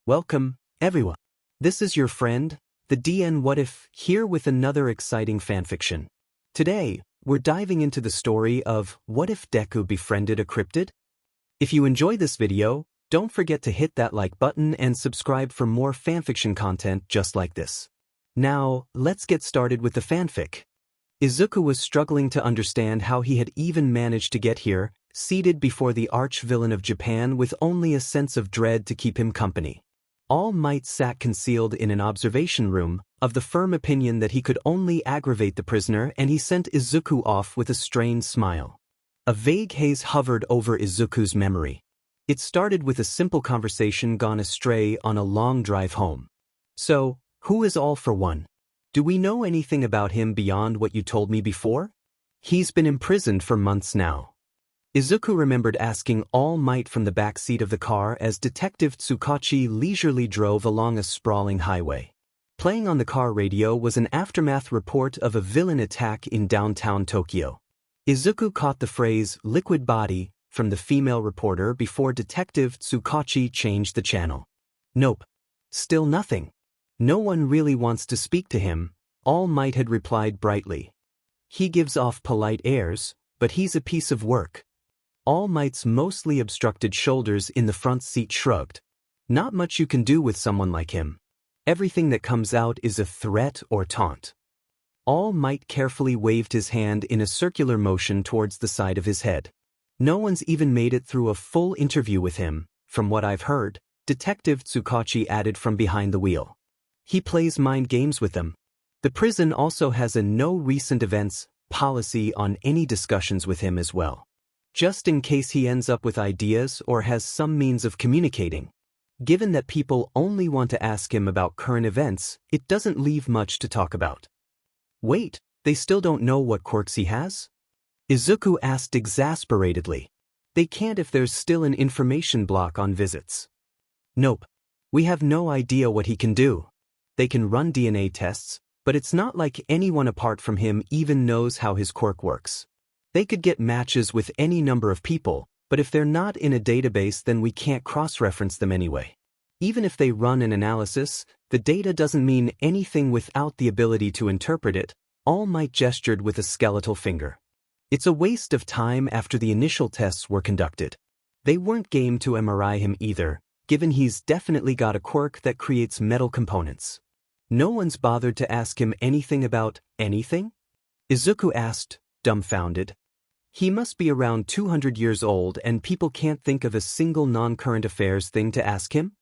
Welcome, everyone. This is your friend, the DN What If, here with another exciting fanfiction. Today, we're diving into the story of What If Deku Befriended a Cryptid? If you enjoy this video, don't forget to hit that like button and subscribe for more fanfiction content just like this. Now, let's get started with the fanfic. Izuku was struggling to understand how he had even managed to get here, seated before the arch-villain of Japan with only a sense of dread to keep him company. All Might sat concealed in an observation room, of the firm opinion that he could only aggravate the prisoner, and he sent Izuku off with a strained smile. A vague haze hovered over Izuku's memory. It started with a simple conversation gone astray on a long drive home. So, who is All for One? Do we know anything about him beyond what you told me before? He's been imprisoned for months now. Izuku remembered asking All Might from the back seat of the car as Detective Tsukachi leisurely drove along a sprawling highway. Playing on the car radio was an aftermath report of a villain attack in downtown Tokyo. Izuku caught the phrase "liquid body" from the female reporter before Detective Tsukachi changed the channel. Nope. Still nothing. No one really wants to speak to him, All Might had replied brightly. He gives off polite airs, but he's a piece of work. All Might's mostly obstructed shoulders in the front seat shrugged. Not much you can do with someone like him. Everything that comes out is a threat or taunt. All Might carefully waved his hand in a circular motion towards the side of his head. No one's even made it through a full interview with him, from what I've heard, Detective Tsukachi added from behind the wheel. He plays mind games with them. The prison also has a no recent events policy on any discussions with him as well. Just in case he ends up with ideas or has some means of communicating. Given that people only want to ask him about current events, it doesn't leave much to talk about. Wait, they still don't know what quirks he has? Izuku asked exasperatedly. They can't if there's still an information block on visits. Nope. We have no idea what he can do. They can run DNA tests, but it's not like anyone apart from him even knows how his quirk works. They could get matches with any number of people, but if they're not in a database then we can't cross-reference them anyway. Even if they run an analysis, the data doesn't mean anything without the ability to interpret it, All Might gestured with a skeletal finger. It's a waste of time after the initial tests were conducted. They weren't game to MRI him either, given he's definitely got a quirk that creates metal components. No one's bothered to ask him anything about anything? Izuku asked, dumbfounded. He must be around 200 years old and people can't think of a single non-current affairs thing to ask him?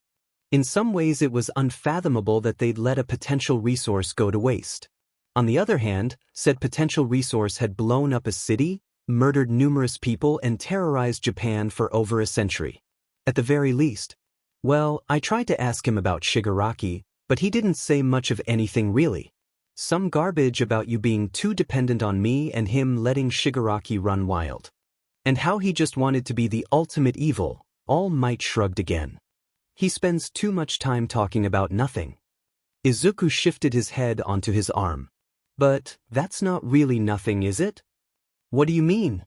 In some ways it was unfathomable that they'd let a potential resource go to waste. On the other hand, said potential resource had blown up a city, murdered numerous people and terrorized Japan for over a century. At the very least. Well, I tried to ask him about Shigaraki, but he didn't say much of anything really. Some garbage about you being too dependent on me and him letting Shigaraki run wild. And how he just wanted to be the ultimate evil, All Might shrugged again. He spends too much time talking about nothing. Izuku shifted his head onto his arm. But that's not really nothing, is it? What do you mean?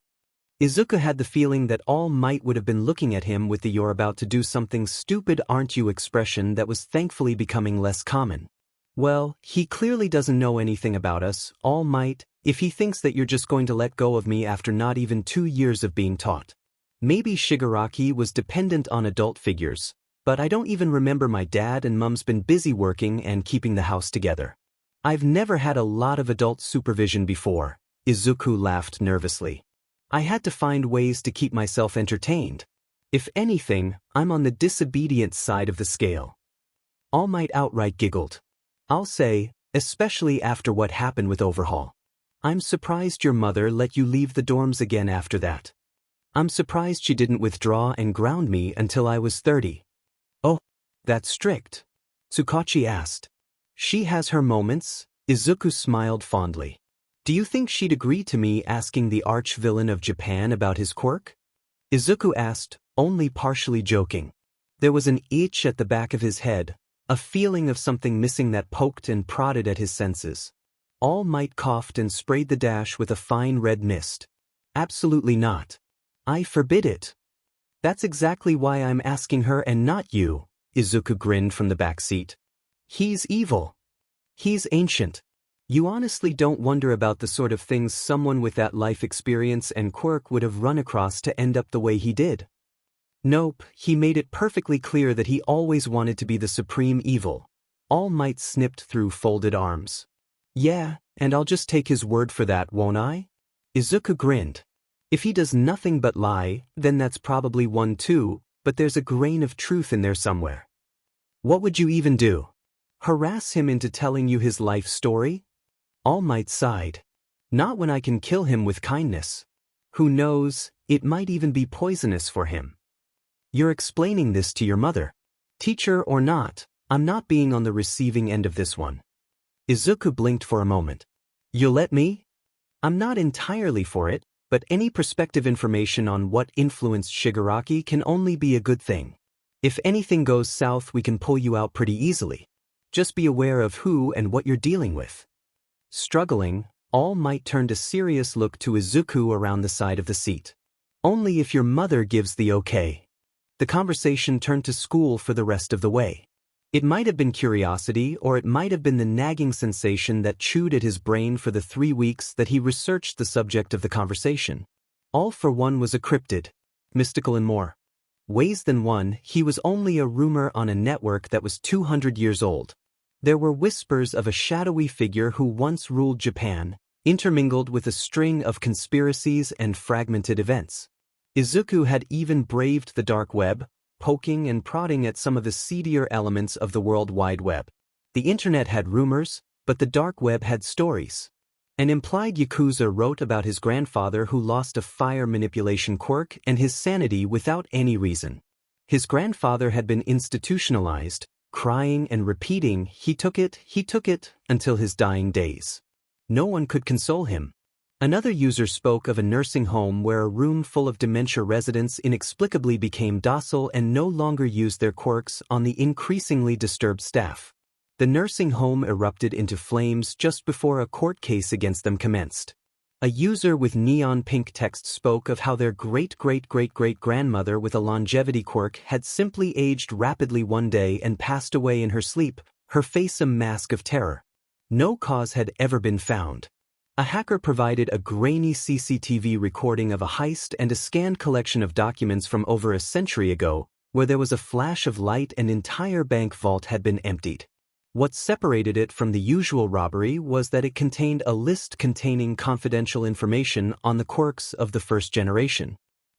Izuku had the feeling that All Might would have been looking at him with the "you're about to do something stupid aren't you" expression that was thankfully becoming less common. Well, he clearly doesn't know anything about us, All Might, if he thinks that you're just going to let go of me after not even 2 years of being taught. Maybe Shigaraki was dependent on adult figures, but I don't even remember my dad and mum's been busy working and keeping the house together. I've never had a lot of adult supervision before, Izuku laughed nervously. I had to find ways to keep myself entertained. If anything, I'm on the disobedient side of the scale. All Might outright giggled. I'll say, especially after what happened with Overhaul. I'm surprised your mother let you leave the dorms again after that. I'm surprised she didn't withdraw and ground me until I was 30. Oh, that's strict? Tsukachi asked. She has her moments, Izuku smiled fondly. Do you think she'd agree to me asking the arch-villain of Japan about his quirk? Izuku asked, only partially joking. There was an itch at the back of his head, a feeling of something missing that poked and prodded at his senses. All Might coughed and sprayed the dash with a fine red mist. Absolutely not. I forbid it. That's exactly why I'm asking her and not you, Izuku grinned from the back seat. He's evil. He's ancient. You honestly don't wonder about the sort of things someone with that life experience and quirk would have run across to end up the way he did. Nope, he made it perfectly clear that he always wanted to be the supreme evil. All Might snipped through folded arms. Yeah, and I'll just take his word for that, won't I? Izuku grinned. If he does nothing but lie, then that's probably one too, but there's a grain of truth in there somewhere. What would you even do? Harass him into telling you his life story? All Might sighed. Not when I can kill him with kindness. Who knows, it might even be poisonous for him. You're explaining this to your mother. Teacher or not, I'm not being on the receiving end of this one. Izuku blinked for a moment. You'll let me? I'm not entirely for it, but any prospective information on what influenced Shigaraki can only be a good thing. If anything goes south, we can pull you out pretty easily. Just be aware of who and what you're dealing with. Struggling, All Might turned a serious look to Izuku around the side of the seat. Only if your mother gives the okay. The conversation turned to school for the rest of the way. It might have been curiosity, or it might have been the nagging sensation that chewed at his brain for the 3 weeks that he researched the subject of the conversation. All for One was a cryptid, mystical and more ways than one. He was only a rumor on a network that was 200 years old. There were whispers of a shadowy figure who once ruled Japan, intermingled with a string of conspiracies and fragmented events. Izuku had even braved the dark web, poking and prodding at some of the seedier elements of the World Wide Web. The internet had rumors, but the dark web had stories. An implied Yakuza wrote about his grandfather who lost a fire manipulation quirk and his sanity without any reason. His grandfather had been institutionalized, crying and repeating, he took it, until his dying days. No one could console him. Another user spoke of a nursing home where a room full of dementia residents inexplicably became docile and no longer used their quirks on the increasingly disturbed staff. The nursing home erupted into flames just before a court case against them commenced. A user with neon pink text spoke of how their great-great-great-great-grandmother with a longevity quirk had simply aged rapidly one day and passed away in her sleep, her face a mask of terror. No cause had ever been found. A hacker provided a grainy CCTV recording of a heist and a scanned collection of documents from over a century ago, where there was a flash of light and an entire bank vault had been emptied. What separated it from the usual robbery was that it contained a list containing confidential information on the quirks of the first generation.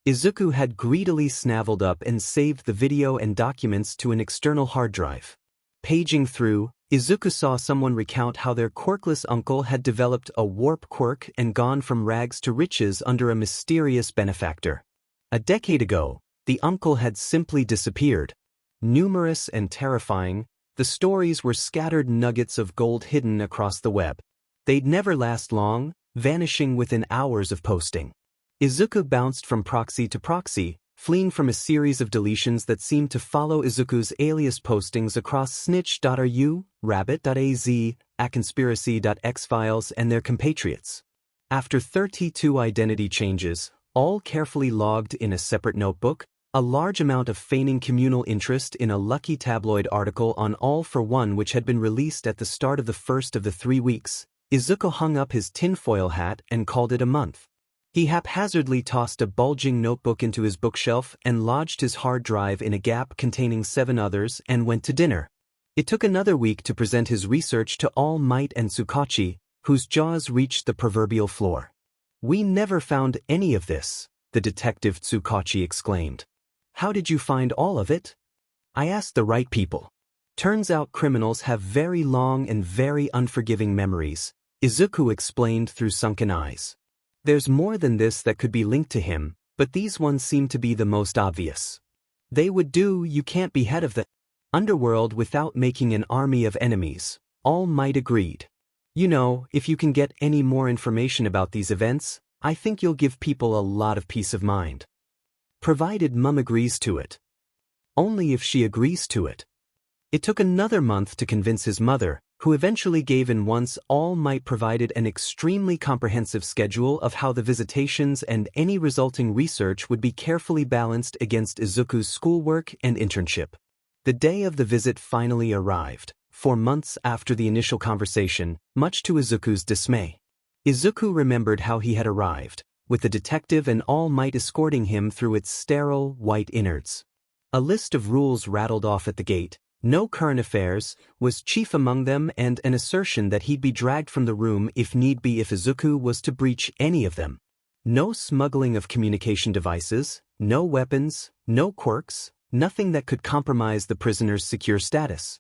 Izuku had greedily snaveled up and saved the video and documents to an external hard drive. Paging through, Izuku saw someone recount how their quirkless uncle had developed a warp quirk and gone from rags to riches under a mysterious benefactor. A decade ago, the uncle had simply disappeared. Numerous and terrifying, the stories were scattered nuggets of gold hidden across the web. They'd never last long, vanishing within hours of posting. Izuku bounced from proxy to proxy, fleeing from a series of deletions that seemed to follow Izuku's alias postings across snitch.ru, rabbit.az, aconspiracy.xfiles and their compatriots. After 32 identity changes, all carefully logged in a separate notebook, a large amount of feigning communal interest in a lucky tabloid article on All for One which had been released at the start of the first of the 3 weeks, Izuku hung up his tinfoil hat and called it a month. He haphazardly tossed a bulging notebook into his bookshelf and lodged his hard drive in a gap containing 7 others and went to dinner. It took another week to present his research to All Might and Tsukachi, whose jaws reached the proverbial floor. "We never found any of this," the detective Tsukachi exclaimed. "How did you find all of it?" "I asked the right people. Turns out criminals have very long and very unforgiving memories," Izuku explained through sunken eyes. "There's more than this that could be linked to him, but these ones seem to be the most obvious. They would do. You can't be head of the underworld without making an army of enemies," All Might agreed. "You know, if you can get any more information about these events, I think you'll give people a lot of peace of mind. Provided Mum agrees to it." "Only if she agrees to it." It took another month to convince his mother, who eventually gave in once All Might provided an extremely comprehensive schedule of how the visitations and any resulting research would be carefully balanced against Izuku's schoolwork and internship. The day of the visit finally arrived, 4 months after the initial conversation, much to Izuku's dismay. Izuku remembered how he had arrived, with the detective and All Might escorting him through its sterile, white innards. A list of rules rattled off at the gate. No current affairs was chief among them, and an assertion that he'd be dragged from the room if need be if Izuku was to breach any of them. No smuggling of communication devices, no weapons, no quirks, nothing that could compromise the prisoner's secure status.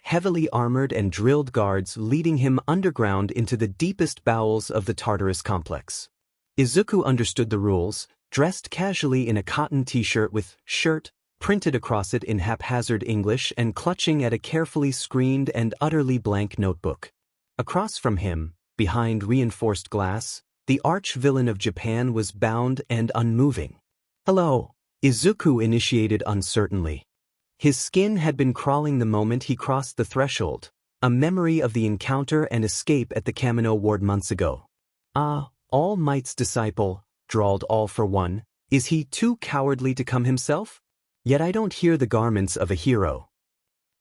Heavily armored and drilled guards leading him underground into the deepest bowels of the Tartarus complex. Izuku understood the rules, dressed casually in a cotton t-shirt with shirt printed across it in haphazard English and clutching at a carefully screened and utterly blank notebook. Across from him, behind reinforced glass, the arch-villain of Japan was bound and unmoving. "Hello," Izuku initiated uncertainly. His skin had been crawling the moment he crossed the threshold, a memory of the encounter and escape at the Kamino ward months ago. "Ah, All Might's disciple," drawled All for One. "Is he too cowardly to come himself? Yet I don't hear the garments of a hero."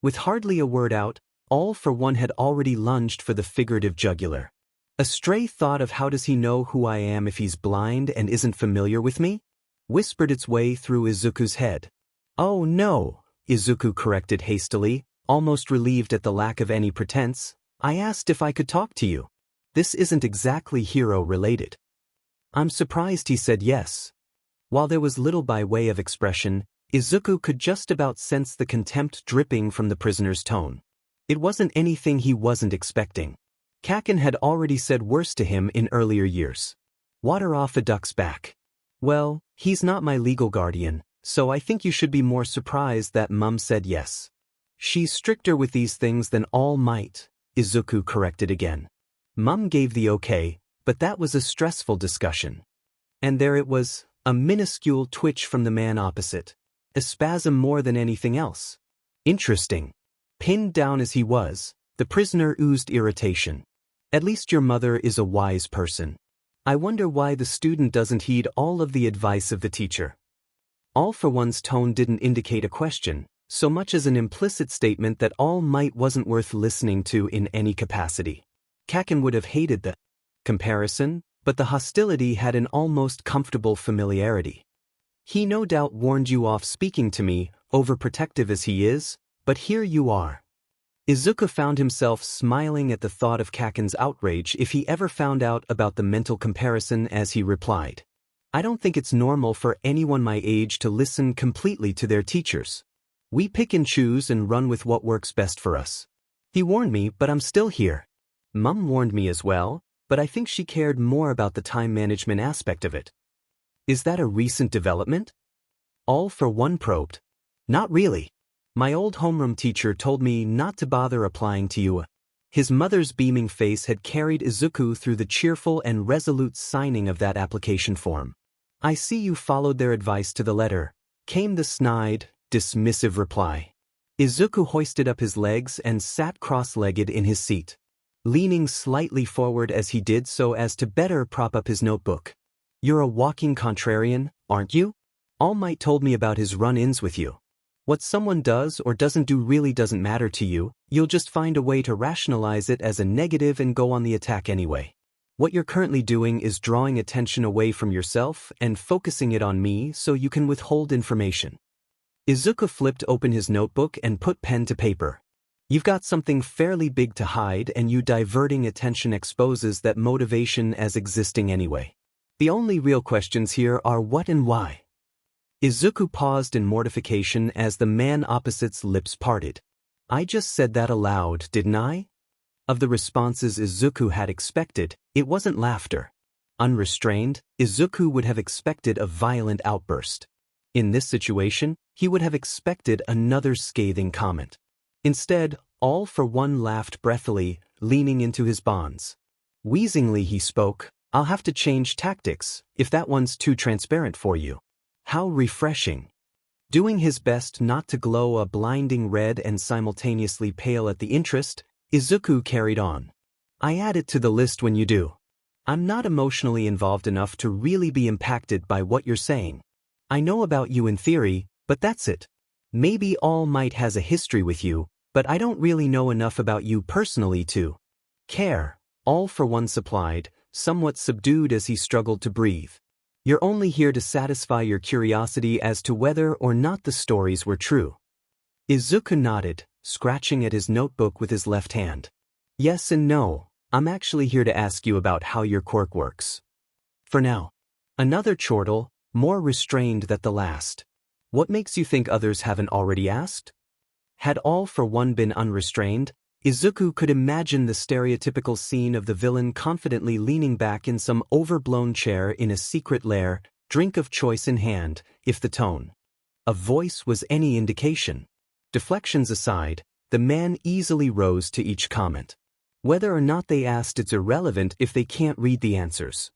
With hardly a word out, All for One had already lunged for the figurative jugular. A stray thought of how does he know who I am if he's blind and isn't familiar with me? Whispered its way through Izuku's head. "Oh no," Izuku corrected hastily, almost relieved at the lack of any pretense. "I asked if I could talk to you. This isn't exactly hero-related." "I'm surprised he said yes." While there was little by way of expression, Izuku could just about sense the contempt dripping from the prisoner's tone. It wasn't anything he wasn't expecting. Kaken had already said worse to him in earlier years. "Water off a duck's back." "Well, he's not my legal guardian, so I think you should be more surprised that Mum said yes." "She's stricter with these things than All Might," Izuku corrected again. Mum gave the okay, but that was a stressful discussion. And there it was, a minuscule twitch from the man opposite. A spasm more than anything else. Interesting. Pinned down as he was, the prisoner oozed irritation. "At least your mother is a wise person. I wonder why the student doesn't heed all of the advice of the teacher." All for One's tone didn't indicate a question, so much as an implicit statement that All Might wasn't worth listening to in any capacity. Kaken would have hated the comparison, but the hostility had an almost comfortable familiarity. "He no doubt warned you off speaking to me, overprotective as he is, but here you are." Izuku found himself smiling at the thought of Kaken's outrage if he ever found out about the mental comparison as he replied. "I don't think it's normal for anyone my age to listen completely to their teachers. We pick and choose and run with what works best for us. He warned me, but I'm still here. Mum warned me as well, but I think she cared more about the time management aspect of it." "Is that a recent development?" All for One probed. "Not really. My old homeroom teacher told me not to bother applying to you." His mother's beaming face had carried Izuku through the cheerful and resolute signing of that application form. "I see you followed their advice to the letter," came the snide, dismissive reply. Izuku hoisted up his legs and sat cross-legged in his seat, leaning slightly forward as he did so as to better prop up his notebook. "You're a walking contrarian, aren't you? All Might told me about his run-ins with you. What someone does or doesn't do really doesn't matter to you, you'll just find a way to rationalize it as a negative and go on the attack anyway. What you're currently doing is drawing attention away from yourself and focusing it on me so you can withhold information." Izuku flipped open his notebook and put pen to paper. "You've got something fairly big to hide, and you diverting attention exposes that motivation as existing anyway. The only real questions here are what and why." Izuku paused in mortification as the man opposite's lips parted. "I just said that aloud, didn't I?" Of the responses Izuku had expected, it wasn't laughter. Unrestrained, Izuku would have expected a violent outburst. In this situation, he would have expected another scathing comment. Instead, All for One laughed breathily, leaning into his bonds. Wheezingly he spoke, "I'll have to change tactics, if that one's too transparent for you." How refreshing. Doing his best not to glow a blinding red and simultaneously pale at the interest, Izuku carried on. "I add it to the list when you do. I'm not emotionally involved enough to really be impacted by what you're saying. I know about you in theory, but that's it. Maybe All Might has a history with you, but I don't really know enough about you personally to care, All for One supplied, somewhat subdued as he struggled to breathe. You're only here to satisfy your curiosity as to whether or not the stories were true. Izuku nodded, scratching at his notebook with his left hand. Yes and no, I'm actually here to ask you about how your quirk works. For now. Another chortle, more restrained than the last. What makes you think others haven't already asked? Had All for One been unrestrained, Izuku could imagine the stereotypical scene of the villain confidently leaning back in some overblown chair in a secret lair, drink of choice in hand, if the tone of voice was any indication. Deflections aside, the man easily rose to each comment. Whether or not they asked, it's irrelevant if they can't read the answers.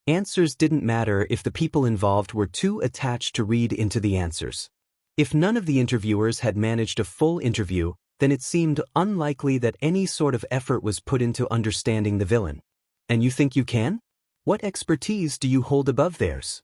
Answers didn't matter if the people involved were too attached to read into the answers. If none of the interviewers had managed a full interview, then it seemed unlikely that any sort of effort was put into understanding the villain. And you think you can? What expertise do you hold above theirs?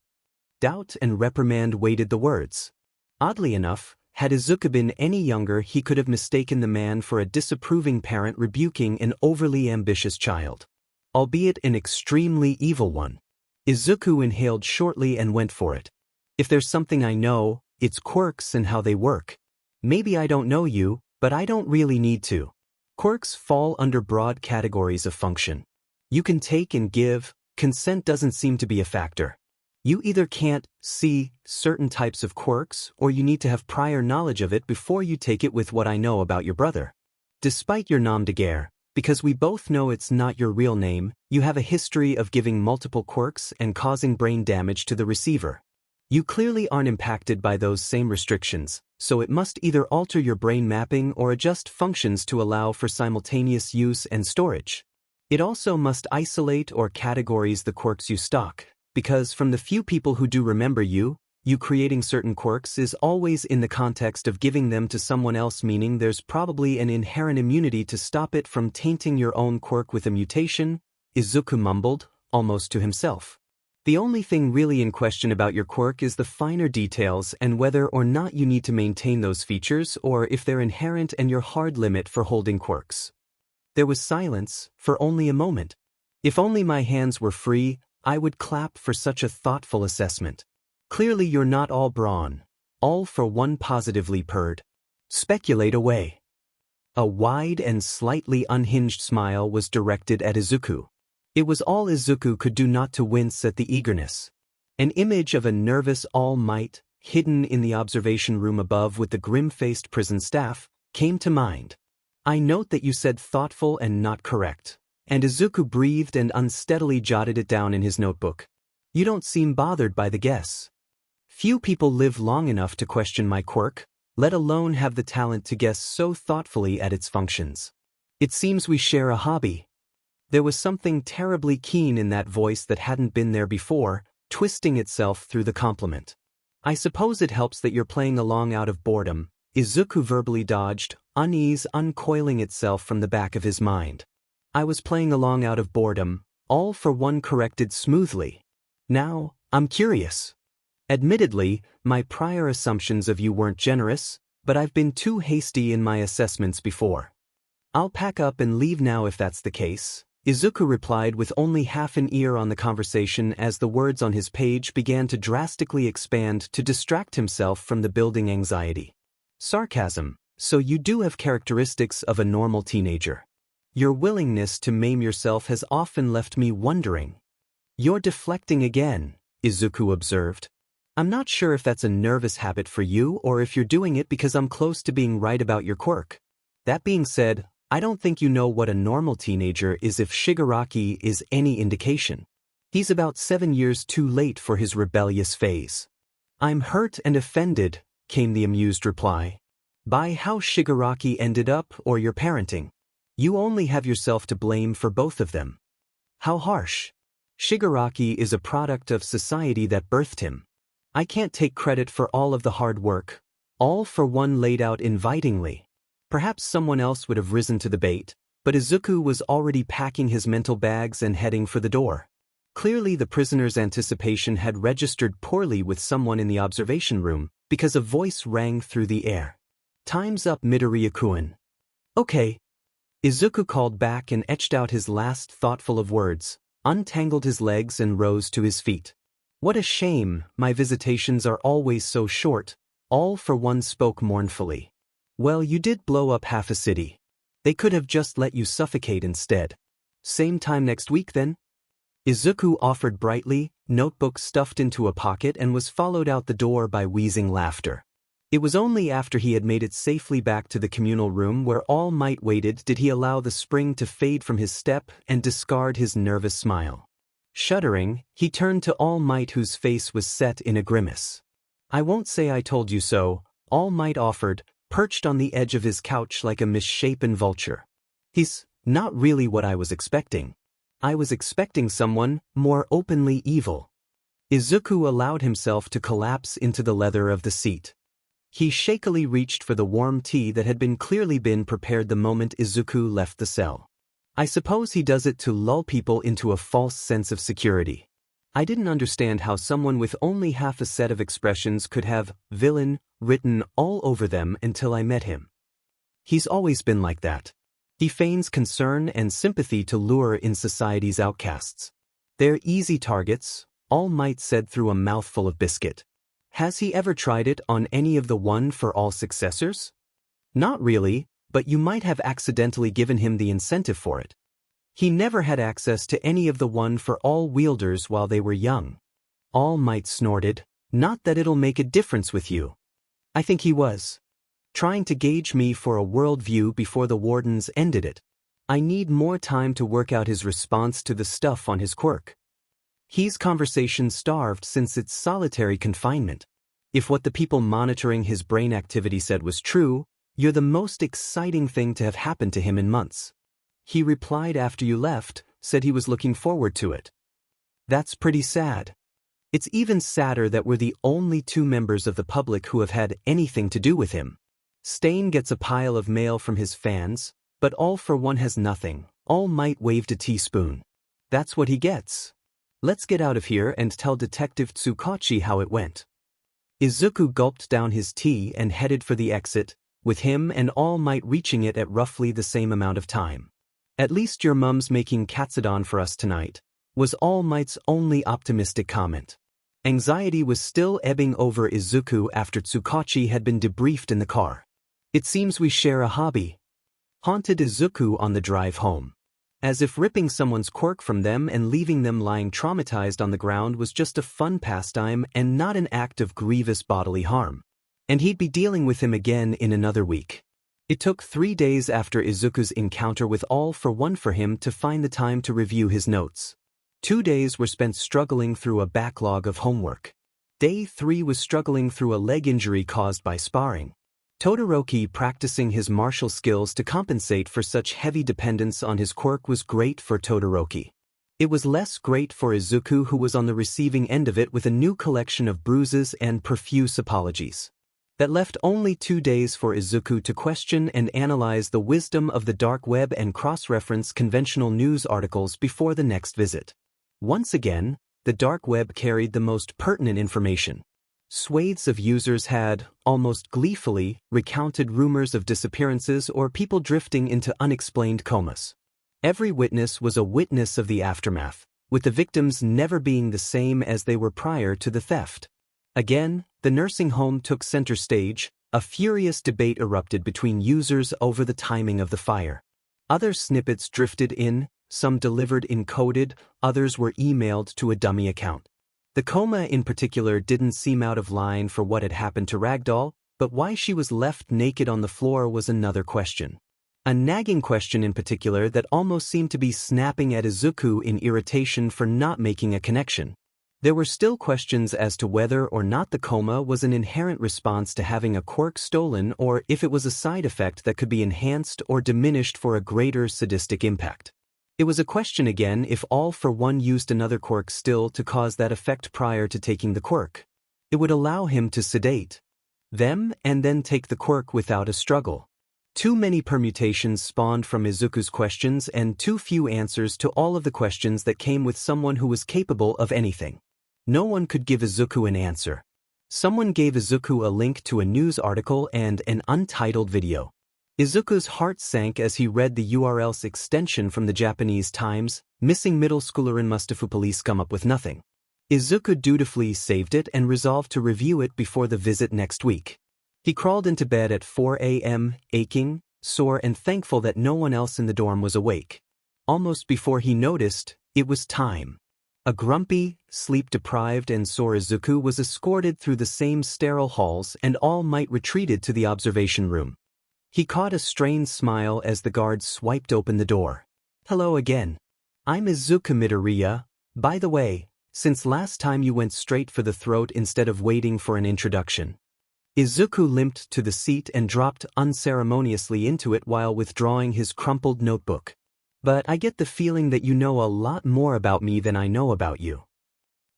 Doubt and reprimand weighted the words. Oddly enough, had Izuku been any younger, he could have mistaken the man for a disapproving parent rebuking an overly ambitious child. Albeit an extremely evil one. Izuku inhaled shortly and went for it. If there's something I know, it's quirks and how they work. Maybe I don't know you, but I don't really need to. Quirks fall under broad categories of function. You can take and give, consent doesn't seem to be a factor. You either can't see certain types of quirks or you need to have prior knowledge of it before you take it with what I know about your brother. Despite your nom de guerre, because we both know it's not your real name, you have a history of giving multiple quirks and causing brain damage to the receiver. You clearly aren't impacted by those same restrictions, so it must either alter your brain mapping or adjust functions to allow for simultaneous use and storage. It also must isolate or categorize the quirks you stock, because from the few people who do remember you creating certain quirks is always in the context of giving them to someone else, meaning there's probably an inherent immunity to stop it from tainting your own quirk with a mutation, Izuku mumbled, almost to himself. The only thing really in question about your quirk is the finer details and whether or not you need to maintain those features or if they're inherent and your hard limit for holding quirks. There was silence for only a moment. If only my hands were free, I would clap for such a thoughtful assessment. Clearly you're not all brawn. All for One positively purred. Speculate away. A wide and slightly unhinged smile was directed at Izuku. It was all Izuku could do not to wince at the eagerness. An image of a nervous All Might, hidden in the observation room above with the grim-faced prison staff, came to mind. I note that you said thoughtful and not correct. And Izuku breathed and unsteadily jotted it down in his notebook. You don't seem bothered by the guess. Few people live long enough to question my quirk, let alone have the talent to guess so thoughtfully at its functions. It seems we share a hobby. There was something terribly keen in that voice that hadn't been there before, twisting itself through the compliment. I suppose it helps that you're playing along out of boredom, Izuku verbally dodged, unease uncoiling itself from the back of his mind. I was playing along out of boredom, All for One corrected smoothly. Now, I'm curious. Admittedly, my prior assumptions of you weren't generous, but I've been too hasty in my assessments before. I'll pack up and leave now if that's the case, Izuku replied with only half an ear on the conversation as the words on his page began to drastically expand to distract himself from the building anxiety. Sarcasm, so you do have characteristics of a normal teenager. Your willingness to maim yourself has often left me wondering. You're deflecting again, Izuku observed. I'm not sure if that's a nervous habit for you or if you're doing it because I'm close to being right about your quirk. That being said, I don't think you know what a normal teenager is if Shigaraki is any indication. He's about 7 years too late for his rebellious phase. I'm hurt and offended, came the amused reply. By how Shigaraki ended up or your parenting. You only have yourself to blame for both of them. How harsh. Shigaraki is a product of society that birthed him. I can't take credit for all of the hard work. All for One laid out invitingly. Perhaps someone else would have risen to the bait, but Izuku was already packing his mental bags and heading for the door. Clearly the prisoner's anticipation had registered poorly with someone in the observation room, because a voice rang through the air. "Time's up, Midoriya-kun." "Okay." Izuku called back and etched out his last thoughtful of words, untangled his legs and rose to his feet. "What a shame, my visitations are always so short," All for One spoke mournfully. "Well, you did blow up half a city. They could have just let you suffocate instead." "Same time next week then?" Izuku offered brightly, notebook stuffed into a pocket, and was followed out the door by wheezing laughter. It was only after he had made it safely back to the communal room where All Might waited did he allow the spring to fade from his step and discard his nervous smile. Shuddering, he turned to All Might, whose face was set in a grimace. "I won't say I told you so," All Might offered, perched on the edge of his couch like a misshapen vulture. "He's not really what I was expecting. I was expecting someone more openly evil." Izuku allowed himself to collapse into the leather of the seat. He shakily reached for the warm tea that had clearly been prepared the moment Izuku left the cell. "I suppose he does it to lull people into a false sense of security. I didn't understand how someone with only half a set of expressions could have villain written all over them until I met him. He's always been like that. He feigns concern and sympathy to lure in society's outcasts. They're easy targets," All Might said through a mouthful of biscuit. "Has he ever tried it on any of the One for All successors?" "Not really, but you might have accidentally given him the incentive for it. He never had access to any of the One for All wielders while they were young." All Might snorted. "Not that it'll make a difference with you." "I think he was trying to gauge me for a worldview before the wardens ended it. I need more time to work out his response to the stuff on his quirk. He's conversation-starved since its solitary confinement. If what the people monitoring his brain activity said was true, you're the most exciting thing to have happened to him in months. He replied after you left, said he was looking forward to it." "That's pretty sad." "It's even sadder that we're the only two members of the public who have had anything to do with him. Stain gets a pile of mail from his fans, but All for One has nothing." All Might waved a teaspoon. "That's what he gets. Let's get out of here and tell Detective Tsukachi how it went." Izuku gulped down his tea and headed for the exit, with him and All Might reaching it at roughly the same amount of time. "At least your mum's making katsudon for us tonight," was All Might's only optimistic comment. Anxiety was still ebbing over Izuku after Tsukachi had been debriefed in the car. "It seems we share a hobby," haunted Izuku on the drive home. As if ripping someone's quirk from them and leaving them lying traumatized on the ground was just a fun pastime and not an act of grievous bodily harm. And he'd be dealing with him again in another week. It took 3 days after Izuku's encounter with All for One for him to find the time to review his notes. 2 days were spent struggling through a backlog of homework. Day 3 was struggling through a leg injury caused by sparring. Todoroki practicing his martial skills to compensate for such heavy dependence on his quirk was great for Todoroki. It was less great for Izuku, who was on the receiving end of it with a new collection of bruises and profuse apologies. That left only 2 days for Izuku to question and analyze the wisdom of the dark web and cross-reference conventional news articles before the next visit. Once again, the dark web carried the most pertinent information. Swathes of users had, almost gleefully, recounted rumors of disappearances or people drifting into unexplained comas. Every witness was a witness of the aftermath, with the victims never being the same as they were prior to the theft. Again, the nursing home took center stage. A furious debate erupted between users over the timing of the fire. Other snippets drifted in, some delivered encoded, others were emailed to a dummy account. The coma in particular didn't seem out of line for what had happened to Ragdoll, but why she was left naked on the floor was another question. A nagging question in particular that almost seemed to be snapping at Izuku in irritation for not making a connection. There were still questions as to whether or not the coma was an inherent response to having a quirk stolen or if it was a side effect that could be enhanced or diminished for a greater sadistic impact. It was a question again if All for One used another quirk still to cause that effect prior to taking the quirk. It would allow him to sedate them and then take the quirk without a struggle. Too many permutations spawned from Izuku's questions and too few answers to all of the questions that came with someone who was capable of anything. No one could give Izuku an answer. Someone gave Izuku a link to a news article and an untitled video. Izuku's heart sank as he read the URL's extension from the Japanese Times. Missing middle schoolerin Mustafa police come up with nothing. Izuku dutifully saved it and resolved to review it before the visit next week. He crawled into bed at 4 a.m., aching, sore and thankful that no one else in the dorm was awake. Almost before he noticed, it was time. A grumpy, sleep-deprived and sore Izuku was escorted through the same sterile halls and All Might retreated to the observation room. He caught a strained smile as the guard swiped open the door. "Hello again. I'm Izuku Midoriya. By the way, since last time you went straight for the throat instead of waiting for an introduction." Izuku limped to the seat and dropped unceremoniously into it while withdrawing his crumpled notebook. "But I get the feeling that you know a lot more about me than I know about you."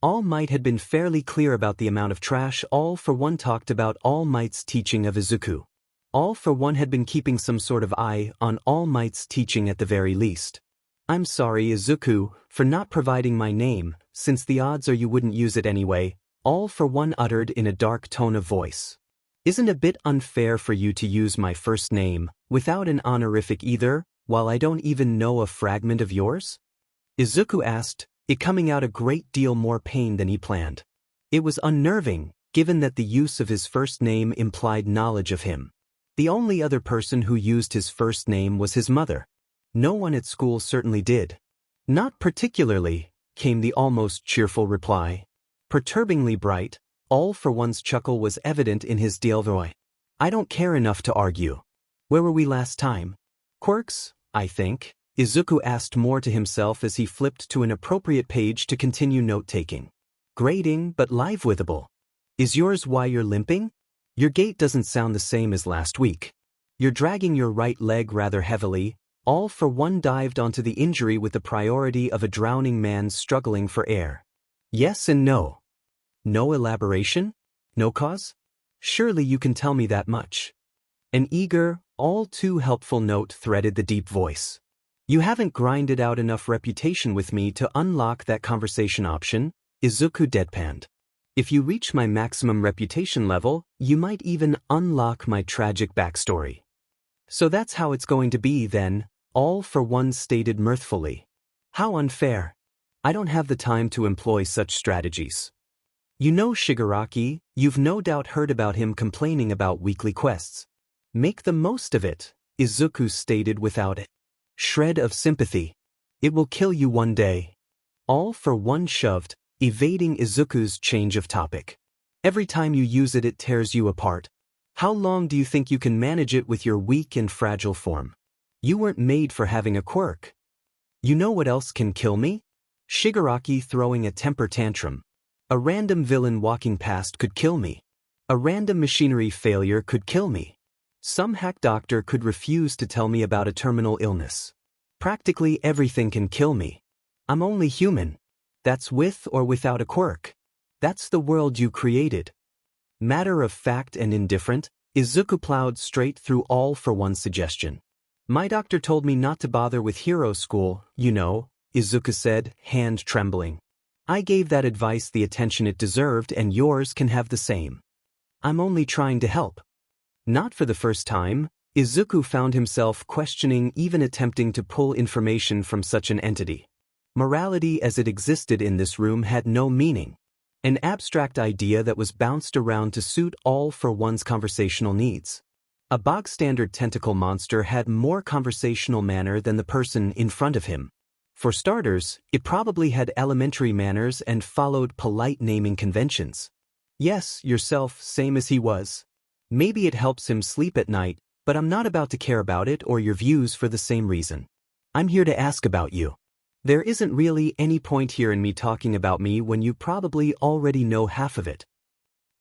All Might had been fairly clear about the amount of trash All for One talked about All Might's teaching of Izuku. All for One had been keeping some sort of eye on All Might's teaching at the very least. "I'm sorry, Izuku, for not providing my name, since the odds are you wouldn't use it anyway," All for One uttered in a dark tone of voice. "Isn't it a bit unfair for you to use my first name, without an honorific either, while I don't even know a fragment of yours?" Izuku asked, it coming out a great deal more pain than he planned. It was unnerving, given that the use of his first name implied knowledge of him. The only other person who used his first name was his mother. No one at school certainly did. "Not particularly," came the almost cheerful reply. Perturbingly bright, All for One's chuckle was evident in his voice. "I don't care enough to argue. Where were we last time? Quirks, I think," Izuku asked more to himself as he flipped to an appropriate page to continue note-taking. "Grating but live-withable. Is yours why you're limping? Your gait doesn't sound the same as last week. You're dragging your right leg rather heavily." All for One dived onto the injury with the priority of a drowning man struggling for air. "Yes and no." "No elaboration? No cause? Surely you can tell me that much." An eager, all too helpful note threaded the deep voice. "You haven't grinded out enough reputation with me to unlock that conversation option," Izuku deadpanned. "If you reach my maximum reputation level, you might even unlock my tragic backstory." "So that's how it's going to be then," All for One stated mirthfully. "How unfair. I don't have the time to employ such strategies. You know Shigaraki, you've no doubt heard about him complaining about weekly quests. Make the most of it," Izuku stated without a shred of sympathy. "It will kill you one day." All for One shoved, evading Izuku's change of topic. "Every time you use it, it tears you apart. How long do you think you can manage it with your weak and fragile form? You weren't made for having a quirk. You know what else can kill me? Shigaraki throwing a temper tantrum. A random villain walking past could kill me. A random machinery failure could kill me. Some hack doctor could refuse to tell me about a terminal illness. Practically everything can kill me. I'm only human. That's with or without a quirk. That's the world you created." Matter of fact and indifferent, Izuku plowed straight through All for One's suggestion. "My doctor told me not to bother with hero school, you know," Izuku said, hand trembling. "I gave that advice the attention it deserved and yours can have the same. I'm only trying to help." Not for the first time, Izuku found himself questioning even attempting to pull information from such an entity. Morality as it existed in this room had no meaning. An abstract idea that was bounced around to suit All for One's conversational needs. A bog-standard tentacle monster had more conversational manner than the person in front of him. For starters, it probably had elementary manners and followed polite naming conventions. Yes, yourself, same as he was. Maybe it helps him sleep at night, but I'm not about to care about it or your views for the same reason. I'm here to ask about you. There isn't really any point here in me talking about me when you probably already know half of it."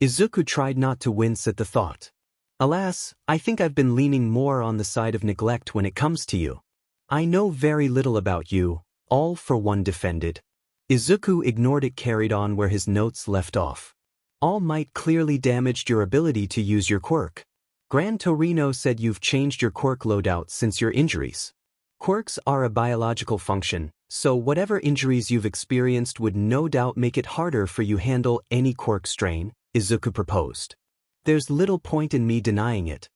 Izuku tried not to wince at the thought. "Alas, I think I've been leaning more on the side of neglect when it comes to you. I know very little about you," All for One defended. Izuku ignored it, carried on where his notes left off. "All Might clearly damaged your ability to use your quirk. Gran Torino said you've changed your quirk loadout since your injuries. Quirks are a biological function, so whatever injuries you've experienced would no doubt make it harder for you handle any quirk strain," Izuku proposed. There's little point in me denying it.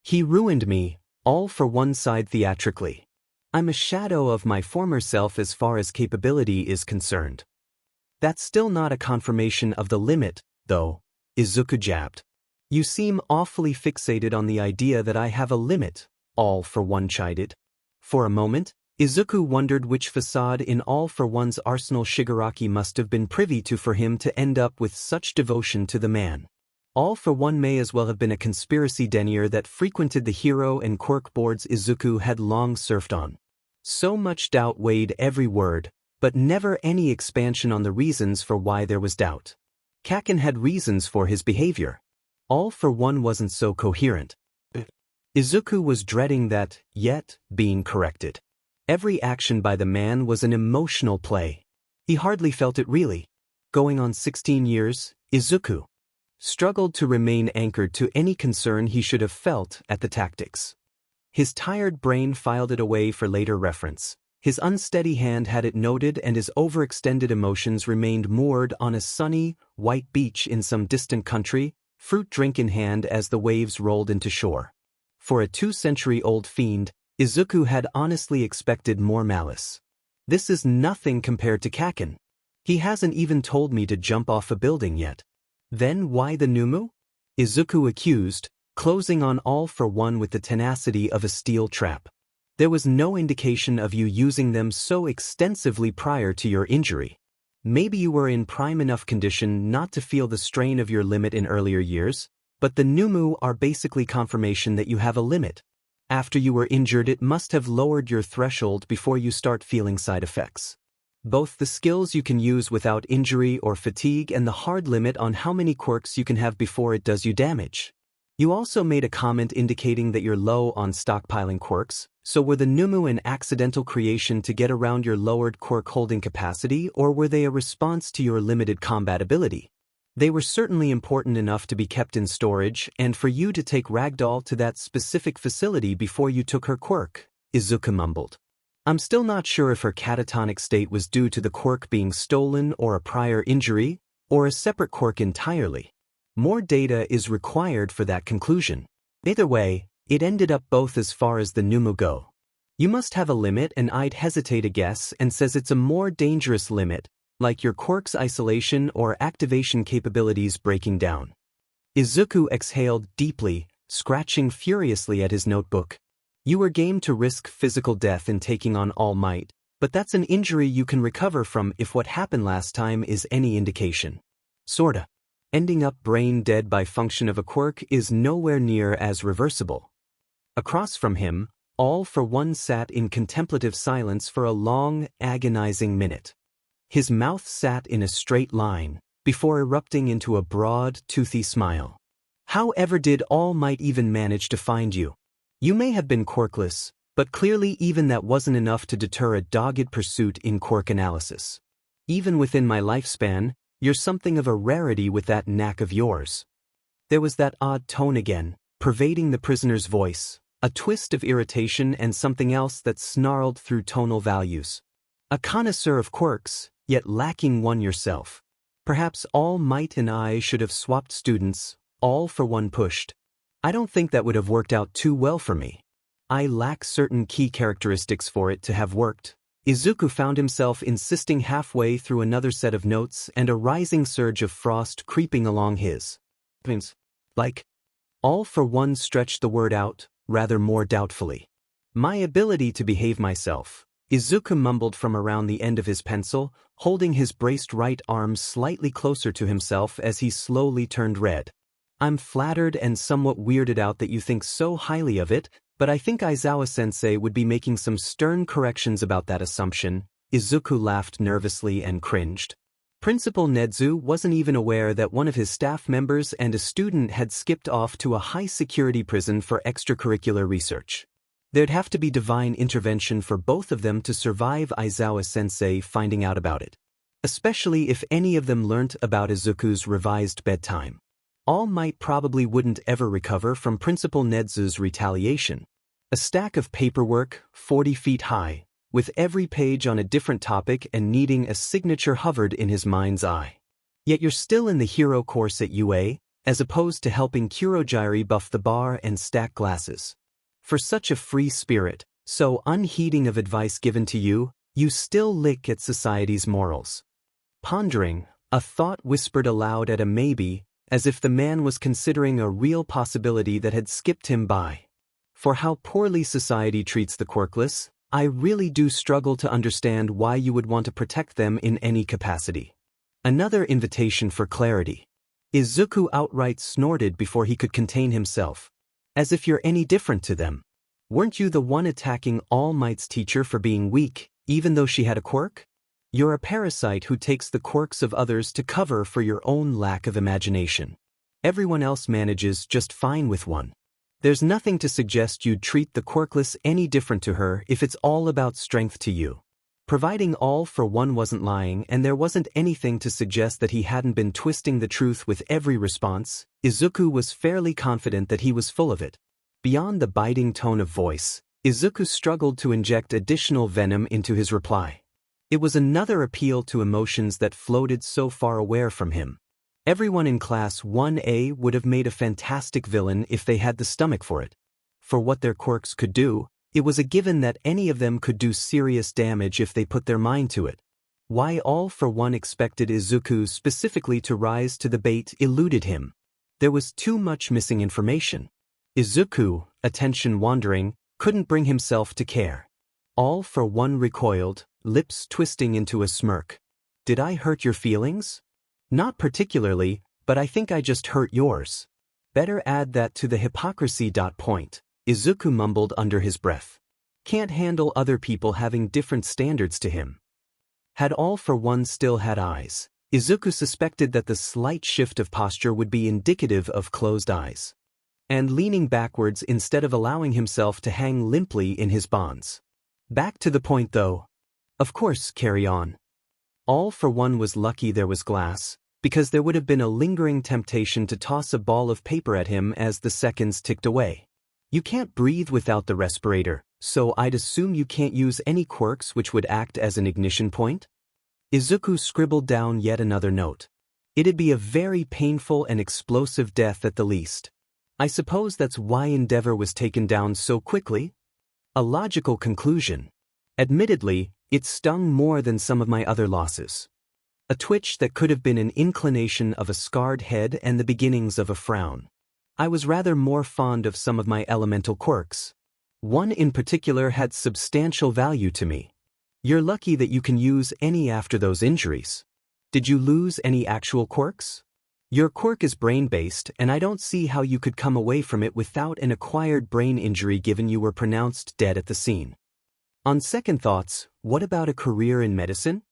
He ruined me, all for one side theatrically. I'm a shadow of my former self as far as capability is concerned. That's still not a confirmation of the limit, though, Izuku jabbed. You seem awfully fixated on the idea that I have a limit, all for one chided. For a moment, Izuku wondered which facade in All for One's arsenal Shigaraki must have been privy to for him to end up with such devotion to the man. All for One may as well have been a conspiracy denier that frequented the hero and quirk boards Izuku had long surfed on. So much doubt weighed every word, but never any expansion on the reasons for why there was doubt. Kaken had reasons for his behavior. All for One wasn't so coherent. Izuku was dreading that, yet, being corrected. Every action by the man was an emotional play. He hardly felt it really. Going on 16 years, Izuku struggled to remain anchored to any concern he should have felt at the tactics. His tired brain filed it away for later reference. His unsteady hand had it noted, and his overextended emotions remained moored on a sunny, white beach in some distant country, fruit drink in hand as the waves rolled into shore. For a 2-century-old fiend, Izuku had honestly expected more malice. This is nothing compared to Kaken. He hasn't even told me to jump off a building yet. Then why the Numu? Izuku accused, closing on All for One with the tenacity of a steel trap. There was no indication of you using them so extensively prior to your injury. Maybe you were in prime enough condition not to feel the strain of your limit in earlier years, but the Numu are basically confirmation that you have a limit. After you were injured, it must have lowered your threshold before you start feeling side effects. Both the skills you can use without injury or fatigue and the hard limit on how many quirks you can have before it does you damage. You also made a comment indicating that you're low on stockpiling quirks, so were the Numu an accidental creation to get around your lowered quirk holding capacity, or were they a response to your limited combat ability? They were certainly important enough to be kept in storage and for you to take Ragdoll to that specific facility before you took her quirk, Izuku mumbled. I'm still not sure if her catatonic state was due to the quirk being stolen or a prior injury, or a separate quirk entirely. More data is required for that conclusion. Either way, it ended up both as far as the Numu go. You must have a limit, and I'd hesitate a guess and says it's a more dangerous limit, like your quirk's isolation or activation capabilities breaking down. Izuku exhaled deeply, scratching furiously at his notebook. You were game to risk physical death in taking on All Might, but that's an injury you can recover from if what happened last time is any indication. Sorta. Ending up brain dead by function of a quirk is nowhere near as reversible. Across from him, All for One sat in contemplative silence for a long, agonizing minute. His mouth sat in a straight line, before erupting into a broad, toothy smile. How ever did All Might even manage to find you? You may have been quirkless, but clearly even that wasn't enough to deter a dogged pursuit in quirk analysis. Even within my lifespan, you're something of a rarity with that knack of yours. There was that odd tone again, pervading the prisoner's voice, a twist of irritation and something else that snarled through tonal values. A connoisseur of quirks, yet lacking one yourself. Perhaps All Might and I should have swapped students, All for One pushed. I don't think that would have worked out too well for me. I lack certain key characteristics for it to have worked. Izuku found himself insisting halfway through another set of notes and a rising surge of frost creeping along his veins. Like, All for One stretched the word out, rather more doubtfully. My ability to behave myself, Izuku mumbled from around the end of his pencil, holding his braced right arm slightly closer to himself as he slowly turned red. I'm flattered and somewhat weirded out that you think so highly of it, but I think Aizawa-sensei would be making some stern corrections about that assumption. Izuku laughed nervously and cringed. Principal Nedzu wasn't even aware that one of his staff members and a student had skipped off to a high-security prison for extracurricular research. There'd have to be divine intervention for both of them to survive Aizawa-sensei finding out about it. Especially if any of them learnt about Izuku's revised bedtime. All Might probably wouldn't ever recover from Principal Nedzu's retaliation. A stack of paperwork, 40 feet high, with every page on a different topic and needing a signature hovered in his mind's eye. Yet you're still in the hero course at UA, as opposed to helping Kurogiri buff the bar and stack glasses. For such a free spirit, so unheeding of advice given to you, you still lick at society's morals. Pondering, a thought whispered aloud at a maybe, as if the man was considering a real possibility that had skipped him by. For how poorly society treats the quirkless, I really do struggle to understand why you would want to protect them in any capacity. Another invitation for clarity. Izuku outright snorted before he could contain himself. As if you're any different to them. Weren't you the one attacking All Might's teacher for being weak, even though she had a quirk? You're a parasite who takes the quirks of others to cover for your own lack of imagination. Everyone else manages just fine with one. There's nothing to suggest you'd treat the quirkless any different to her if it's all about strength to you. Providing All for One wasn't lying and there wasn't anything to suggest that he hadn't been twisting the truth with every response, Izuku was fairly confident that he was full of it. Beyond the biting tone of voice, Izuku struggled to inject additional venom into his reply. It was another appeal to emotions that floated so far away from him. Everyone in Class 1A would have made a fantastic villain if they had the stomach for it. For what their quirks could do, it was a given that any of them could do serious damage if they put their mind to it. Why All for One expected Izuku specifically to rise to the bait eluded him. There was too much missing information. Izuku, attention wandering, couldn't bring himself to care. All for One recoiled, lips twisting into a smirk. Did I hurt your feelings? Not particularly, but I think I just hurt yours. Better add that to the hypocrisy. Point. Izuku mumbled under his breath. Can't handle other people having different standards to him. Had All for One still had eyes, Izuku suspected that the slight shift of posture would be indicative of closed eyes. And leaning backwards instead of allowing himself to hang limply in his bonds. Back to the point though. Of course, carry on. All for One was lucky there was glass, because there would have been a lingering temptation to toss a ball of paper at him as the seconds ticked away. You can't breathe without the respirator, so I'd assume you can't use any quirks which would act as an ignition point? Izuku scribbled down yet another note. It'd be a very painful and explosive death at the least. I suppose that's why Endeavor was taken down so quickly? A logical conclusion. Admittedly, it stung more than some of my other losses. A twitch that could have been an inclination of a scarred head and the beginnings of a frown. I was rather more fond of some of my elemental quirks. One in particular had substantial value to me. You're lucky that you can use any after those injuries. Did you lose any actual quirks? Your quirk is brain-based, and I don't see how you could come away from it without an acquired brain injury given you were pronounced dead at the scene. On second thoughts, what about a career in medicine?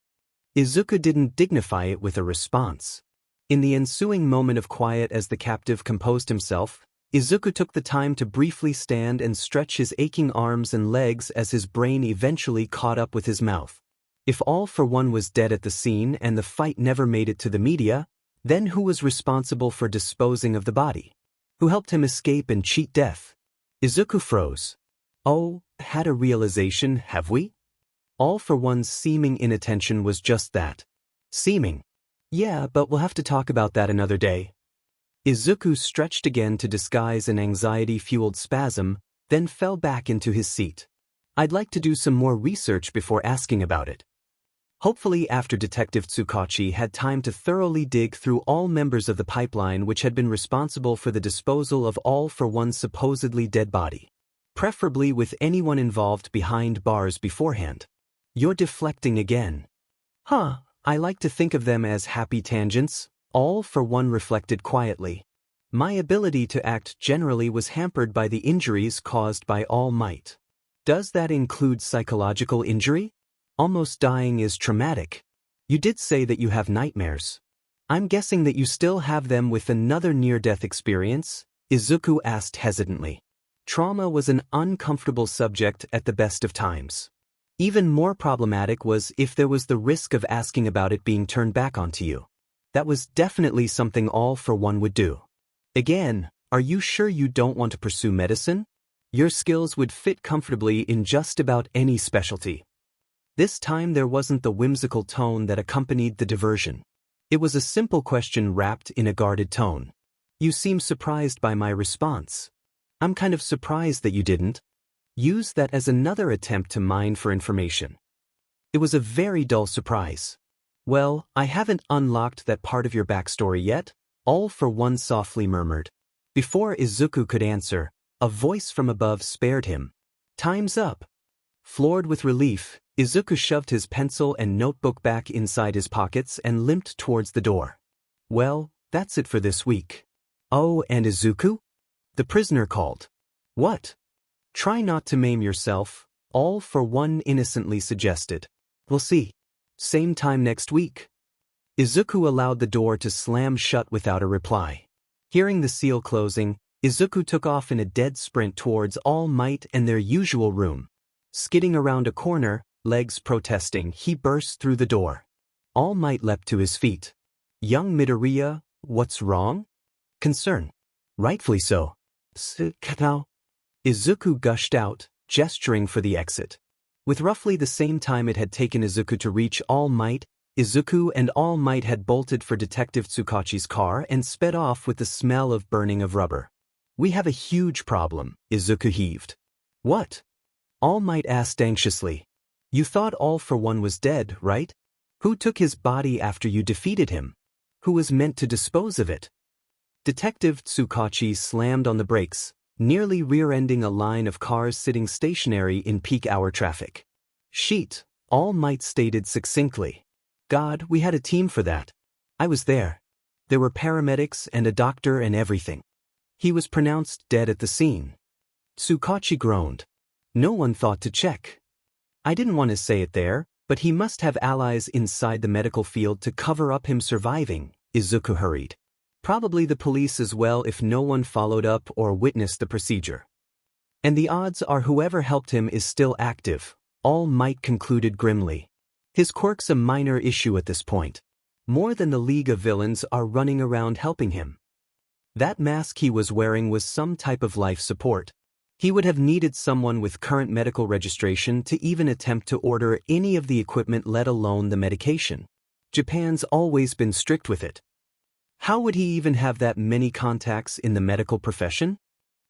Izuku didn't dignify it with a response. In the ensuing moment of quiet as the captive composed himself, Izuku took the time to briefly stand and stretch his aching arms and legs as his brain eventually caught up with his mouth. If All for One was dead at the scene and the fight never made it to the media, then who was responsible for disposing of the body? Who helped him escape and cheat death? Izuku froze. Oh, had a realization, have we? All for One's seeming inattention was just that. Seeming. Yeah, but we'll have to talk about that another day. Izuku stretched again to disguise an anxiety-fueled spasm, then fell back into his seat. I'd like to do some more research before asking about it. Hopefully after Detective Tsukachi had time to thoroughly dig through all members of the pipeline which had been responsible for the disposal of All for One's supposedly dead body. Preferably with anyone involved behind bars beforehand. You're deflecting again. Huh, I like to think of them as happy tangents, All for One reflected quietly. My ability to act generally was hampered by the injuries caused by All Might. Does that include psychological injury? Almost dying is traumatic. You did say that you have nightmares. I'm guessing that you still have them with another near-death experience, Izuku asked hesitantly. Trauma was an uncomfortable subject at the best of times. Even more problematic was if there was the risk of asking about it being turned back onto you. That was definitely something All for One would do. Again, are you sure you don't want to pursue medicine? Your skills would fit comfortably in just about any specialty. This time there wasn't the whimsical tone that accompanied the diversion. It was a simple question wrapped in a guarded tone. You seem surprised by my response. I'm kind of surprised that you didn't use that as another attempt to mine for information. It was a very dull surprise. Well, I haven't unlocked that part of your backstory yet, All for One softly murmured. Before Izuku could answer, a voice from above spared him. Time's up. Floored with relief, Izuku shoved his pencil and notebook back inside his pockets and limped towards the door. Well, that's it for this week. Oh, and Izuku? The prisoner called. What? Try not to maim yourself, All for One innocently suggested. We'll see. Same time next week. Izuku allowed the door to slam shut without a reply. Hearing the seal closing, Izuku took off in a dead sprint towards All Might and their usual room. Skidding around a corner, legs protesting, he burst through the door. All Might leapt to his feet. Young Midoriya, what's wrong? Concern. Rightfully so. Now. Izuku gushed out, gesturing for the exit. With roughly the same time it had taken Izuku to reach All Might, Izuku and All Might had bolted for Detective Tsukachi's car and sped off with the smell of burning of rubber. We have a huge problem, Izuku heaved. What? All Might asked anxiously. You thought All for One was dead, right? Who took his body after you defeated him? Who was meant to dispose of it? Detective Tsukachi slammed on the brakes, nearly rear-ending a line of cars sitting stationary in peak-hour traffic. Sheet, All Might stated succinctly. God, we had a team for that. I was there. There were paramedics and a doctor and everything. He was pronounced dead at the scene. Tsukachi groaned. No one thought to check. I didn't want to say it there, but he must have allies inside the medical field to cover up him surviving, Izuku hurried. Probably the police as well if no one followed up or witnessed the procedure. And the odds are whoever helped him is still active, All Might concluded grimly. His quirk's a minor issue at this point. More than the League of Villains are running around helping him. That mask he was wearing was some type of life support. He would have needed someone with current medical registration to even attempt to order any of the equipment, let alone the medication. Japan's always been strict with it. How would he even have that many contacts in the medical profession?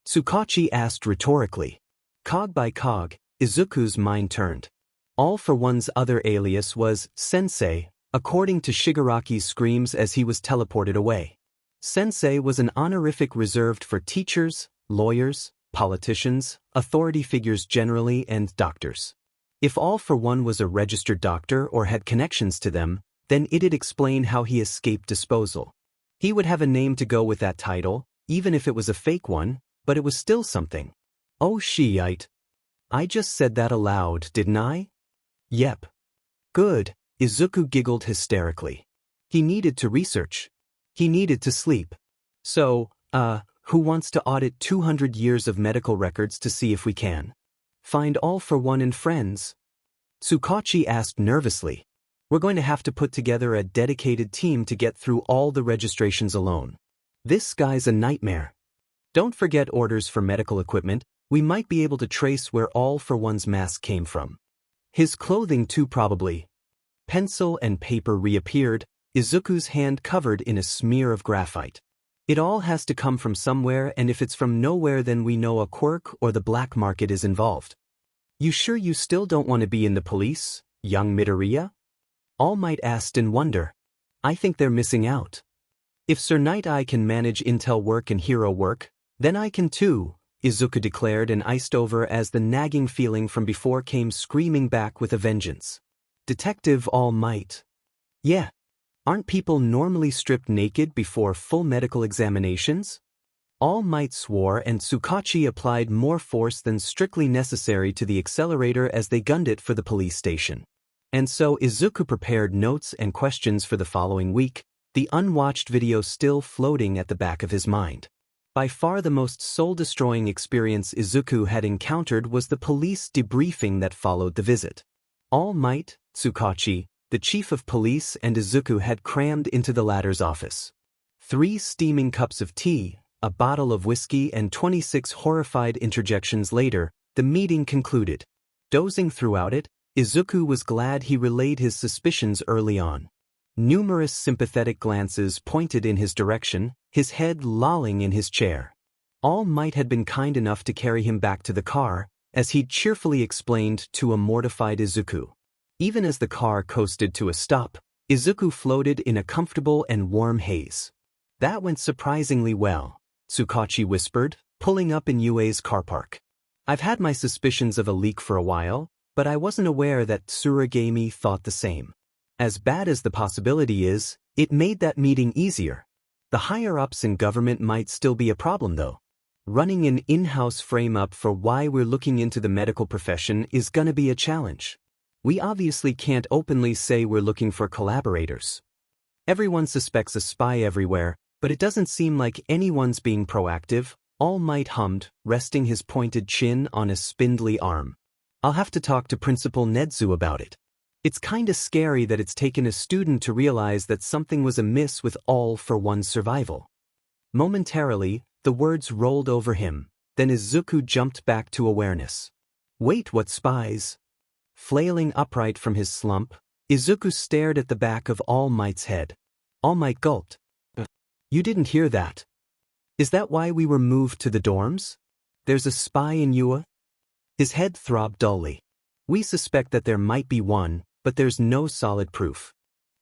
Tsukachi asked rhetorically. Cog by cog, Izuku's mind turned. All for One's other alias was Sensei, according to Shigaraki's screams as he was teleported away. Sensei was an honorific reserved for teachers, lawyers, politicians, authority figures generally, and doctors. If All for One was a registered doctor or had connections to them, then it'd explain how he escaped disposal. He would have a name to go with that title, even if it was a fake one, but it was still something. Oh shit. I just said that aloud, didn't I? Yep. Good, Izuku giggled hysterically. He needed to research. He needed to sleep. So, who wants to audit 200 years of medical records to see if we can find All for One and friends? Tsukachi asked nervously. We're going to have to put together a dedicated team to get through all the registrations alone. This guy's a nightmare. Don't forget orders for medical equipment. We might be able to trace where All for One's mask came from. His clothing too, probably. Pencil and paper reappeared, Izuku's hand covered in a smear of graphite. It all has to come from somewhere, and if it's from nowhere then we know a quirk or the black market is involved. You sure you still don't want to be in the police, young Midoriya? All Might asked in wonder. I think they're missing out. If Sir Night Eye can manage intel work and hero work, then I can too, Izuku declared and iced over as the nagging feeling from before came screaming back with a vengeance. Detective All Might. Yeah. Aren't people normally stripped naked before full medical examinations? All Might swore and Tsukachi applied more force than strictly necessary to the accelerator as they gunned it for the police station. And so Izuku prepared notes and questions for the following week, the unwatched video still floating at the back of his mind. By far the most soul-destroying experience Izuku had encountered was the police debriefing that followed the visit. All Might, Tsukachi, the chief of police and Izuku had crammed into the latter's office. 3 steaming cups of tea, a bottle of whiskey and 26 horrified interjections later, the meeting concluded. Dozing throughout it, Izuku was glad he relayed his suspicions early on. Numerous sympathetic glances pointed in his direction, his head lolling in his chair. All Might had been kind enough to carry him back to the car, as he'd cheerfully explained to a mortified Izuku. Even as the car coasted to a stop, Izuku floated in a comfortable and warm haze. "That went surprisingly well," Tsukachi whispered, pulling up in Yue's car park. "I've had my suspicions of a leak for a while, but I wasn't aware that Tsuragami thought the same. As bad as the possibility is, it made that meeting easier. The higher-ups in government might still be a problem though. Running an in-house frame-up for why we're looking into the medical profession is gonna be a challenge. We obviously can't openly say we're looking for collaborators. Everyone suspects a spy everywhere, but it doesn't seem like anyone's being proactive," All Might hummed, resting his pointed chin on a spindly arm. "I'll have to talk to Principal Nedzu about it. It's kinda scary that it's taken a student to realize that something was amiss with All for One's survival." Momentarily, the words rolled over him, then Izuku jumped back to awareness. "Wait, what spies?" Flailing upright from his slump, Izuku stared at the back of All Might's head. All Might gulped. "You didn't hear that? Is that why we were moved to the dorms? There's a spy in Yua?" His head throbbed dully. "We suspect that there might be one, but there's no solid proof."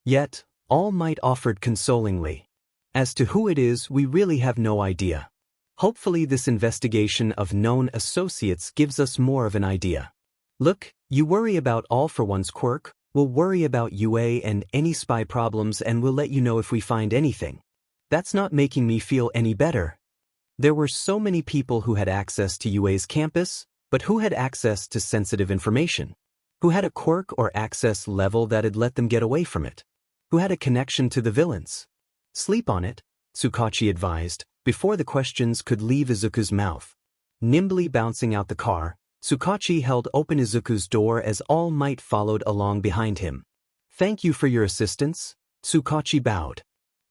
Yet, All Might offered consolingly. "As to who it is, we really have no idea. Hopefully this investigation of known associates gives us more of an idea. Look, you worry about All for One's quirk, we'll worry about Yue and any spy problems, and we'll let you know if we find anything." That's not making me feel any better. There were so many people who had access to Yue's campus, but who had access to sensitive information? Who had a quirk or access level that had let them get away from it? Who had a connection to the villains? "Sleep on it," Tsukachi advised, before the questions could leave Izuku's mouth. Nimbly bouncing out the car, Tsukachi held open Izuku's door as All Might followed along behind him. "Thank you for your assistance," Tsukachi bowed.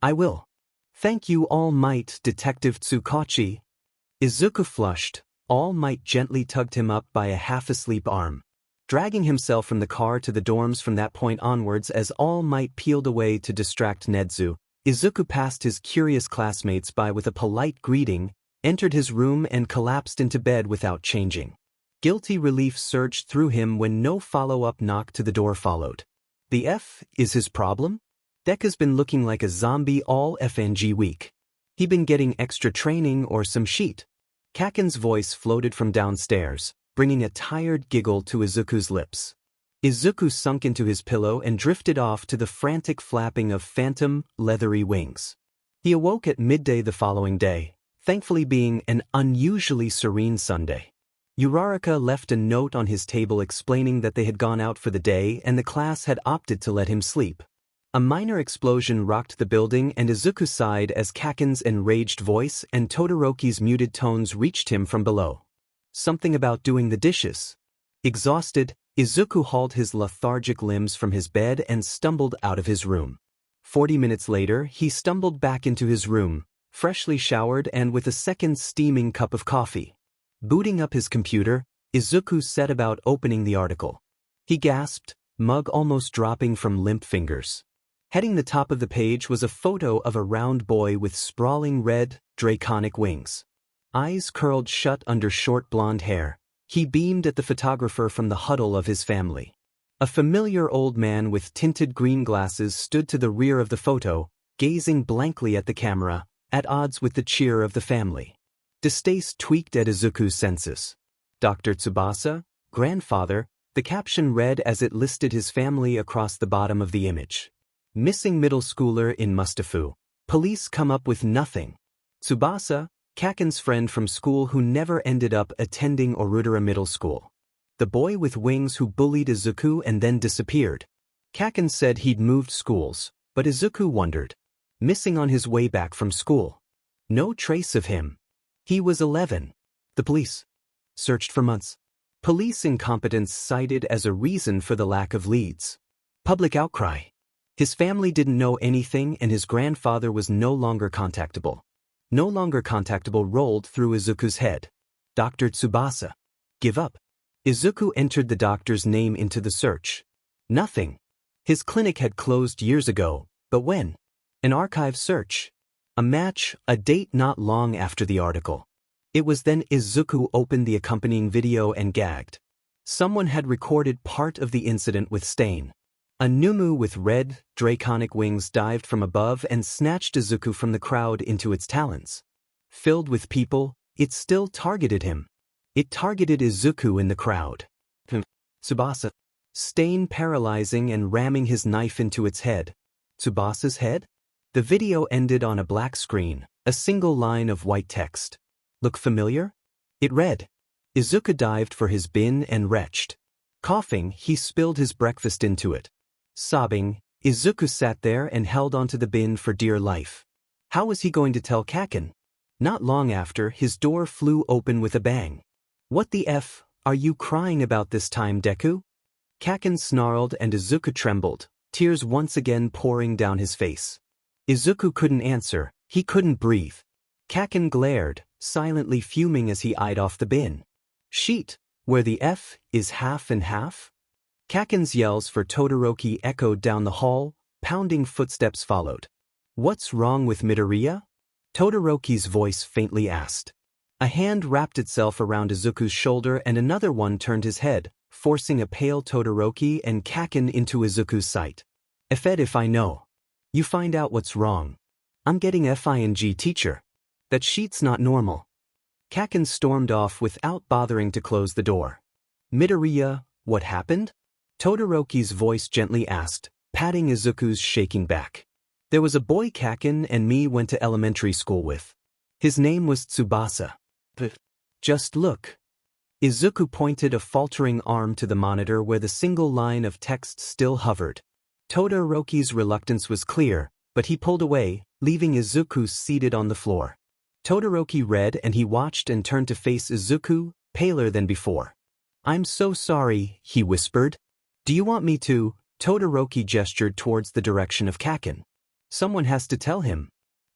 "I will." "Thank you, All Might, Detective Tsukachi." Izuku flushed. All Might gently tugged him up by a half-asleep arm. Dragging himself from the car to the dorms from that point onwards as All Might peeled away to distract Nedzu, Izuku passed his curious classmates by with a polite greeting, entered his room and collapsed into bed without changing. Guilty relief surged through him when no follow-up knock to the door followed. The F is his problem? Deku's been looking like a zombie all FNG week. He been getting extra training or some sheet? Kaken's voice floated from downstairs, bringing a tired giggle to Izuku's lips. Izuku sunk into his pillow and drifted off to the frantic flapping of phantom, leathery wings. He awoke at midday the following day, thankfully being an unusually serene Sunday. Uraraka left a note on his table explaining that they had gone out for the day and the class had opted to let him sleep. A minor explosion rocked the building and Izuku sighed as Kaken's enraged voice and Todoroki's muted tones reached him from below. Something about doing the dishes. Exhausted, Izuku hauled his lethargic limbs from his bed and stumbled out of his room. 40 minutes later, he stumbled back into his room, freshly showered and with a second steaming cup of coffee. Booting up his computer, Izuku set about opening the article. He gasped, mug almost dropping from limp fingers. Heading the top of the page was a photo of a round boy with sprawling red, draconic wings. Eyes curled shut under short blonde hair, he beamed at the photographer from the huddle of his family. A familiar old man with tinted green glasses stood to the rear of the photo, gazing blankly at the camera, at odds with the cheer of the family. Distaste tweaked at Izuku's senses. Dr. Tsubasa, grandfather, the caption read as it listed his family across the bottom of the image. Missing middle schooler in Mustafu. Police come up with nothing. Tsubasa, Kaken's friend from school who never ended up attending Orudera Middle School. The boy with wings who bullied Izuku and then disappeared. Kaken said he'd moved schools, but Izuku wondered. Missing on his way back from school. No trace of him. He was 11. The police searched for months. Police incompetence cited as a reason for the lack of leads. Public outcry. His family didn't know anything and his grandfather was no longer contactable. No longer contactable rolled through Izuku's head. Dr. Tsubasa. Give up. Izuku entered the doctor's name into the search. Nothing. His clinic had closed years ago, But when? An archive search. A match, a date not long after the article. It was then Izuku opened the accompanying video and gagged. Someone had recorded part of the incident with Stain. A Numu with red, draconic wings dived from above and snatched Izuku from the crowd into its talons. Filled with people, it still targeted him. It targeted Izuku in the crowd. Tsubasa. Stain paralyzing and ramming his knife into its head. Tsubasa's head? The video ended on a black screen, a single line of white text. Look familiar? It read. Izuku dived for his bin and retched. Coughing, he spilled his breakfast into it. Sobbing, Izuku sat there and held onto the bin for dear life. How was he going to tell Kaken? Not long after, his door flew open with a bang. What the F are you crying about this time, Deku? Kaken snarled and Izuku trembled, tears once again pouring down his face. Izuku couldn't answer, he couldn't breathe. Kaken glared, silently fuming as he eyed off the bin. Sheet, where the F is half and half? Kaken's yells for Todoroki echoed down the hall, pounding footsteps followed. What's wrong with Midoriya? Todoroki's voice faintly asked. A hand wrapped itself around Izuku's shoulder and another one turned his head, forcing a pale Todoroki and Kaken into Izuku's sight. Effed if I know. You find out what's wrong. I'm getting FING teacher. That sheet's not normal. Kaken stormed off without bothering to close the door. Midoriya, what happened? Todoroki's voice gently asked, patting Izuku's shaking back. There was a boy Kaken and me went to elementary school with. His name was Tsubasa. Just look. Izuku pointed a faltering arm to the monitor where the single line of text still hovered. Todoroki's reluctance was clear, but he pulled away, leaving Izuku seated on the floor. Todoroki read and he watched and turned to face Izuku, paler than before. I'm so sorry, he whispered. Do you want me to? Todoroki gestured towards the direction of Kaken. Someone has to tell him.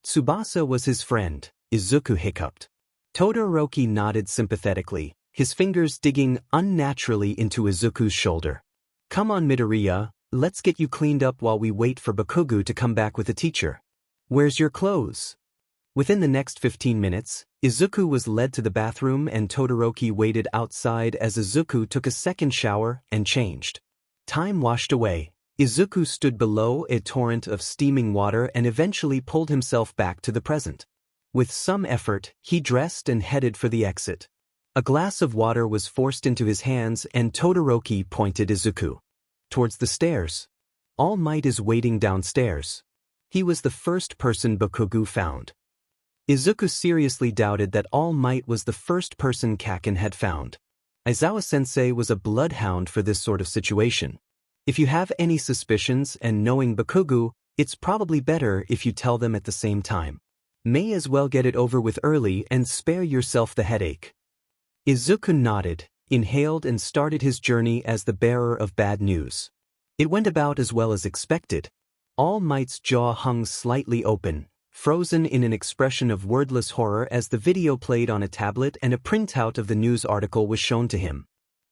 Tsubasa was his friend, Izuku hiccuped. Todoroki nodded sympathetically, his fingers digging unnaturally into Izuku's shoulder. Come on Midoriya, let's get you cleaned up while we wait for Bakugo to come back with the teacher. Where's your clothes? Within the next 15 minutes, Izuku was led to the bathroom and Todoroki waited outside as Izuku took a second shower and changed. Time washed away. Izuku stood below a torrent of steaming water and eventually pulled himself back to the present. With some effort, he dressed and headed for the exit. A glass of water was forced into his hands and Todoroki pointed Izuku towards the stairs. All Might is waiting downstairs. He was the first person Bakugo found. Izuku seriously doubted that All Might was the first person Kaken had found. Aizawa-sensei was a bloodhound for this sort of situation. If you have any suspicions and knowing Bakugo, it's probably better if you tell them at the same time. May as well get it over with early and spare yourself the headache. Izuku nodded, inhaled and started his journey as the bearer of bad news. It went about as well as expected. All Might's jaw hung slightly open, frozen in an expression of wordless horror as the video played on a tablet and a printout of the news article was shown to him.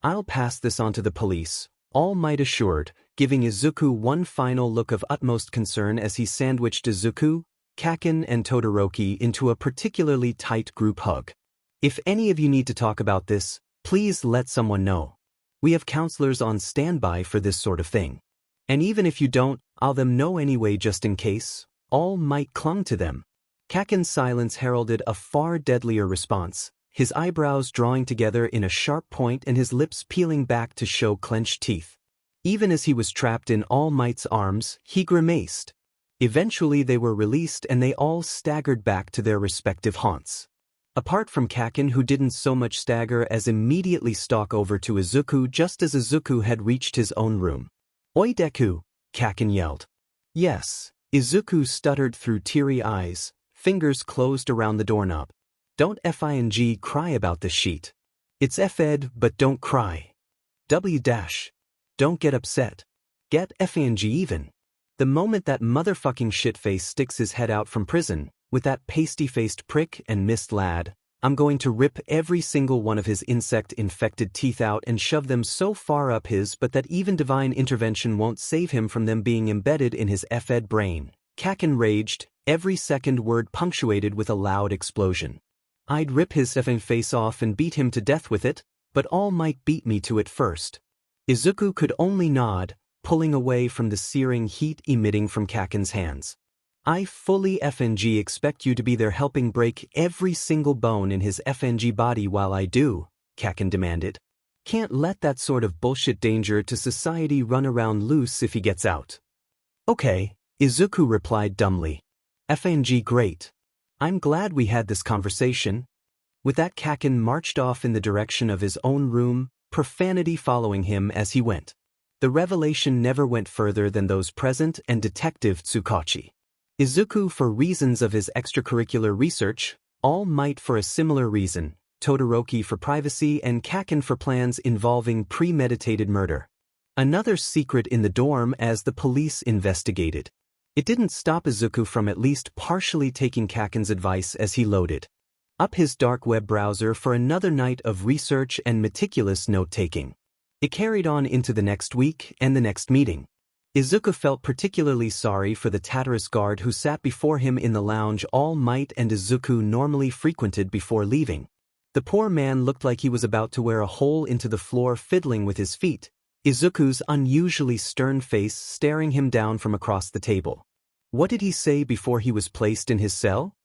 I'll pass this on to the police, All Might assured, giving Izuku one final look of utmost concern as he sandwiched Izuku, Kaken and Todoroki into a particularly tight group hug. If any of you need to talk about this, please let someone know. We have counselors on standby for this sort of thing. And even if you don't, I'll them know anyway just in case. All Might clung to them. Kaken's silence heralded a far deadlier response, his eyebrows drawing together in a sharp point and his lips peeling back to show clenched teeth. Even as he was trapped in All Might's arms, he grimaced. Eventually they were released and they all staggered back to their respective haunts. Apart from Kaken, who didn't so much stagger as immediately stalk over to Izuku just as Izuku had reached his own room. Oi Deku, Kaken yelled. Yes. Izuku stuttered through teary eyes, fingers closed around the doorknob. Don't FING cry about this sheet. It's FED, but don't cry. W dash. Don't get upset. Get FING even. The moment that motherfucking shitface sticks his head out from prison, with that pasty-faced prick and mist lad, I'm going to rip every single one of his insect-infected teeth out and shove them so far up his butt that even divine intervention won't save him from them being embedded in his effed brain. Kakin raged, every second word punctuated with a loud explosion. I'd rip his effing face off and beat him to death with it, but All Might beat me to it first. Izuku could only nod, pulling away from the searing heat emitting from Kakin's hands. I fully FNG expect you to be there helping break every single bone in his FNG body while I do, Kakin demanded. Can't let that sort of bullshit danger to society run around loose if he gets out. Okay, Izuku replied dumbly. FNG great. I'm glad we had this conversation. With that, Kakin marched off in the direction of his own room, profanity following him as he went. The revelation never went further than those present and Detective Tsukachi. Izuku for reasons of his extracurricular research, All Might for a similar reason, Todoroki for privacy and Kakin for plans involving premeditated murder. Another secret in the dorm as the police investigated. It didn't stop Izuku from at least partially taking Kakin's advice as he loaded up his dark web browser for another night of research and meticulous note-taking. It carried on into the next week and the next meeting. Izuku felt particularly sorry for the Tatterus guard who sat before him in the lounge All Might and Izuku normally frequented before leaving. The poor man looked like he was about to wear a hole into the floor fiddling with his feet, Izuku's unusually stern face staring him down from across the table. What did he say before he was placed in his cell?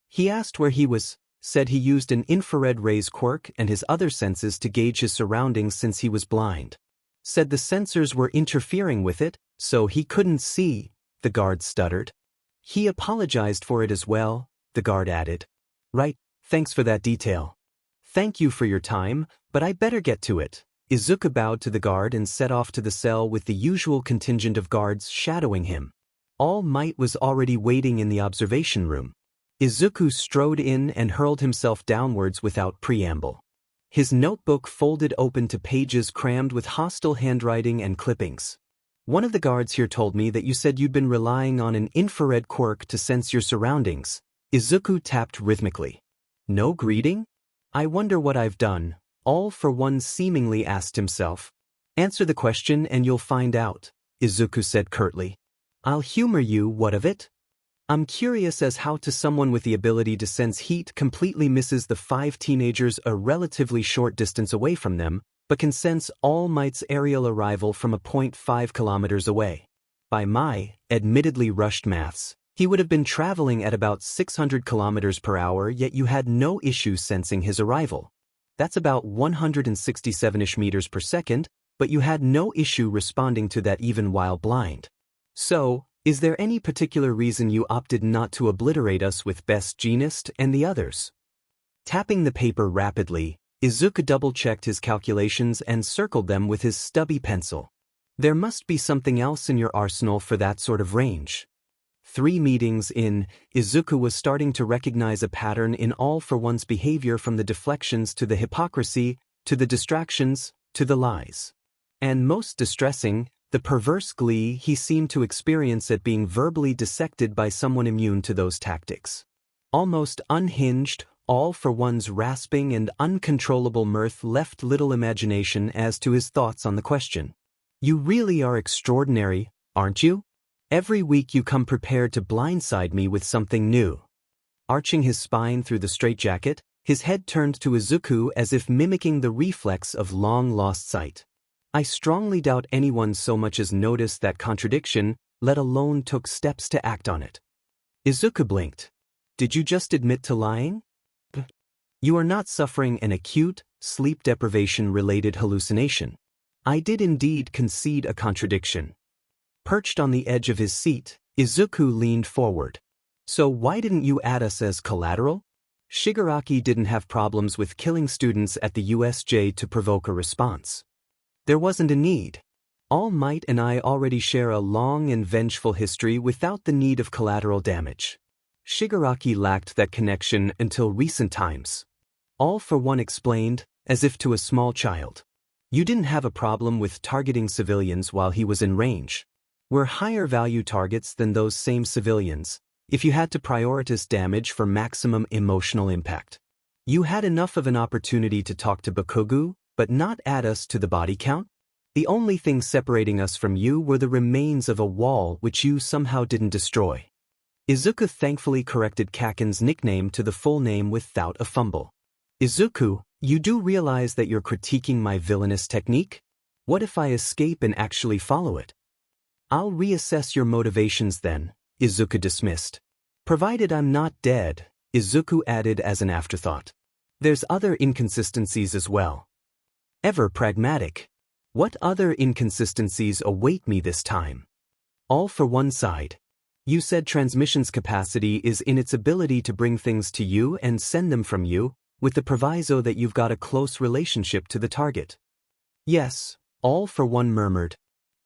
He asked where he was, said he used an infrared rays quirk and his other senses to gauge his surroundings since he was blind. Said the sensors were interfering with it, so he couldn't see, the guard stuttered. He apologized for it as well, the guard added. Right, thanks for that detail. Thank you for your time, but I better get to it. Izuku bowed to the guard and set off to the cell with the usual contingent of guards shadowing him. All Might was already waiting in the observation room. Izuku strode in and hurled himself downwards without preamble. His notebook folded open to pages crammed with hostile handwriting and clippings. One of the guards here told me that you said you'd been relying on an infrared quirk to sense your surroundings. Izuku tapped rhythmically. No greeting? I wonder what I've done, All for One seemingly asked himself. Answer the question and you'll find out, Izuku said curtly. I'll humor you, what of it? I'm curious as how to someone with the ability to sense heat completely misses the 5 teenagers a relatively short distance away from them, but can sense All Might's aerial arrival from a 0.5 kilometers away. By my, admittedly rushed maths, he would have been traveling at about 600 kilometers per hour, yet you had no issue sensing his arrival. That's about 167-ish meters per second, but you had no issue responding to that even while blind. So, is there any particular reason you opted not to obliterate us with Best Jeanist and the others? Tapping the paper rapidly, Izuku double-checked his calculations and circled them with his stubby pencil. There must be something else in your arsenal for that sort of range. 3 meetings in, Izuku was starting to recognize a pattern in All for One's behavior, from the deflections to the hypocrisy, to the distractions, to the lies. And most distressing, the perverse glee he seemed to experience at being verbally dissected by someone immune to those tactics. Almost unhinged, All for One's rasping and uncontrollable mirth left little imagination as to his thoughts on the question. You really are extraordinary, aren't you? Every week you come prepared to blindside me with something new. Arching his spine through the straitjacket, his head turned to Izuku as if mimicking the reflex of long-lost sight. I strongly doubt anyone so much as noticed that contradiction, let alone took steps to act on it. Izuku blinked. Did you just admit to lying? You are not suffering an acute, sleep deprivation-related hallucination. I did indeed concede a contradiction. Perched on the edge of his seat, Izuku leaned forward. So why didn't you add us as collateral? Shigaraki didn't have problems with killing students at the USJ to provoke a response. There wasn't a need. All Might and I already share a long and vengeful history without the need of collateral damage. Shigaraki lacked that connection until recent times. All for One explained, as if to a small child. You didn't have a problem with targeting civilians while he was in range. We're higher value targets than those same civilians, if you had to prioritize damage for maximum emotional impact. You had enough of an opportunity to talk to Bakugo, but not add us to the body count? The only thing separating us from you were the remains of a wall which you somehow didn't destroy. Izuku thankfully corrected Kaken's nickname to the full name without a fumble. Izuku, you do realize that you're critiquing my villainous technique? What if I escape and actually follow it? I'll reassess your motivations then, Izuku dismissed. Provided I'm not dead, Izuku added as an afterthought. There's other inconsistencies as well. Ever pragmatic. What other inconsistencies await me this time? All for one side. You said transmission's capacity is in its ability to bring things to you and send them from you, with the proviso that you've got a close relationship to the target. Yes, All for One murmured.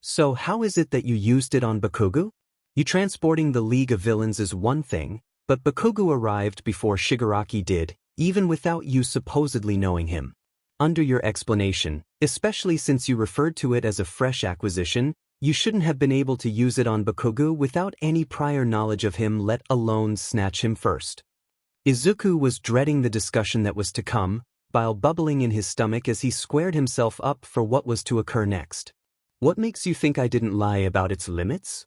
So how is it that you used it on Bakugo? You transporting the League of Villains is one thing, but Bakugo arrived before Shigaraki did, even without you supposedly knowing him. Under your explanation, especially since you referred to it as a fresh acquisition, you shouldn't have been able to use it on Bakugo without any prior knowledge of him, let alone snatch him first. Izuku was dreading the discussion that was to come, bile bubbling in his stomach as he squared himself up for what was to occur next. What makes you think I didn't lie about its limits?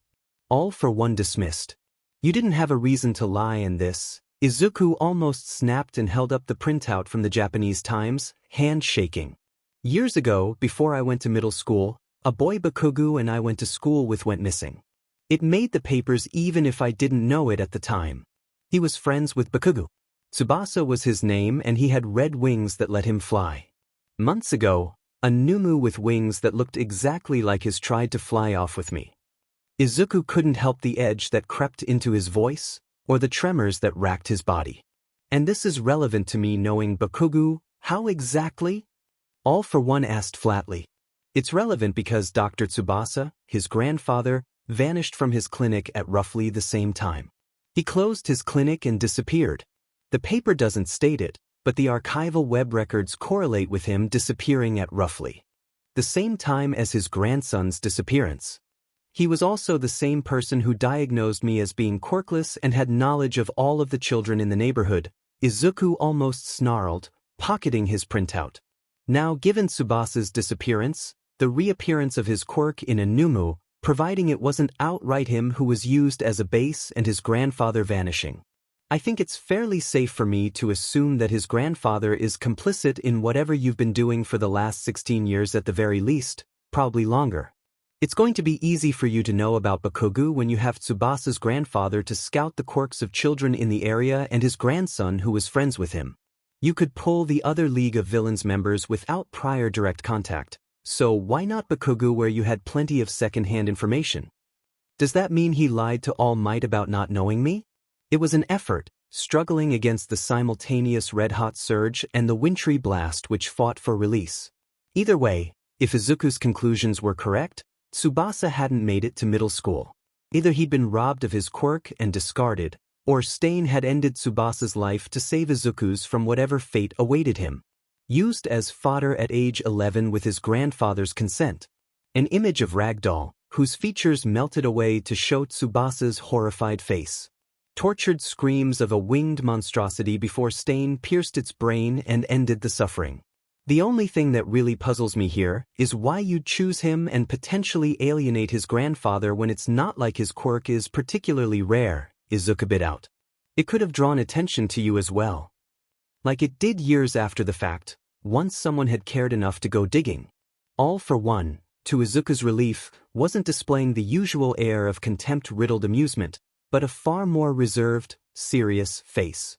All for One dismissed. You didn't have a reason to lie in this. Izuku almost snapped and held up the printout from the Japanese Times, hand shaking. Years ago, before I went to middle school, a boy Bakugo and I went to school with went missing. It made the papers even if I didn't know it at the time. He was friends with Bakugo. Tsubasa was his name and he had red wings that let him fly. Months ago, a Numu with wings that looked exactly like his tried to fly off with me. Izuku couldn't help the edge that crept into his voice, or the tremors that racked his body. And this is relevant to me knowing Bakugo, how exactly? All for One asked flatly. It's relevant because Dr. Tsubasa, his grandfather, vanished from his clinic at roughly the same time. He closed his clinic and disappeared. The paper doesn't state it, but the archival web records correlate with him disappearing at roughly the same time as his grandson's disappearance. He was also the same person who diagnosed me as being quirkless and had knowledge of all of the children in the neighborhood. Izuku almost snarled, pocketing his printout. Now, given Tsubasa's disappearance, the reappearance of his quirk in a Numu, providing it wasn't outright him who was used as a base and his grandfather vanishing, I think it's fairly safe for me to assume that his grandfather is complicit in whatever you've been doing for the last 16 years at the very least, probably longer. It's going to be easy for you to know about Bakugo when you have Tsubasa's grandfather to scout the quirks of children in the area and his grandson who was friends with him. You could pull the other League of Villains members without prior direct contact, so why not Bakugo where you had plenty of second-hand information? Does that mean he lied to All Might about not knowing me? It was an effort, struggling against the simultaneous red-hot surge and the wintry blast which fought for release. Either way, if Izuku's conclusions were correct, Tsubasa hadn't made it to middle school. Either he'd been robbed of his quirk and discarded, or Stain had ended Tsubasa's life to save Izuku's from whatever fate awaited him. Used as fodder at age 11 with his grandfather's consent. An image of Ragdoll, whose features melted away to show Tsubasa's horrified face. Tortured screams of a winged monstrosity before Stain pierced its brain and ended the suffering. The only thing that really puzzles me here is why you'd choose him and potentially alienate his grandfather when it's not like his quirk is particularly rare, Izuku bit out. It could have drawn attention to you as well. Like it did years after the fact, once someone had cared enough to go digging. All for One, to Izuku's relief, wasn't displaying the usual air of contempt-riddled amusement, but a far more reserved, serious face.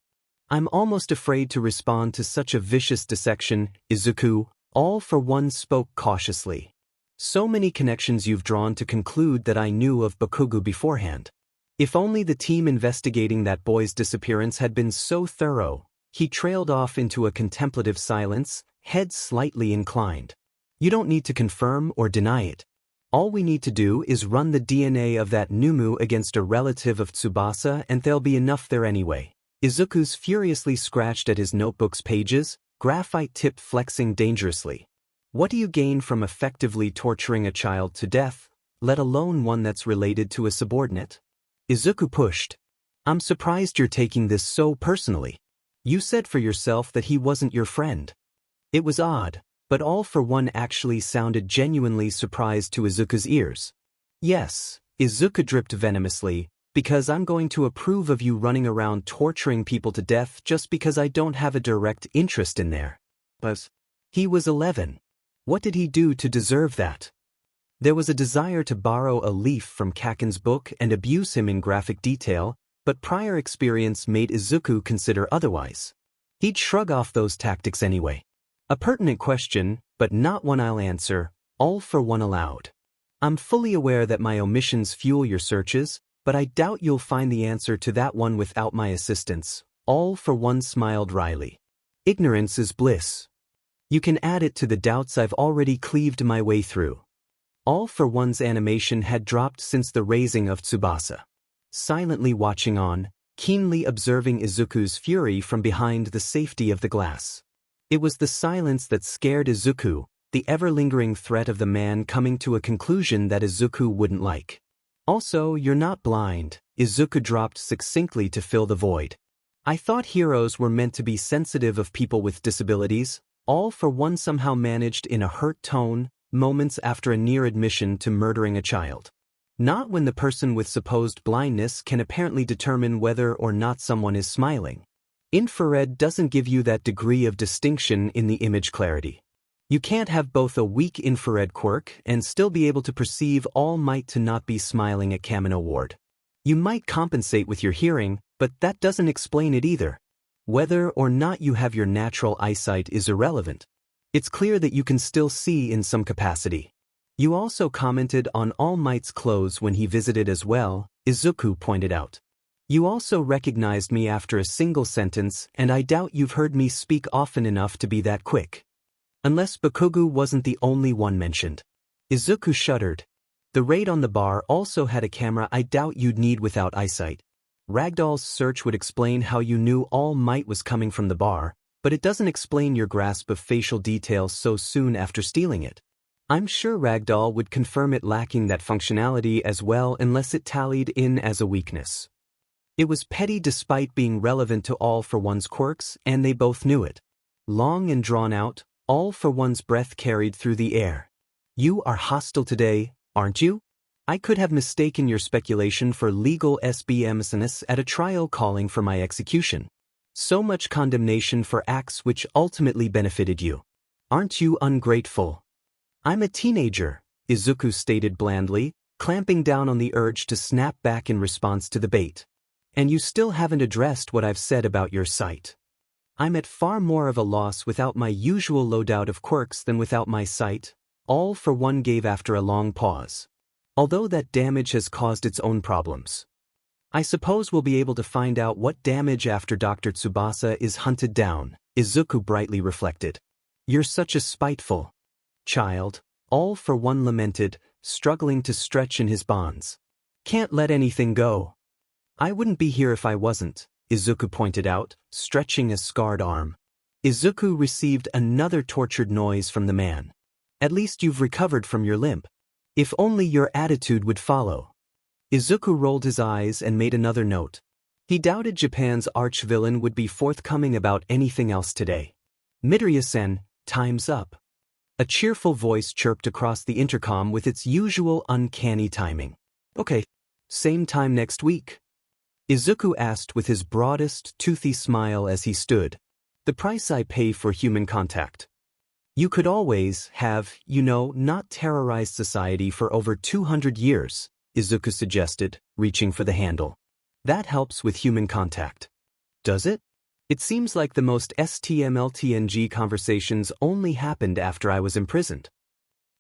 I'm almost afraid to respond to such a vicious dissection, Izuku. All for One spoke cautiously. So many connections you've drawn to conclude that I knew of Bakugo beforehand. If only the team investigating that boy's disappearance had been so thorough. He trailed off into a contemplative silence, head slightly inclined. You don't need to confirm or deny it. All we need to do is run the DNA of that Numu against a relative of Tsubasa and there'll be enough there anyway. Izuku's furiously scratched at his notebook's pages, graphite tip flexing dangerously. What do you gain from effectively torturing a child to death, let alone one that's related to a subordinate? Izuku pushed. I'm surprised you're taking this so personally. You said for yourself that he wasn't your friend. It was odd, but All for One actually sounded genuinely surprised to Izuku's ears. Yes, Izuku dripped venomously, because I'm going to approve of you running around torturing people to death just because I don't have a direct interest in there. But he was 11. What did he do to deserve that? There was a desire to borrow a leaf from Kaken's book and abuse him in graphic detail, but prior experience made Izuku consider otherwise. He'd shrug off those tactics anyway. A pertinent question, but not one I'll answer, All for One aloud. I'm fully aware that my omissions fuel your searches, but I doubt you'll find the answer to that one without my assistance. All for One smiled wryly. Ignorance is bliss. You can add it to the doubts I've already cleaved my way through. All for One's animation had dropped since the raising of Tsubasa. Silently watching on, keenly observing Izuku's fury from behind the safety of the glass. It was the silence that scared Izuku, the ever-lingering threat of the man coming to a conclusion that Izuku wouldn't like. Also, you're not blind, Izuku dropped succinctly to fill the void. I thought heroes were meant to be sensitive of people with disabilities. All for One somehow managed in a hurt tone, moments after a near admission to murdering a child. Not when the person with supposed blindness can apparently determine whether or not someone is smiling. Infrared doesn't give you that degree of distinction in the image clarity. You can't have both a weak infrared quirk and still be able to perceive All Might to not be smiling at Kamino Ward. You might compensate with your hearing, but that doesn't explain it either. Whether or not you have your natural eyesight is irrelevant. It's clear that you can still see in some capacity. You also commented on All Might's clothes when he visited as well, Izuku pointed out. You also recognized me after a single sentence, and I doubt you've heard me speak often enough to be that quick. Unless Bakugu wasn't the only one mentioned. Izuku shuddered. The raid on the bar also had a camera I doubt you'd need without eyesight. Ragdoll's search would explain how you knew All Might was coming from the bar, but it doesn't explain your grasp of facial details so soon after stealing it. I'm sure Ragdoll would confirm it lacking that functionality as well unless it tallied in as a weakness. It was petty despite being relevant to All for One's quirks, and they both knew it. Long and drawn out, All for One's breath carried through the air. You are hostile today, aren't you? I could have mistaken your speculation for legal SBMness at a trial calling for my execution. So much condemnation for acts which ultimately benefited you. Aren't you ungrateful? I'm a teenager, Izuku stated blandly, clamping down on the urge to snap back in response to the bait. And you still haven't addressed what I've said about your sight. I'm at far more of a loss without my usual loadout of quirks than without my sight, All for One gave after a long pause. Although that damage has caused its own problems. I suppose we'll be able to find out what damage after Dr. Tsubasa is hunted down, Izuku brightly reflected. You're such a spiteful child, All for One lamented, struggling to stretch in his bonds. Can't let anything go. I wouldn't be here if I wasn't, Izuku pointed out, stretching a scarred arm. Izuku received another tortured noise from the man. At least you've recovered from your limp. If only your attitude would follow. Izuku rolled his eyes and made another note. He doubted Japan's arch-villain would be forthcoming about anything else today. Midoriya-sen, time's up. A cheerful voice chirped across the intercom with its usual uncanny timing. Okay, same time next week. Izuku asked with his broadest, toothy smile as he stood. The price I pay for human contact. You could always have, not terrorized society for over 200 years, Izuku suggested, reaching for the handle. That helps with human contact. Does it? It seems like the most STMLTNG conversations only happened after I was imprisoned.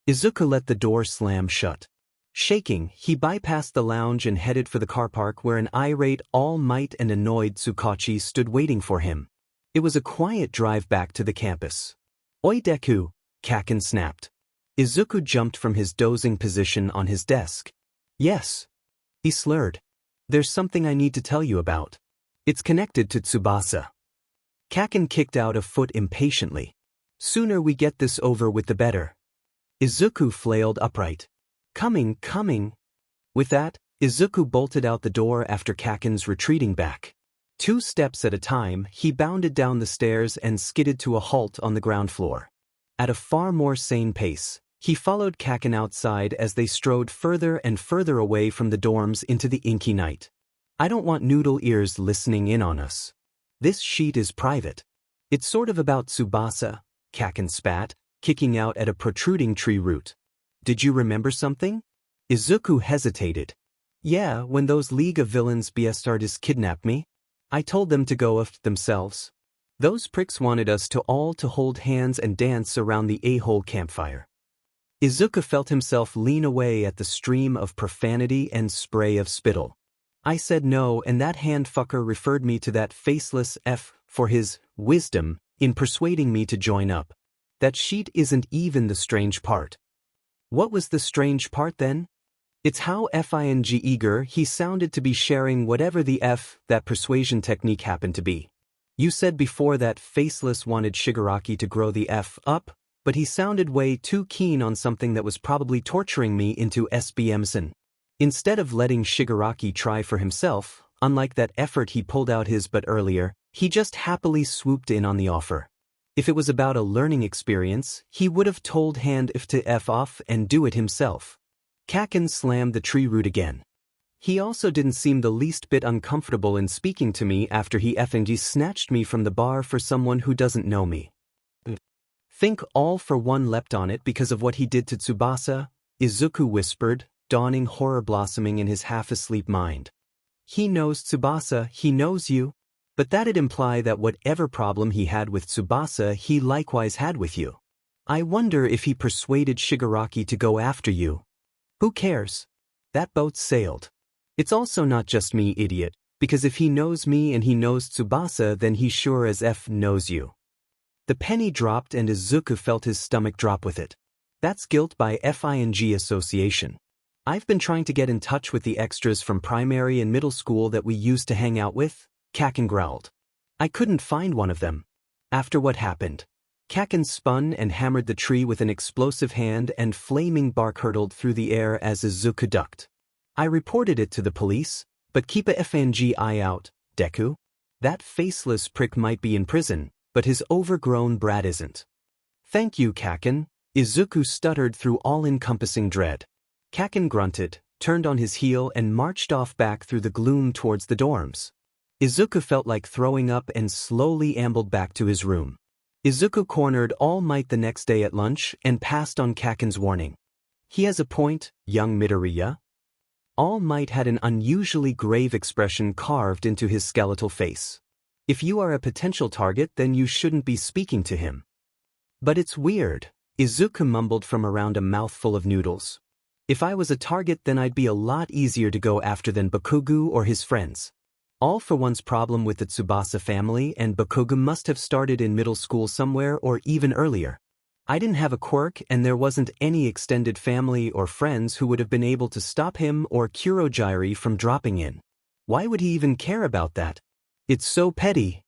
Izuku let the door slam shut. Shaking, he bypassed the lounge and headed for the car park where an irate, All Might and annoyed Tsukachi stood waiting for him. It was a quiet drive back to the campus. Oi Deku, Kaken snapped. Izuku jumped from his dozing position on his desk. Yes. He slurred. There's something I need to tell you about. It's connected to Tsubasa. Kaken kicked out a foot impatiently. Sooner we get this over with the better. Izuku flailed upright. Coming. With that, Izuku bolted out the door after Kaken's retreating back. 2 steps at a time, he bounded down the stairs and skidded to a halt on the ground floor. At a far more sane pace, he followed Kaken outside as they strode further and further away from the dorms into the inky night. I don't want noodle ears listening in on us. This sheet is private. It's sort of about Tsubasa, Kaken spat, kicking out at a protruding tree root. Did you remember something? Izuku hesitated. Yeah, when those League of Villains bastards kidnapped me. I told them to go f themselves. Those pricks wanted us to all to hold hands and dance around the a-hole campfire. Izuku felt himself lean away at the stream of profanity and spray of spittle. I said no, and that handfucker referred me to that faceless F for his wisdom in persuading me to join up. That sheet isn't even the strange part. What was the strange part then? It's how eager he sounded to be sharing whatever the F that persuasion technique happened to be. You said before that Faceless wanted Shigaraki to grow the F up, but he sounded way too keen on something that was probably torturing me into SBMson. Instead of letting Shigaraki try for himself, unlike that effort he pulled out his butt earlier, he just happily swooped in on the offer. If it was about a learning experience, he would have told Hand if to F off and do it himself. Kaken slammed the tree root again. He also didn't seem the least bit uncomfortable in speaking to me after he effing snatched me from the bar for someone who doesn't know me. Think All for One leapt on it because of what he did to Tsubasa, Izuku whispered, dawning horror blossoming in his half-asleep mind. He knows Tsubasa, he knows you. But that'd imply that whatever problem he had with Tsubasa he likewise had with you. I wonder if he persuaded Shigaraki to go after you. Who cares? That boat sailed. It's also not just me, idiot, because if he knows me and he knows Tsubasa then he sure as F knows you. The penny dropped and Izuku felt his stomach drop with it. That's guilt by FING association. I've been trying to get in touch with the extras from primary and middle school that we used to hang out with, Kaken growled. I couldn't find one of them. After what happened. Kaken spun and hammered the tree with an explosive hand and flaming bark hurtled through the air as Izuku ducked. I reported it to the police, but keep a FNG eye out, Deku. That faceless prick might be in prison, but his overgrown brat isn't. Thank you, Kaken, Izuku stuttered through all-encompassing dread. Kaken grunted, turned on his heel and marched off back through the gloom towards the dorms. Izuku felt like throwing up and slowly ambled back to his room. Izuku cornered All Might the next day at lunch and passed on Kaken's warning. He has a point, young Midoriya. All Might had an unusually grave expression carved into his skeletal face. If you are a potential target then you shouldn't be speaking to him. But it's weird, Izuku mumbled from around a mouthful of noodles. If I was a target then I'd be a lot easier to go after than Bakugo or his friends. All for One's problem with the Tsubasa family and Bakugo must have started in middle school somewhere or even earlier. I didn't have a quirk and there wasn't any extended family or friends who would have been able to stop him or Kurogiri from dropping in. Why would he even care about that? It's so petty.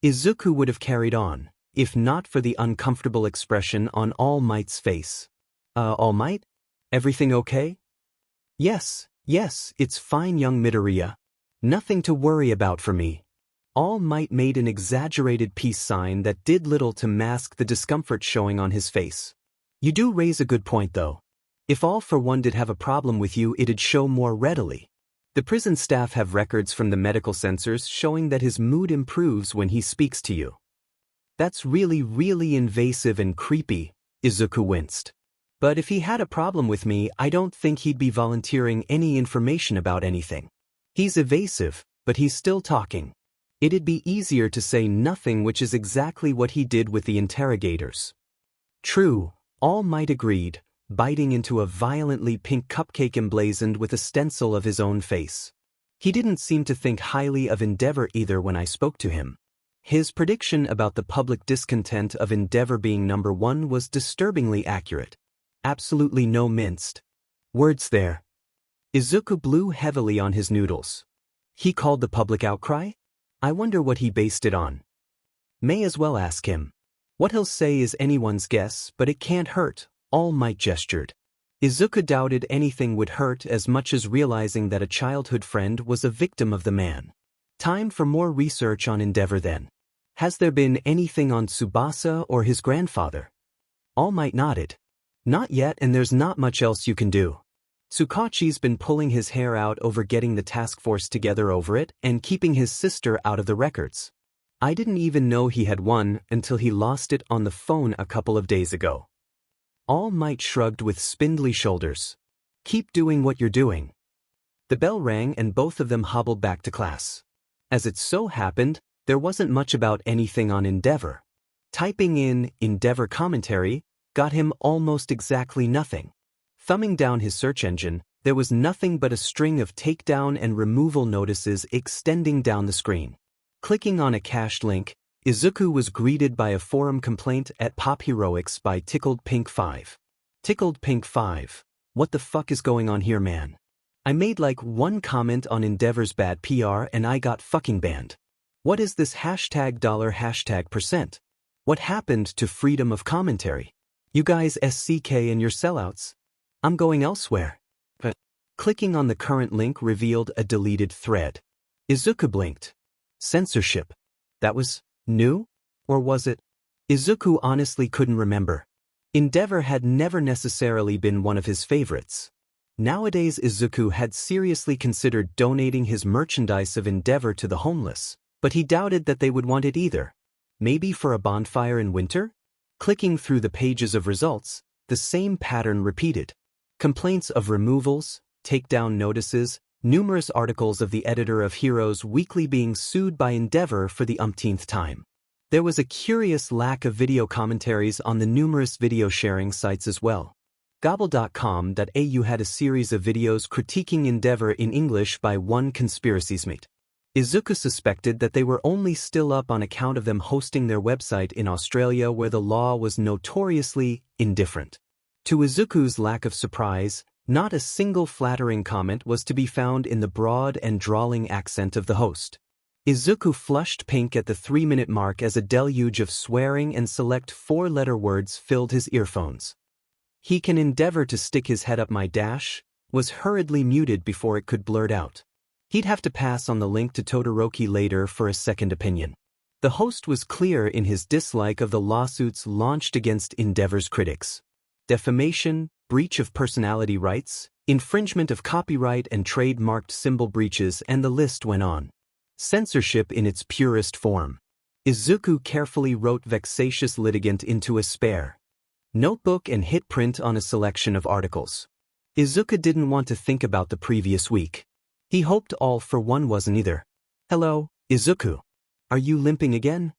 Izuku would have carried on, if not for the uncomfortable expression on All Might's face. All Might? Everything okay? Yes, it's fine, young Midoriya. Nothing to worry about for me. All Might made an exaggerated peace sign that did little to mask the discomfort showing on his face. You do raise a good point though. If All for One did have a problem with you it'd show more readily. The prison staff have records from the medical censors showing that his mood improves when he speaks to you. That's really invasive and creepy, Izuku winced. But if he had a problem with me I don't think he'd be volunteering any information about anything. He's evasive, but he's still talking. It'd be easier to say nothing, which is exactly what he did with the interrogators. True, All Might agreed, biting into a violently pink cupcake emblazoned with a stencil of his own face. He didn't seem to think highly of Endeavor either when I spoke to him. His prediction about the public discontent of Endeavor being #1 was disturbingly accurate. Absolutely no minced words there. Izuku blew heavily on his noodles. He called the public outcry? I wonder what he based it on. May as well ask him. What he'll say is anyone's guess, but it can't hurt, All Might gestured. Izuku doubted anything would hurt as much as realizing that a childhood friend was a victim of the man. Time for more research on Endeavor then. Has there been anything on Tsubasa or his grandfather? All Might nodded. Not yet, and there's not much else you can do. Tsukachi's been pulling his hair out over getting the task force together over it and keeping his sister out of the records. I didn't even know he had one until he lost it on the phone a couple of days ago. All Might shrugged with spindly shoulders. Keep doing what you're doing. The bell rang and both of them hobbled back to class. As it so happened, there wasn't much about anything on Endeavor. Typing in Endeavor commentary got him almost exactly nothing. Thumbing down his search engine, there was nothing but a string of takedown and removal notices extending down the screen. Clicking on a cached link, Izuku was greeted by a forum complaint at Pop Heroics by Tickled Pink 5. Tickled Pink 5. What the fuck is going on here, man? I made like one comment on Endeavor's bad PR and I got fucking banned. What is this $#% ? What happened to freedom of commentary? You guys SCK and your sellouts. I'm going elsewhere. But clicking on the current link revealed a deleted thread. Izuku blinked. Censorship. That was new? Or was it? Izuku honestly couldn't remember. Endeavor had never necessarily been one of his favorites. Nowadays Izuku had seriously considered donating his merchandise of Endeavor to the homeless, but he doubted that they would want it either. Maybe for a bonfire in winter? Clicking through the pages of results, the same pattern repeated. Complaints of removals, takedown notices, numerous articles of the editor of Heroes Weekly being sued by Endeavor for the umpteenth time. There was a curious lack of video commentaries on the numerous video sharing sites as well. Gobble.com.au had a series of videos critiquing Endeavor in English by one conspiracysmate. Izuku suspected that they were only still up on account of them hosting their website in Australia where the law was notoriously indifferent. To Izuku's lack of surprise, not a single flattering comment was to be found in the broad and drawling accent of the host. Izuku flushed pink at the 3-minute mark as a deluge of swearing and select 4-letter words filled his earphones. He can endeavor to stick his head up my dash, was hurriedly muted before it could blurt out. He'd have to pass on the link to Todoroki later for a second opinion. The host was clear in his dislike of the lawsuits launched against Endeavor's critics. Defamation, breach of personality rights, infringement of copyright and trademarked symbol breaches, and the list went on. Censorship in its purest form. Izuku carefully wrote vexatious litigant into a spare notebook and hit print on a selection of articles. Izuku didn't want to think about the previous week. He hoped All for One wasn't either. Hello, Izuku. Are you limping again?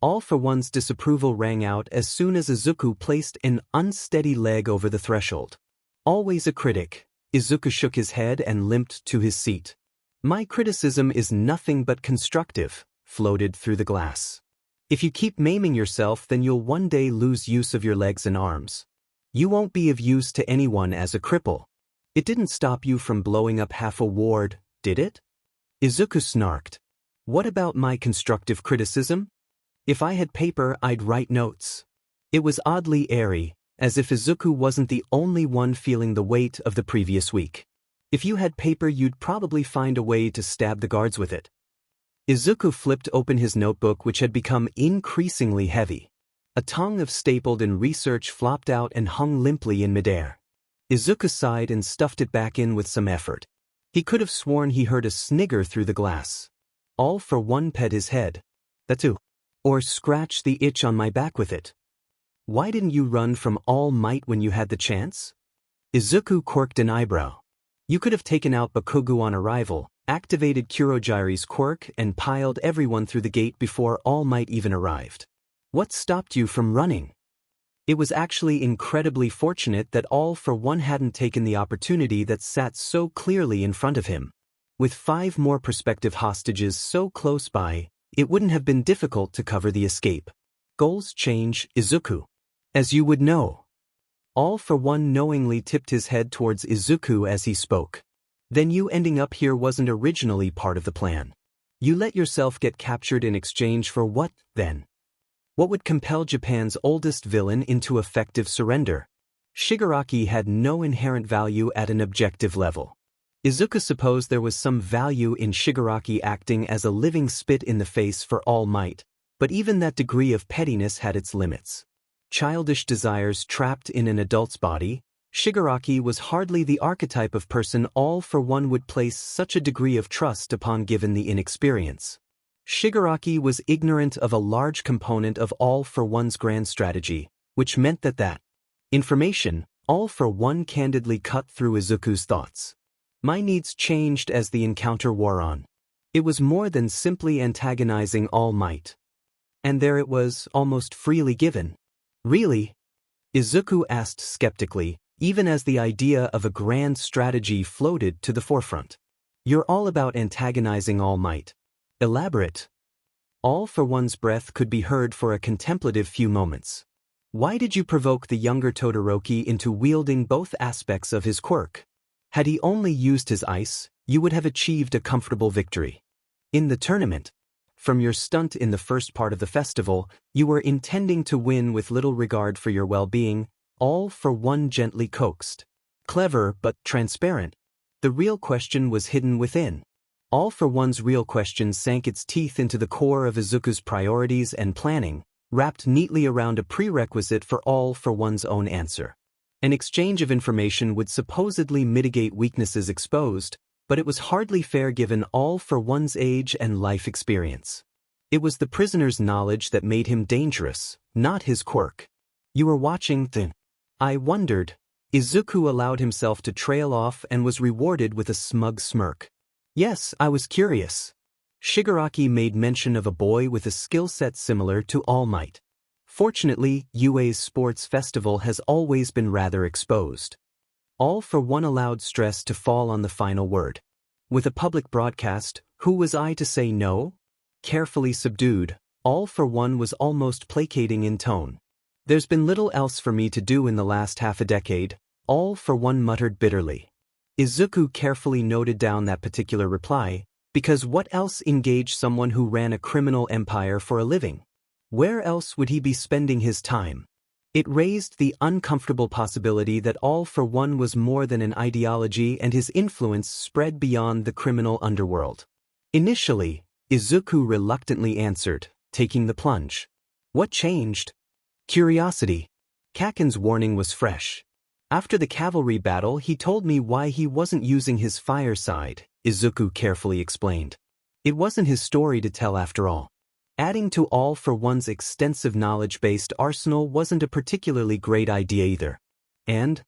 All for One's disapproval rang out as soon as Izuku placed an unsteady leg over the threshold. Always a critic, Izuku shook his head and limped to his seat. My criticism is nothing but constructive, floated through the glass. If you keep maiming yourself, then you'll one day lose use of your legs and arms. You won't be of use to anyone as a cripple. It didn't stop you from blowing up half a ward, did it? Izuku snarked. What about my constructive criticism? If I had paper, I'd write notes. It was oddly airy, as if Izuku wasn't the only one feeling the weight of the previous week. If you had paper, you'd probably find a way to stab the guards with it. Izuku flipped open his notebook, which had become increasingly heavy. A tongue of stapled and research flopped out and hung limply in midair. Izuku sighed and stuffed it back in with some effort. He could have sworn he heard a snigger through the glass. All for One pet his head. That too. Or scratch the itch on my back with it. Why didn't you run from All Might when you had the chance? Izuku quirked an eyebrow. You could have taken out Bakugo on arrival, activated Kurogiri's quirk, and piled everyone through the gate before All Might even arrived. What stopped you from running? It was actually incredibly fortunate that All for One hadn't taken the opportunity that sat so clearly in front of him. With 5 more prospective hostages so close by, it wouldn't have been difficult to cover the escape. Goals change, Izuku. As you would know. All for One knowingly tipped his head towards Izuku as he spoke. Then you ending up here wasn't originally part of the plan. You let yourself get captured in exchange for what, then? What would compel Japan's oldest villain into effective surrender? Shigaraki had no inherent value at an objective level. Izuku supposed there was some value in Shigaraki acting as a living spit in the face for All Might, but even that degree of pettiness had its limits. Childish desires trapped in an adult's body, Shigaraki was hardly the archetype of person All for One would place such a degree of trust upon given the inexperience. Shigaraki was ignorant of a large component of All for One's grand strategy, which meant that information, All for One candidly cut through Izuku's thoughts. My needs changed as the encounter wore on. It was more than simply antagonizing All Might. And there it was, almost freely given. Really? Izuku asked skeptically, even as the idea of a grand strategy floated to the forefront. You're all about antagonizing All Might. Elaborate. All for One's breath could be heard for a contemplative few moments. Why did you provoke the younger Todoroki into wielding both aspects of his quirk? Had he only used his ice, you would have achieved a comfortable victory. In the tournament, from your stunt in the first part of the festival, you were intending to win with little regard for your well-being, All for One gently coaxed. Clever but transparent. The real question was hidden within. All for One's real question sank its teeth into the core of Izuku's priorities and planning, wrapped neatly around a prerequisite for All for One's own answer. An exchange of information would supposedly mitigate weaknesses exposed, but it was hardly fair given All for One's age and life experience. It was the prisoner's knowledge that made him dangerous, not his quirk. You were watching the... I wondered. Izuku allowed himself to trail off and was rewarded with a smug smirk. Yes, I was curious. Shigaraki made mention of a boy with a skill set similar to All Might. Fortunately, UA's sports festival has always been rather exposed. All for One allowed stress to fall on the final word. With a public broadcast, who was I to say no? Carefully subdued, All for One was almost placating in tone. There's been little else for me to do in the last half a decade, All for One muttered bitterly. Izuku carefully noted down that particular reply, because what else engaged someone who ran a criminal empire for a living? Where else would he be spending his time? It raised the uncomfortable possibility that All for One was more than an ideology and his influence spread beyond the criminal underworld. Initially, Izuku reluctantly answered, taking the plunge. What changed? Curiosity. Kaken's warning was fresh. After the cavalry battle, he told me why he wasn't using his fire side, Izuku carefully explained. It wasn't his story to tell after all. Adding to All for One's extensive knowledge-based arsenal wasn't a particularly great idea either. And?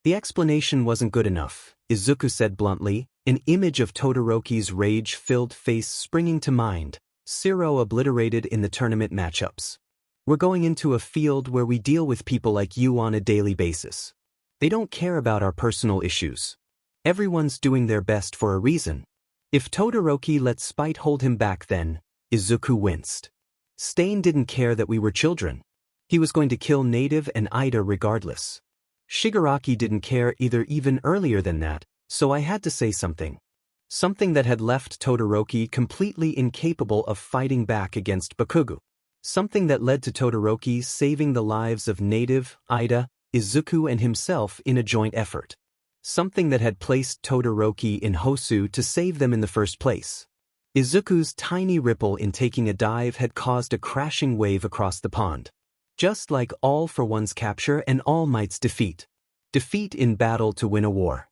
The explanation wasn't good enough, Izuku said bluntly, an image of Todoroki's rage-filled face springing to mind, Zero obliterated in the tournament matchups. We're going into a field where we deal with people like you on a daily basis. They don't care about our personal issues. Everyone's doing their best for a reason. If Todoroki let spite hold him back then, Izuku winced. Stain didn't care that we were children. He was going to kill Native and Ida regardless. Shigaraki didn't care either even earlier than that, so I had to say something. Something that had left Todoroki completely incapable of fighting back against Bakugo. Something that led to Todoroki saving the lives of Native, Ida, Izuku and himself in a joint effort. Something that had placed Todoroki in Hosu to save them in the first place. Izuku's tiny ripple in taking a dive had caused a crashing wave across the pond. Just like All for One's capture and All Might's defeat. Defeat in battle to win a war.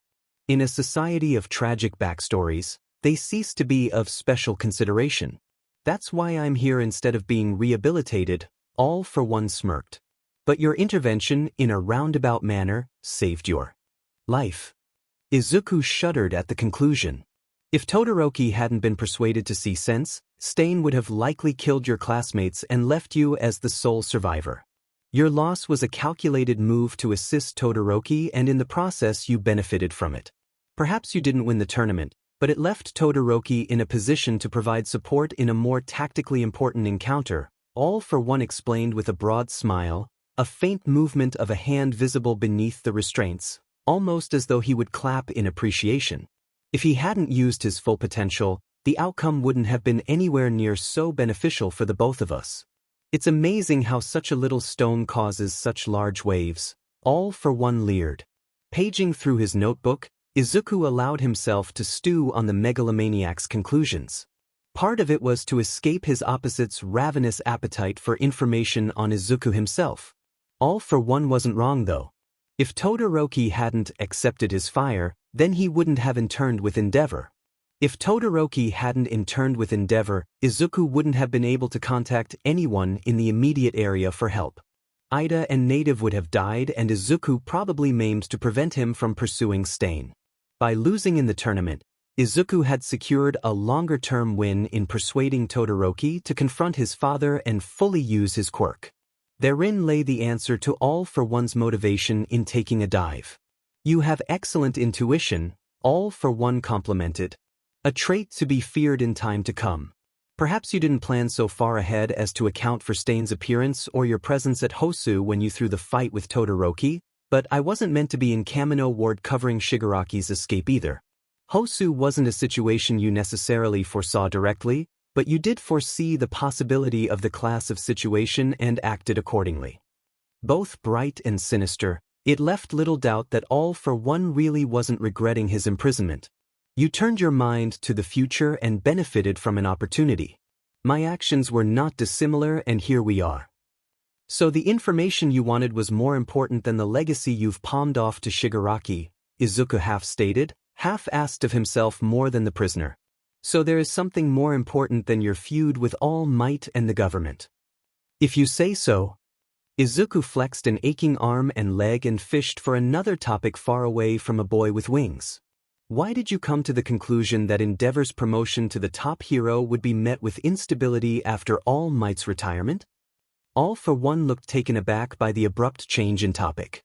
In a society of tragic backstories, they cease to be of special consideration. That's why I'm here instead of being rehabilitated, All for One smirked. But your intervention, in a roundabout manner, saved your life. Izuku shuddered at the conclusion. If Todoroki hadn't been persuaded to see sense, Stain would have likely killed your classmates and left you as the sole survivor. Your loss was a calculated move to assist Todoroki and in the process you benefited from it. Perhaps you didn't win the tournament, but it left Todoroki in a position to provide support in a more tactically important encounter, All for One explained with a broad smile, a faint movement of a hand visible beneath the restraints, almost as though he would clap in appreciation. If he hadn't used his full potential, the outcome wouldn't have been anywhere near so beneficial for the both of us. It's amazing how such a little stone causes such large waves, All for One leered. Paging through his notebook, Izuku allowed himself to stew on the megalomaniac's conclusions. Part of it was to escape his opposite's ravenous appetite for information on Izuku himself. All for one wasn't wrong though. If Todoroki hadn't accepted his fire, then he wouldn't have interned with Endeavor. If Todoroki hadn't interned with Endeavor, Izuku wouldn't have been able to contact anyone in the immediate area for help. Ida and Native would have died and Izuku probably maimed to prevent him from pursuing Stain. By losing in the tournament, Izuku had secured a longer-term win in persuading Todoroki to confront his father and fully use his quirk. Therein lay the answer to All for One's motivation in taking a dive. You have excellent intuition, All for One complimented. A trait to be feared in time to come. Perhaps you didn't plan so far ahead as to account for Stain's appearance or your presence at Hosu when you threw the fight with Todoroki, but I wasn't meant to be in Kamino Ward covering Shigaraki's escape either. Hosu wasn't a situation you necessarily foresaw directly, but you did foresee the possibility of the class of situation and acted accordingly. Both bright and sinister, it left little doubt that All for One really wasn't regretting his imprisonment. You turned your mind to the future and benefited from an opportunity. My actions were not dissimilar and here we are. So the information you wanted was more important than the legacy you've palmed off to Shigaraki, Izuku half-stated, half-asked of himself more than the prisoner. So there is something more important than your feud with All Might and the government. If you say so. Izuku flexed an aching arm and leg and fished for another topic far away from a boy with wings. Why did you come to the conclusion that Endeavor's promotion to the top hero would be met with instability after All Might's retirement? All for One looked taken aback by the abrupt change in topic.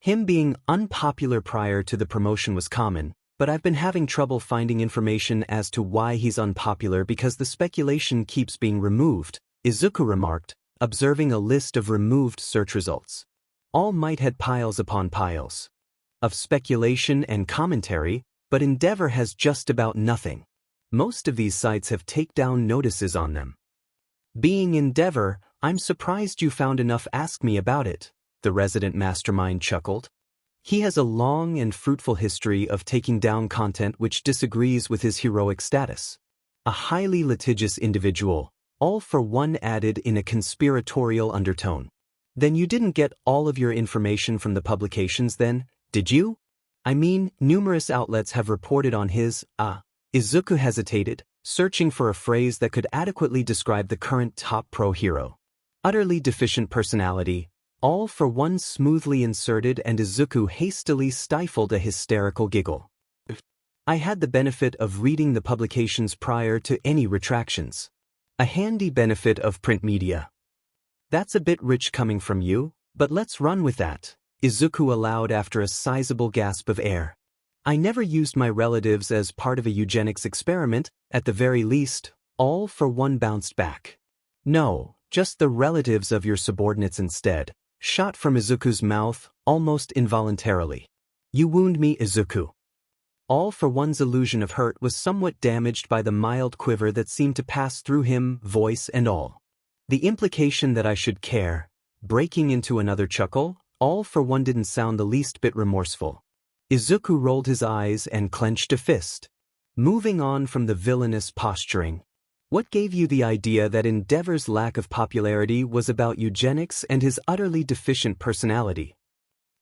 Him being unpopular prior to the promotion was common, but I've been having trouble finding information as to why he's unpopular because the speculation keeps being removed, Izuku remarked, observing a list of removed search results. All Might had piles upon piles of speculation and commentary, but Endeavor has just about nothing. Most of these sites have takedown notices on them. Being Endeavor, I'm surprised you found enough. Ask me about it, the resident mastermind chuckled. He has a long and fruitful history of taking down content which disagrees with his heroic status. A highly litigious individual, All for One added in a conspiratorial undertone. Then you didn't get all of your information from the publications then, did you? I mean, numerous outlets have reported on his, Izuku hesitated, searching for a phrase that could adequately describe the current top pro hero. Utterly deficient personality, All for One smoothly inserted and Izuku hastily stifled a hysterical giggle. I had the benefit of reading the publications prior to any retractions. A handy benefit of print media. That's a bit rich coming from you, but let's run with that, Izuku allowed after a sizable gasp of air. I never used my relatives as part of a eugenics experiment, at the very least, All for One bounced back. No, just the relatives of your subordinates instead, shot from Izuku's mouth, almost involuntarily. You wound me, Izuku. All for One's illusion of hurt was somewhat damaged by the mild quiver that seemed to pass through him, voice and all. The implication that I should care, breaking into another chuckle, All for One didn't sound the least bit remorseful. Izuku rolled his eyes and clenched a fist. Moving on from the villainous posturing. What gave you the idea that Endeavor's lack of popularity was about eugenics and his utterly deficient personality?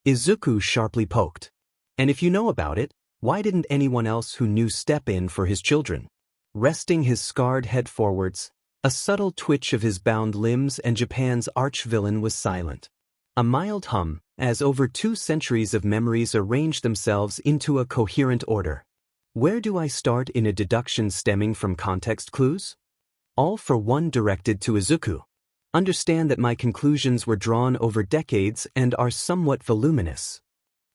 Izuku sharply poked. And if you know about it, why didn't anyone else who knew step in for his children? Resting his scarred head forwards, a subtle twitch of his bound limbs and Japan's arch-villain was silent. A mild hum, as over 2 centuries of memories arranged themselves into a coherent order. Where do I start in a deduction stemming from context clues? All for One directed to Izuku. Understand that my conclusions were drawn over decades and are somewhat voluminous.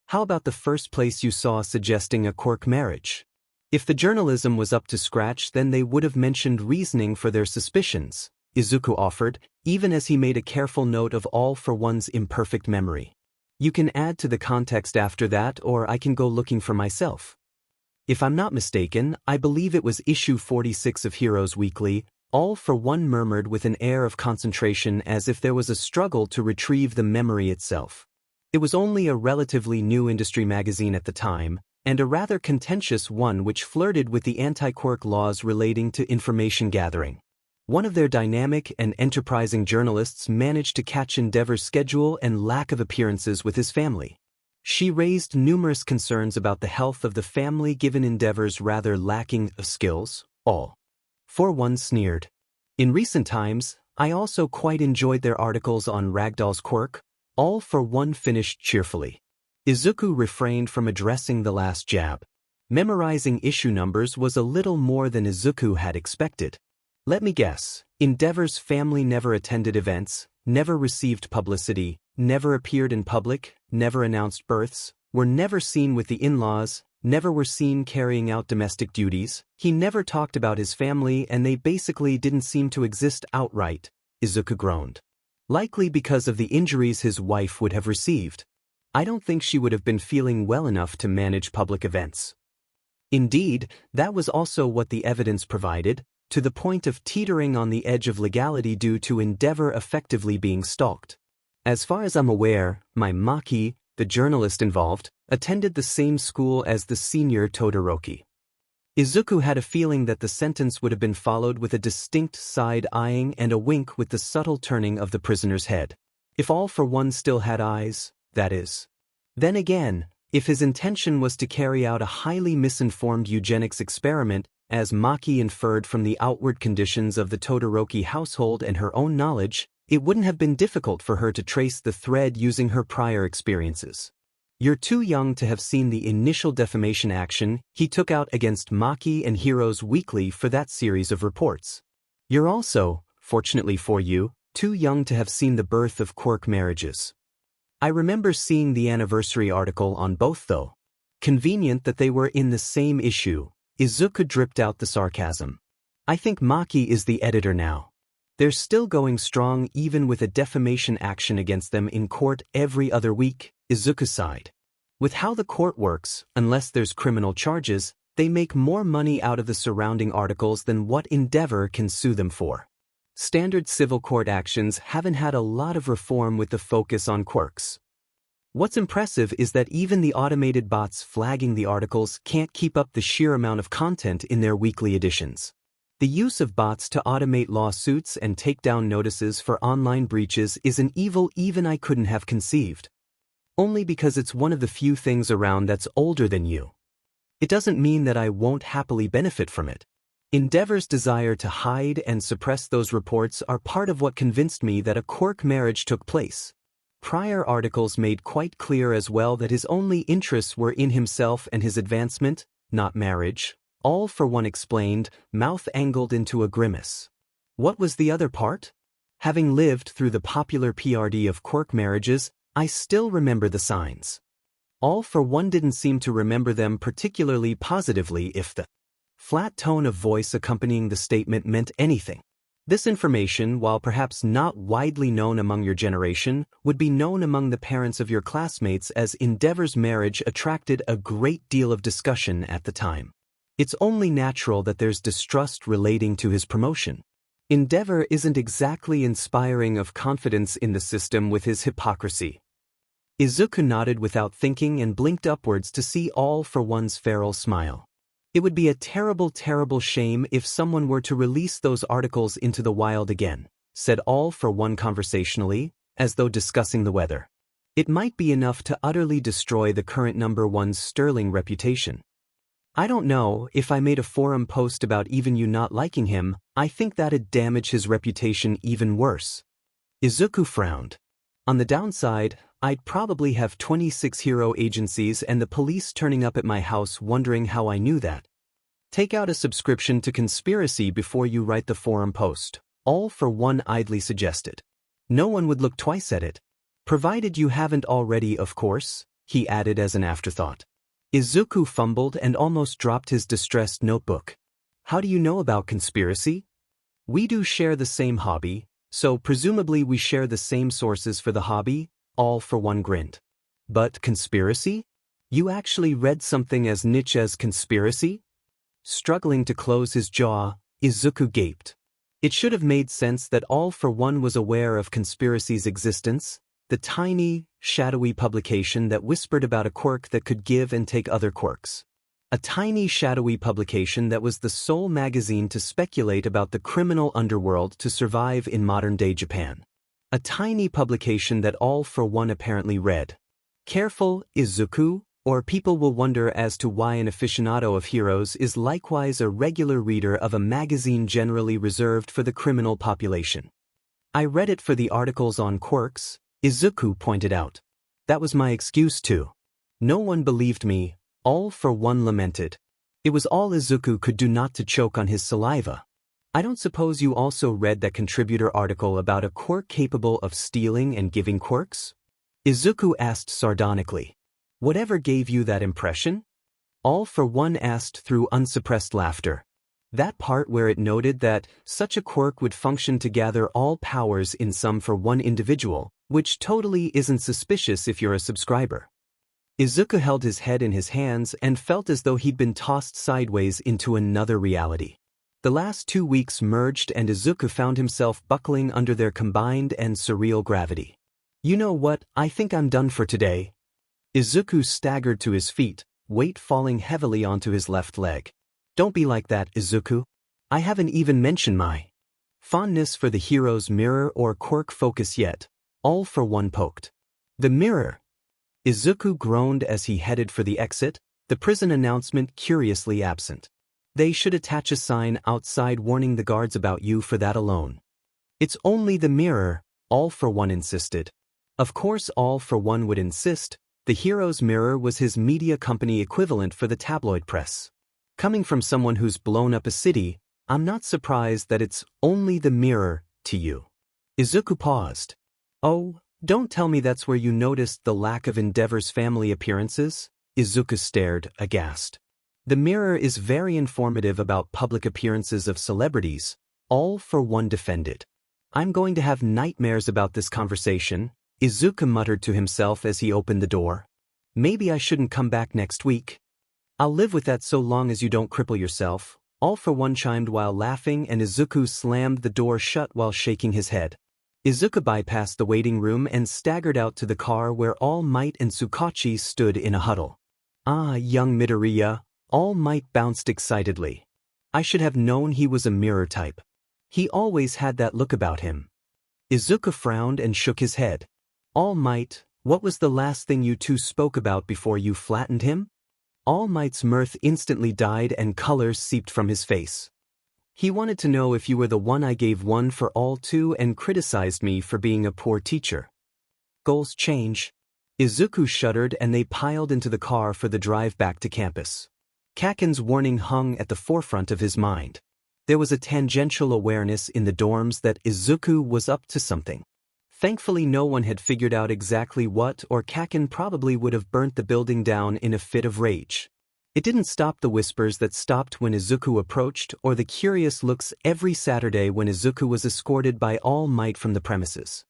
How about the first place you saw suggesting a quirk marriage? If the journalism was up to scratch, then they would have mentioned reasoning for their suspicions, Izuku offered, even as he made a careful note of All for One's imperfect memory. You can add to the context after that, or I can go looking for myself. If I'm not mistaken, I believe it was issue 46 of Heroes Weekly, All for One murmured with an air of concentration as if there was a struggle to retrieve the memory itself. It was only a relatively new industry magazine at the time, and a rather contentious one which flirted with the anti-quirk laws relating to information gathering. One of their dynamic and enterprising journalists managed to catch Endeavor's schedule and lack of appearances with his family. She raised numerous concerns about the health of the family given Endeavor's rather lacking of skills. All for One sneered. In recent times, I also quite enjoyed their articles on Ragdoll's quirk. All for One finished cheerfully. Izuku refrained from addressing the last jab. Memorizing issue numbers was a little more than Izuku had expected. Let me guess, Endeavor's family never attended events, never received publicity, never appeared in public, never announced births, were never seen with the in-laws, never were seen carrying out domestic duties. He never talked about his family and they basically didn't seem to exist outright, Izuku groaned. Likely because of the injuries his wife would have received. I don't think she would have been feeling well enough to manage public events. Indeed, that was also what the evidence provided, to the point of teetering on the edge of legality due to Endeavor effectively being stalked. As far as I'm aware, my Maki, the journalist involved, attended the same school as the senior Todoroki. Izuku had a feeling that the sentence would have been followed with a distinct side-eyeing and a wink with the subtle turning of the prisoner's head. If All for One still had eyes, that is. Then again, if his intention was to carry out a highly misinformed eugenics experiment, as Maki inferred from the outward conditions of the Todoroki household and her own knowledge, it wouldn't have been difficult for her to trace the thread using her prior experiences. You're too young to have seen the initial defamation action he took out against Maki and Heroes Weekly for that series of reports. You're also, fortunately for you, too young to have seen the birth of quirk marriages. I remember seeing the anniversary article on both though. Convenient that they were in the same issue. Izuku dripped out the sarcasm. I think Maki is the editor now. They're still going strong even with a defamation action against them in court every other week, Izuku sighed. With how the court works, unless there's criminal charges, they make more money out of the surrounding articles than what Endeavor can sue them for. Standard civil court actions haven't had a lot of reform with the focus on quirks. What's impressive is that even the automated bots flagging the articles can't keep up the sheer amount of content in their weekly editions. The use of bots to automate lawsuits and take down notices for online breaches is an evil even I couldn't have conceived. Only because it's one of the few things around that's older than you. It doesn't mean that I won't happily benefit from it. Endeavor's desire to hide and suppress those reports are part of what convinced me that a quirk marriage took place. Prior articles made quite clear as well that his only interests were in himself and his advancement, not marriage. All for One explained, mouth angled into a grimace. What was the other part? Having lived through the popular PRD of quirk marriages, I still remember the signs. All for One didn't seem to remember them particularly positively if the flat tone of voice accompanying the statement meant anything. This information, while perhaps not widely known among your generation, would be known among the parents of your classmates as Endeavor's marriage attracted a great deal of discussion at the time. It's only natural that there's distrust relating to his promotion. Endeavor isn't exactly inspiring of confidence in the system with his hypocrisy. Izuku nodded without thinking and blinked upwards to see All for One's feral smile. It would be a terrible, terrible shame if someone were to release those articles into the wild again, said All for One conversationally, as though discussing the weather. It might be enough to utterly destroy the current #1's sterling reputation. I don't know, if I made a forum post about even you not liking him, I think that'd damage his reputation even worse. Izuku frowned. On the downside, I'd probably have 26 hero agencies and the police turning up at my house wondering how I knew that. Take out a subscription to Conspiracy before you write the forum post, All for One idly suggested. No one would look twice at it. Provided you haven't already, of course, he added as an afterthought. Izuku fumbled and almost dropped his distressed notebook. How do you know about Conspiracy? We do share the same hobby, so presumably we share the same sources for the hobby, All for One grinned. But Conspiracy? You actually read something as niche as Conspiracy? Struggling to close his jaw, Izuku gaped. It should have made sense that All for One was aware of Conspiracy's existence. the tiny, shadowy publication that whispered about a quirk that could give and take other quirks. A tiny, shadowy publication that was the sole magazine to speculate about the criminal underworld to survive in modern-day Japan. A tiny publication that All for One apparently read. Careful, Izuku, or people will wonder as to why an aficionado of heroes is likewise a regular reader of a magazine generally reserved for the criminal population. I read it for the articles on quirks, Izuku pointed out. That was my excuse too. No one believed me, All for One lamented. It was all Izuku could do not to choke on his saliva. I don't suppose you also read that contributor article about a quirk capable of stealing and giving quirks? Izuku asked sardonically. Whatever gave you that impression? All for One asked through unsuppressed laughter. That part where it noted that such a quirk would function to gather all powers in some for one individual, which totally isn't suspicious if you're a subscriber. Izuku held his head in his hands and felt as though he'd been tossed sideways into another reality. The last 2 weeks merged and Izuku found himself buckling under their combined and surreal gravity. You know what, I think I'm done for today. Izuku staggered to his feet, weight falling heavily onto his left leg. Don't be like that, Izuku. I haven't even mentioned my fondness for the hero's mirror or quirk focus yet. All for One poked. The mirror. Izuku groaned as he headed for the exit, the prison announcement curiously absent. They should attach a sign outside warning the guards about you for that alone. It's only the mirror, All for One insisted. Of course All for One would insist. The hero's mirror was his media company equivalent for the tabloid press. Coming from someone who's blown up a city, I'm not surprised that it's only the mirror to you. Izuku paused. Oh, don't tell me that's where you noticed the lack of Endeavor's family appearances? Izuku stared, aghast. The mirror is very informative about public appearances of celebrities, All for One defended. I'm going to have nightmares about this conversation, Izuku muttered to himself as he opened the door. Maybe I shouldn't come back next week. I'll live with that so long as you don't cripple yourself, All for One chimed while laughing and Izuku slammed the door shut while shaking his head. Izuku bypassed the waiting room and staggered out to the car where All Might and Tsukachi stood in a huddle. Ah, young Midoriya, All Might bounced excitedly. I should have known he was a mirror type. He always had that look about him. Izuku frowned and shook his head. All Might, what was the last thing you two spoke about before you flattened him? All Might's mirth instantly died and colors seeped from his face. He wanted to know if you were the one I gave one for all two and criticized me for being a poor teacher. Goals change. Izuku shuddered and they piled into the car for the drive back to campus. Kaken's warning hung at the forefront of his mind. There was a tangential awareness in the dorms that Izuku was up to something. Thankfully no one had figured out exactly what, or Kaken probably would have burnt the building down in a fit of rage. It didn't stop the whispers that stopped when Izuku approached or the curious looks every Saturday when Izuku was escorted by All Might from the premises.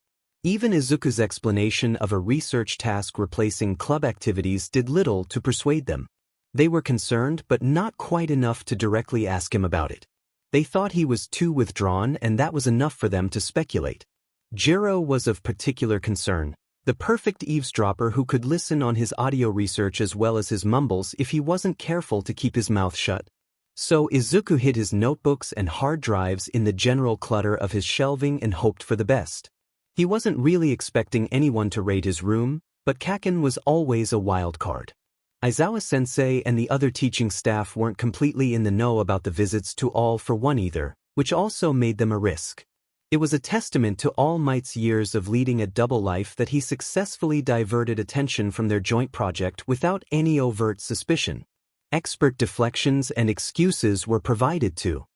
Even Izuku's explanation of a research task replacing club activities did little to persuade them. They were concerned but not quite enough to directly ask him about it. They thought he was too withdrawn and that was enough for them to speculate. Jiro was of particular concern. The perfect eavesdropper who could listen on his audio research as well as his mumbles if he wasn't careful to keep his mouth shut. So Izuku hid his notebooks and hard drives in the general clutter of his shelving and hoped for the best. He wasn't really expecting anyone to raid his room, but Kaken was always a wild card. Aizawa-sensei and the other teaching staff weren't completely in the know about the visits to All for One either, which also made them a risk. It was a testament to All Might's years of leading a double life that he successfully diverted attention from their joint project without any overt suspicion. Expert deflections and excuses were provided to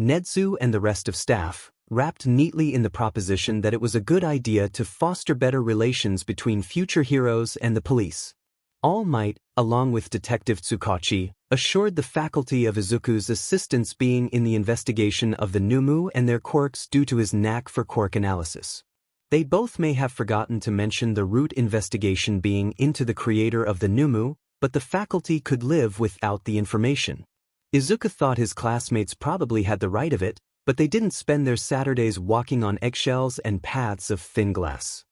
Nedzu and the rest of staff, wrapped neatly in the proposition that it was a good idea to foster better relations between future heroes and the police. All Might, along with Detective Tsukachi, assured the faculty of Izuku's assistance being in the investigation of the Numu and their quirks due to his knack for quirk analysis. They both may have forgotten to mention the root investigation being into the creator of the Numu, but the faculty could live without the information. Izuku thought his classmates probably had the right of it, but they didn't spend their Saturdays walking on eggshells and paths of thin glass.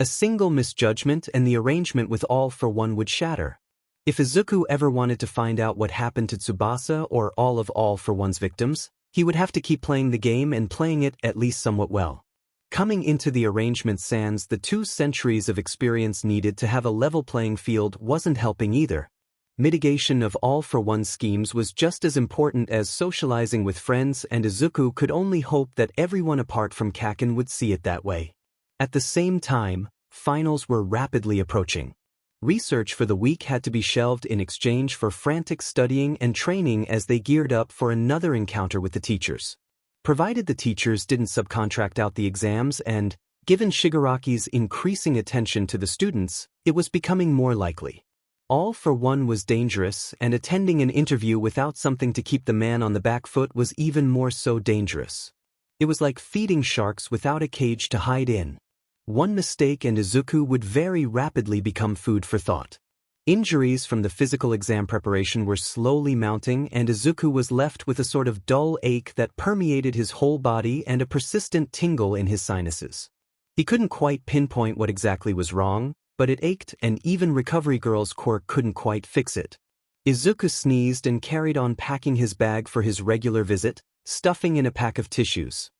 A single misjudgment and the arrangement with All for One would shatter. If Izuku ever wanted to find out what happened to Tsubasa or all of All for One's victims, he would have to keep playing the game and playing it at least somewhat well. Coming into the arrangement sans the 2 centuries of experience needed to have a level playing field wasn't helping either. Mitigation of All for One schemes was just as important as socializing with friends, and Izuku could only hope that everyone apart from Kaken would see it that way. At the same time, finals were rapidly approaching. Research for the week had to be shelved in exchange for frantic studying and training as they geared up for another encounter with the teachers. Provided the teachers didn't subcontract out the exams and, given Shigaraki's increasing attention to the students, it was becoming more likely. All for One was dangerous, and attending an interview without something to keep the man on the back foot was even more so dangerous. It was like feeding sharks without a cage to hide in. One mistake and Izuku would very rapidly become food for thought. Injuries from the physical exam preparation were slowly mounting, and Izuku was left with a sort of dull ache that permeated his whole body and a persistent tingle in his sinuses. He couldn't quite pinpoint what exactly was wrong, but it ached, and even Recovery Girl's quirk couldn't quite fix it. Izuku sneezed and carried on packing his bag for his regular visit, stuffing in a pack of tissues.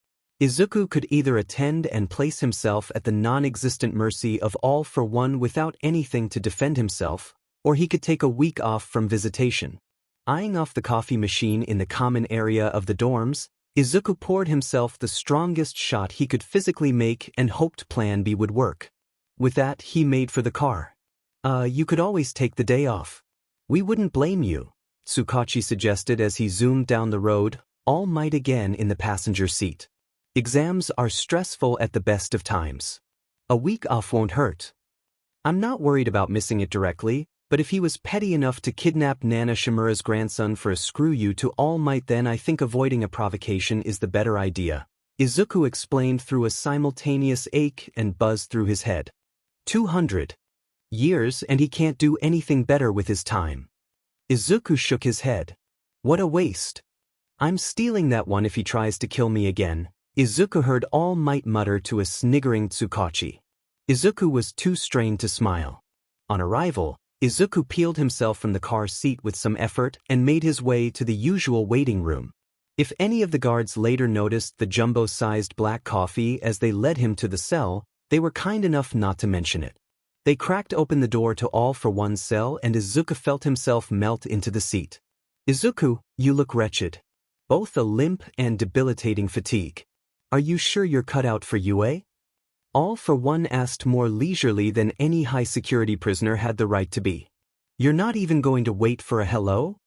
Izuku could either attend and place himself at the non-existent mercy of All for One without anything to defend himself, or he could take a week off from visitation. Eyeing off the coffee machine in the common area of the dorms, Izuku poured himself the strongest shot he could physically make and hoped Plan B would work. With that, he made for the car. You could always take the day off. We wouldn't blame you," Tsukachi suggested as he zoomed down the road, All Might again in the passenger seat. "Exams are stressful at the best of times. A week off won't hurt. I'm not worried about missing it directly, but if he was petty enough to kidnap Nana Shimura's grandson for a screw you to All Might, then I think avoiding a provocation is the better idea," Izuku explained through a simultaneous ache and buzz through his head. 200 years and he can't do anything better with his time. Izuku shook his head. "What a waste. I'm stealing that one if he tries to kill me again," Izuku heard All Might mutter to a sniggering Tsukachi. Izuku was too strained to smile. On arrival, Izuku peeled himself from the car seat with some effort and made his way to the usual waiting room. If any of the guards later noticed the jumbo-sized black coffee as they led him to the cell, they were kind enough not to mention it. They cracked open the door to All for One's cell and Izuku felt himself melt into the seat. "Izuku, you look wretched. Both a limp and debilitating fatigue. Are you sure you're cut out for UA?" All for One asked more leisurely than any high-security prisoner had the right to be. "You're not even going to wait for a hello?"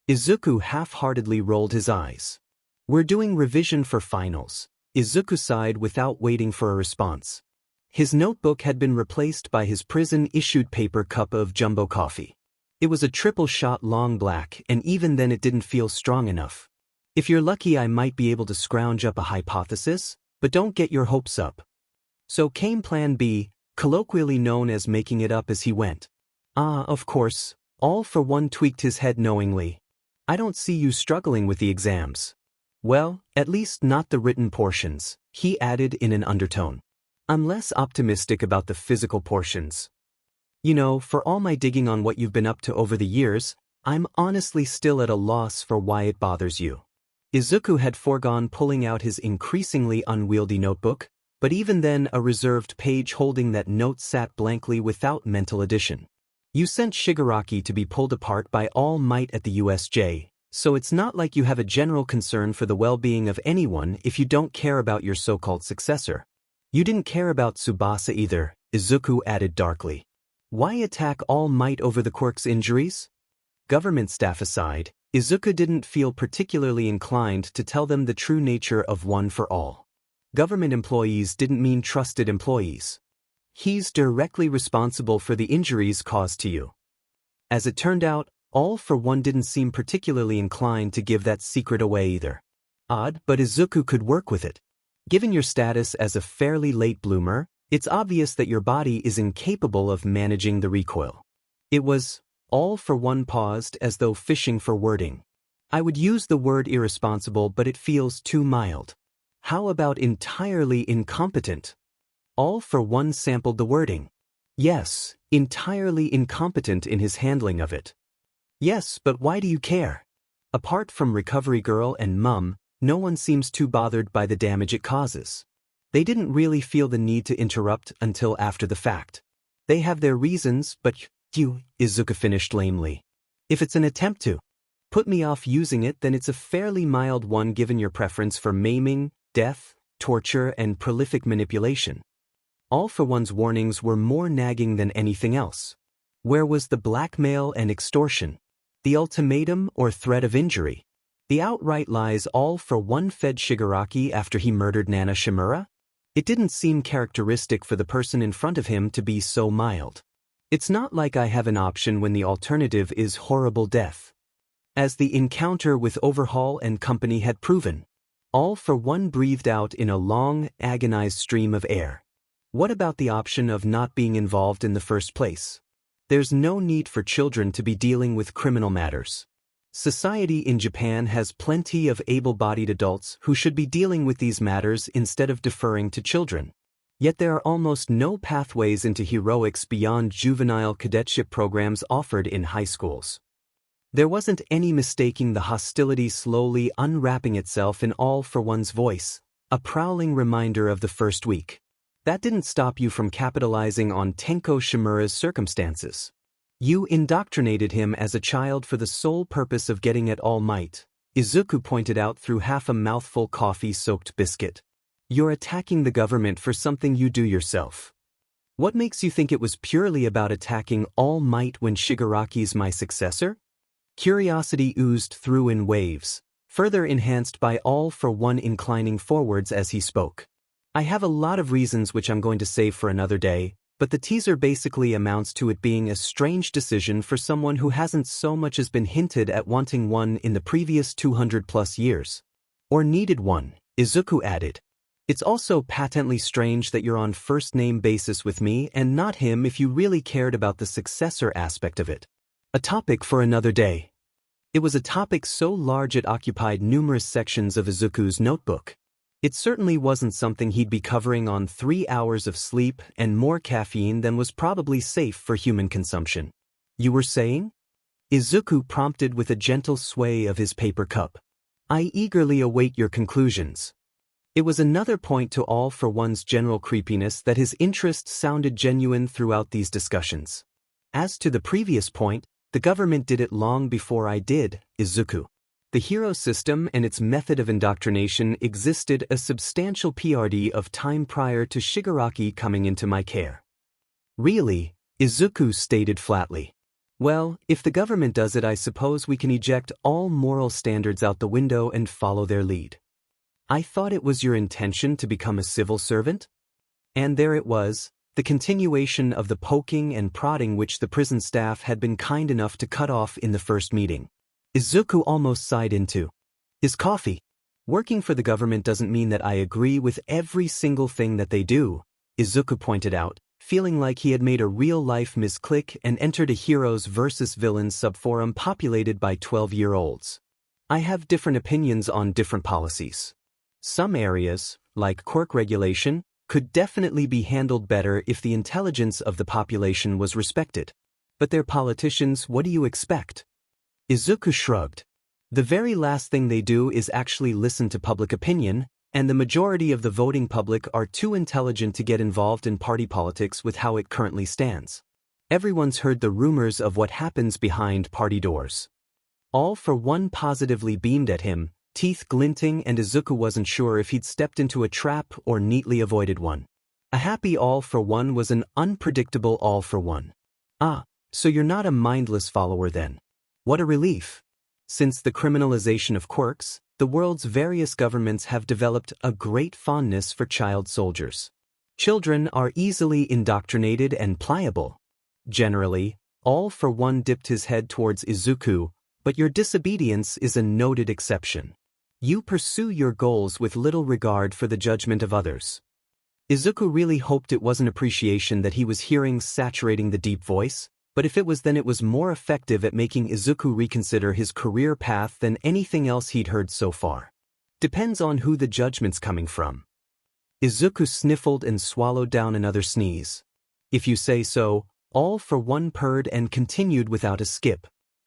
Izuku half-heartedly rolled his eyes. "We're doing revision for finals," Izuku sighed without waiting for a response. His notebook had been replaced by his prison-issued paper cup of jumbo coffee. It was a triple-shot long black, and even then it didn't feel strong enough. "If you're lucky I might be able to scrounge up a hypothesis, but don't get your hopes up." So came Plan B, colloquially known as making it up as he went. Of course," All for One tweaked his head knowingly. "I don't see you struggling with the exams." "Well, at least not the written portions," he added in an undertone. "I'm less optimistic about the physical portions. You know, for all my digging on what you've been up to over the years, I'm honestly still at a loss for why it bothers you." Izuku had foregone pulling out his increasingly unwieldy notebook, but even then a reserved page holding that note sat blankly without mental addition. "You sent Shigaraki to be pulled apart by All Might at the USJ, so it's not like you have a general concern for the well-being of anyone if you don't care about your so-called successor. You didn't care about Tsubasa either," Izuku added darkly. "Why attack All Might over the quirk's injuries?" Government staff aside, Izuku didn't feel particularly inclined to tell them the true nature of One for All. Government employees didn't mean trusted employees. He's directly responsible for the injuries caused to you. As it turned out, All for One didn't seem particularly inclined to give that secret away either. Odd, but Izuku could work with it. Given your status as a fairly late bloomer, it's obvious that your body is incapable of managing the recoil. It was, All for One paused as though fishing for wording. "I would use the word irresponsible, but it feels too mild. How about entirely incompetent?" All for One sampled the wording. Yes, entirely incompetent in his handling of it. Yes, but why do you care? Apart from Recovery Girl and Mum, no one seems too bothered by the damage it causes. They didn't really feel the need to interrupt until after the fact. They have their reasons, but Izuku finished lamely. If it's an attempt to put me off using it, then it's a fairly mild one given your preference for maiming, death, torture, and prolific manipulation. All for One's warnings were more nagging than anything else. Where was the blackmail and extortion? The ultimatum or threat of injury? The outright lies All for One fed Shigaraki after he murdered Nana Shimura? It didn't seem characteristic for the person in front of him to be so mild. It's not like I have an option when the alternative is horrible death. As the encounter with Overhaul and company had proven, All for One breathed out in a long, agonized stream of air. What about the option of not being involved in the first place? There's no need for children to be dealing with criminal matters. Society in Japan has plenty of able-bodied adults who should be dealing with these matters instead of deferring to children. Yet there are almost no pathways into heroics beyond juvenile cadetship programs offered in high schools. There wasn't any mistaking the hostility slowly unwrapping itself in All for One's voice, a prowling reminder of the first week. That didn't stop you from capitalizing on Tenko Shimura's circumstances. You indoctrinated him as a child for the sole purpose of getting at All Might, Izuku pointed out through half a mouthful coffee-soaked biscuit. You're attacking the government for something you do yourself. What makes you think it was purely about attacking All Might when Shigaraki's my successor? Curiosity oozed through in waves, further enhanced by All for One inclining forwards as he spoke. I have a lot of reasons which I'm going to save for another day, but the teaser basically amounts to it being a strange decision for someone who hasn't so much as been hinted at wanting one in the previous 200+ years. Or needed one, Izuku added. It's also patently strange that you're on first-name basis with me and not him if you really cared about the successor aspect of it. A topic for another day. It was a topic so large it occupied numerous sections of Izuku's notebook. It certainly wasn't something he'd be covering on 3 hours of sleep and more caffeine than was probably safe for human consumption. You were saying? Izuku prompted with a gentle sway of his paper cup. I eagerly await your conclusions. It was another point to All for One's general creepiness that his interest sounded genuine throughout these discussions. As to the previous point, the government did it long before I did, Izuku. The hero system and its method of indoctrination existed a substantial PRD of time prior to Shigaraki coming into my care. Really? Izuku stated flatly. Well, if the government does it, I suppose we can eject all moral standards out the window and follow their lead. I thought it was your intention to become a civil servant? And there it was, the continuation of the poking and prodding which the prison staff had been kind enough to cut off in the first meeting. Izuku almost sighed into his coffee. Working for the government doesn't mean that I agree with every single thing that they do, Izuku pointed out, feeling like he had made a real-life misclick and entered a heroes versus villains subforum populated by 12-year-olds. I have different opinions on different policies. Some areas, like quirk regulation, could definitely be handled better if the intelligence of the population was respected. But they're politicians, what do you expect? Izuku shrugged. The very last thing they do is actually listen to public opinion, and the majority of the voting public are too intelligent to get involved in party politics with how it currently stands. Everyone's heard the rumors of what happens behind party doors. All for One positively beamed at him, teeth glinting, and Izuku wasn't sure if he'd stepped into a trap or neatly avoided one. A happy All for One was an unpredictable All for One. Ah, so you're not a mindless follower then. What a relief. Since the criminalization of quirks, the world's various governments have developed a great fondness for child soldiers. Children are easily indoctrinated and pliable. Generally, All for One dipped his head towards Izuku, but your disobedience is a noted exception. You pursue your goals with little regard for the judgment of others. Izuku really hoped it wasn't appreciation that he was hearing saturating the deep voice, but if it was, then it was more effective at making Izuku reconsider his career path than anything else he'd heard so far. Depends on who the judgment's coming from. Izuku sniffled and swallowed down another sneeze. If you say so, All for One purred and continued without a skip.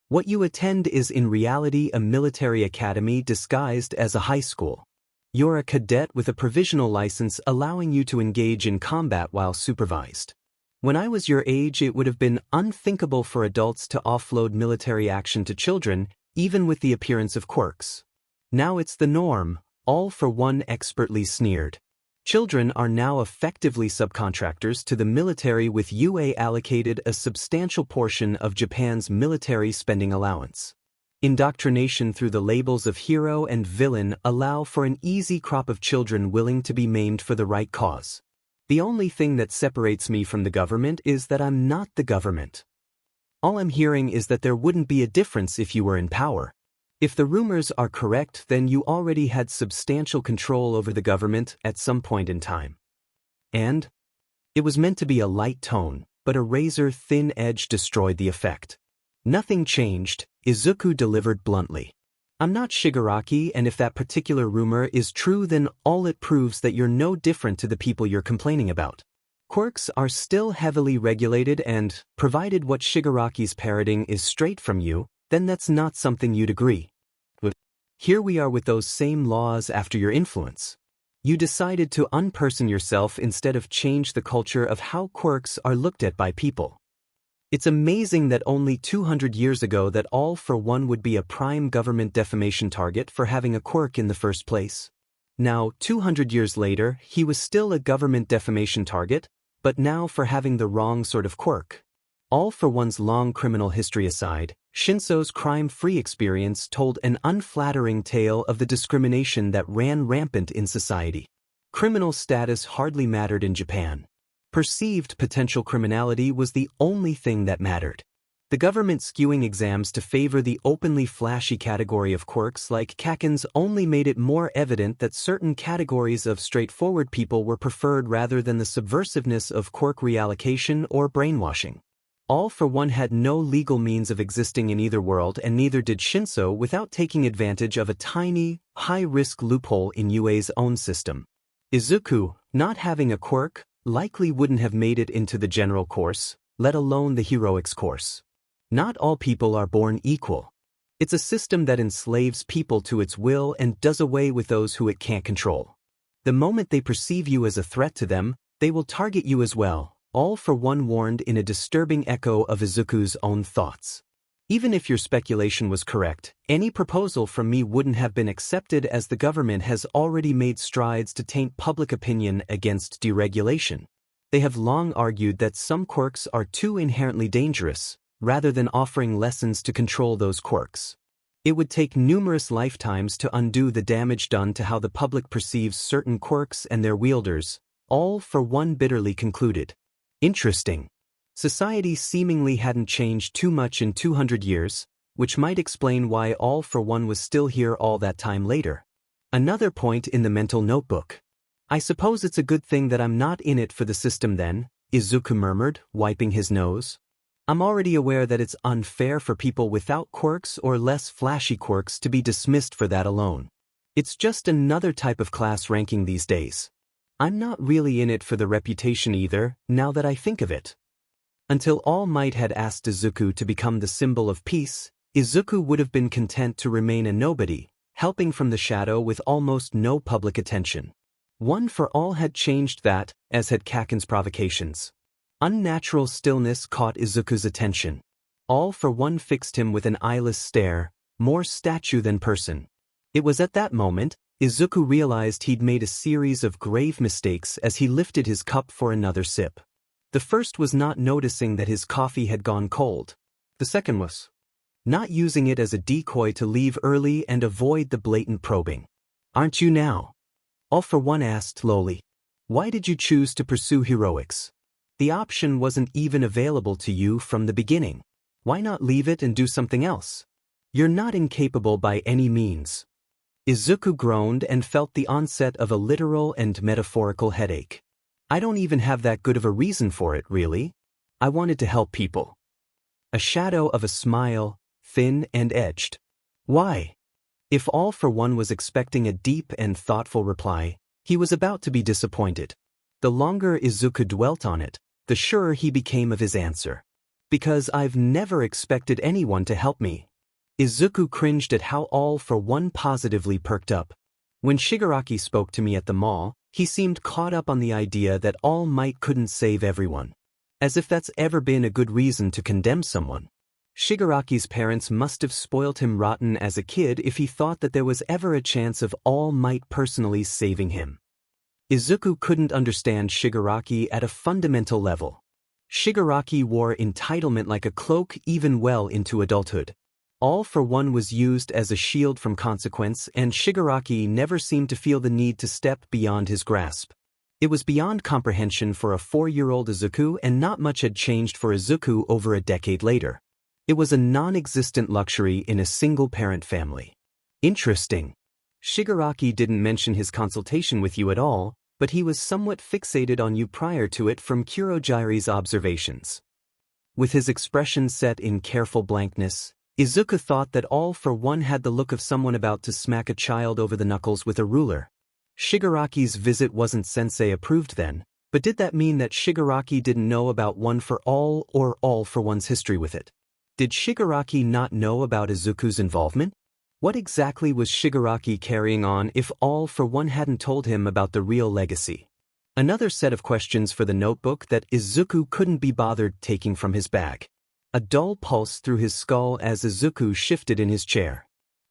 What you attend is in reality a military academy disguised as a high school. You're a cadet with a provisional license allowing you to engage in combat while supervised. When I was your age, it would have been unthinkable for adults to offload military action to children, even with the appearance of quirks. Now it's the norm, All for One expertly sneered. Children are now effectively subcontractors to the military, with UA allocated a substantial portion of Japan's military spending allowance. Indoctrination through the labels of hero and villain allow for an easy crop of children willing to be maimed for the right cause. The only thing that separates me from the government is that I'm not the government. All I'm hearing is that there wouldn't be a difference if you were in power. If the rumors are correct, then you already had substantial control over the government at some point in time. And? It was meant to be a light tone, but a razor-thin edge destroyed the effect. Nothing changed, Izuku delivered bluntly. I'm not Shigaraki, and if that particular rumor is true, then all it proves that you're no different to the people you're complaining about. Quirks are still heavily regulated, and, provided what Shigaraki's parroting is straight from you, then that's not something you'd agree. But here we are with those same laws after your influence. You decided to unperson yourself instead of change the culture of how quirks are looked at by people. It's amazing that only 200 years ago that All for One would be a prime government defamation target for having a quirk in the first place. Now, 200 years later, he was still a government defamation target, but now for having the wrong sort of quirk. All for One's long criminal history aside, Shinso's crime-free experience told an unflattering tale of the discrimination that ran rampant in society. Criminal status hardly mattered in Japan. Perceived potential criminality was the only thing that mattered. The government skewing exams to favor the openly flashy category of quirks like Kaken's only made it more evident that certain categories of straightforward people were preferred rather than the subversiveness of quirk reallocation or brainwashing. All for One had no legal means of existing in either world, and neither did Shinso, without taking advantage of a tiny, high-risk loophole in UA's own system. Izuku, not having a quirk, likely wouldn't have made it into the general course, let alone the heroics course. Not all people are born equal. It's a system that enslaves people to its will and does away with those who it can't control. The moment they perceive you as a threat to them, they will target you as well. All for One warned in a disturbing echo of Izuku's own thoughts. Even if your speculation was correct, any proposal from me wouldn't have been accepted, as the government has already made strides to taint public opinion against deregulation. They have long argued that some quirks are too inherently dangerous, rather than offering lessons to control those quirks. It would take numerous lifetimes to undo the damage done to how the public perceives certain quirks and their wielders, All for One bitterly concluded. Interesting. Society seemingly hadn't changed too much in 200 years, which might explain why All for One was still here all that time later. Another point in the mental notebook. I suppose it's a good thing that I'm not in it for the system then, Izuku murmured, wiping his nose. I'm already aware that it's unfair for people without quirks or less flashy quirks to be dismissed for that alone. It's just another type of class ranking these days. I'm not really in it for the reputation either, now that I think of it. Until All Might had asked Izuku to become the symbol of peace, Izuku would have been content to remain a nobody, helping from the shadow with almost no public attention. One for All had changed that, as had Kaken's provocations. Unnatural stillness caught Izuku's attention. All for One fixed him with an eyeless stare, more statue than person. It was at that moment Izuku realized he'd made a series of grave mistakes as he lifted his cup for another sip. The first was not noticing that his coffee had gone cold. The second was not using it as a decoy to leave early and avoid the blatant probing. Aren't you now? All for One asked lowly. Why did you choose to pursue heroics? The option wasn't even available to you from the beginning. Why not leave it and do something else? You're not incapable by any means. Izuku groaned and felt the onset of a literal and metaphorical headache. I don't even have that good of a reason for it, really. I wanted to help people. A shadow of a smile, thin and edged. Why? If All for One was expecting a deep and thoughtful reply, He was about to be disappointed. The longer Izuku dwelt on it, the surer he became of his answer. Because I've never expected anyone to help me. Izuku cringed at how All for One positively perked up. When Shigaraki spoke to me at the mall, he seemed caught up on the idea that All Might couldn't save everyone. As if that's ever been a good reason to condemn someone. Shigaraki's parents must have spoilt him rotten as a kid if he thought that there was ever a chance of All Might personally saving him. Izuku couldn't understand Shigaraki at a fundamental level. Shigaraki wore entitlement like a cloak even well into adulthood. All for One was used as a shield from consequence, and Shigaraki never seemed to feel the need to step beyond his grasp. It was beyond comprehension for a 4-year-old Izuku, and not much had changed for Izuku over a decade later. It was a non-existent luxury in a single-parent family. Interesting. Shigaraki didn't mention his consultation with you at all, but he was somewhat fixated on you prior to it from Kurojire's observations. With his expression set in careful blankness, Izuku thought that All for One had the look of someone about to smack a child over the knuckles with a ruler. Shigaraki's visit wasn't sensei approved then, but did that mean that Shigaraki didn't know about One for All or All for One's history with it? Did Shigaraki not know about Izuku's involvement? What exactly was Shigaraki carrying on if All for One hadn't told him about the real legacy? Another set of questions for the notebook that Izuku couldn't be bothered taking from his bag. A dull pulse through his skull as Izuku shifted in his chair.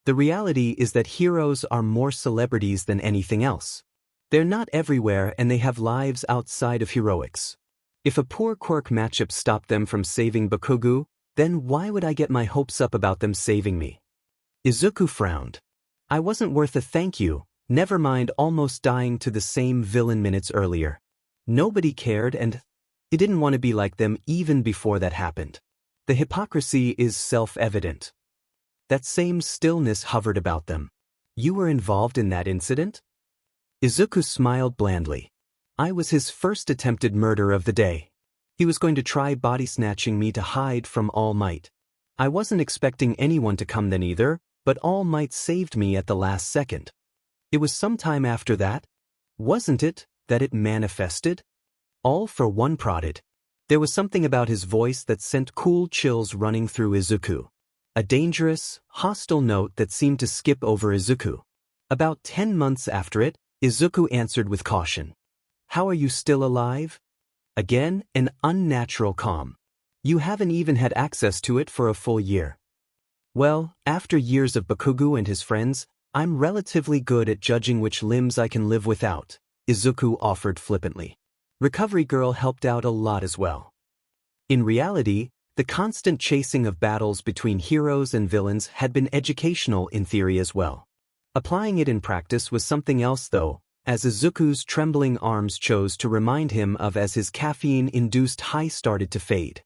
The reality is that heroes are more celebrities than anything else. They're not everywhere and they have lives outside of heroics. If a poor quirk matchup stopped them from saving Bakugo, then why would I get my hopes up about them saving me? Izuku frowned. I wasn't worth a thank you, never mind almost dying to the same villain minutes earlier. Nobody cared and I didn't want to be like them even before that happened. The hypocrisy is self-evident. That same stillness hovered about them. You were involved in that incident? Izuku smiled blandly. I was his first attempted murder of the day. He was going to try body-snatching me to hide from All Might. I wasn't expecting anyone to come then either, but All Might saved me at the last second. It was sometime after that, wasn't it, that it manifested? All for One prodded. There was something about his voice that sent cool chills running through Izuku. A dangerous, hostile note that seemed to skip over Izuku. About 10 months after it, Izuku answered with caution. How are you still alive? Again, an unnatural calm. You haven't even had access to it for a full year. Well, after years of Bakugo and his friends, I'm relatively good at judging which limbs I can live without, Izuku offered flippantly. Recovery Girl helped out a lot as well. In reality, the constant chasing of battles between heroes and villains had been educational in theory as well. Applying it in practice was something else though, as Izuku's trembling arms chose to remind him of as his caffeine-induced high started to fade.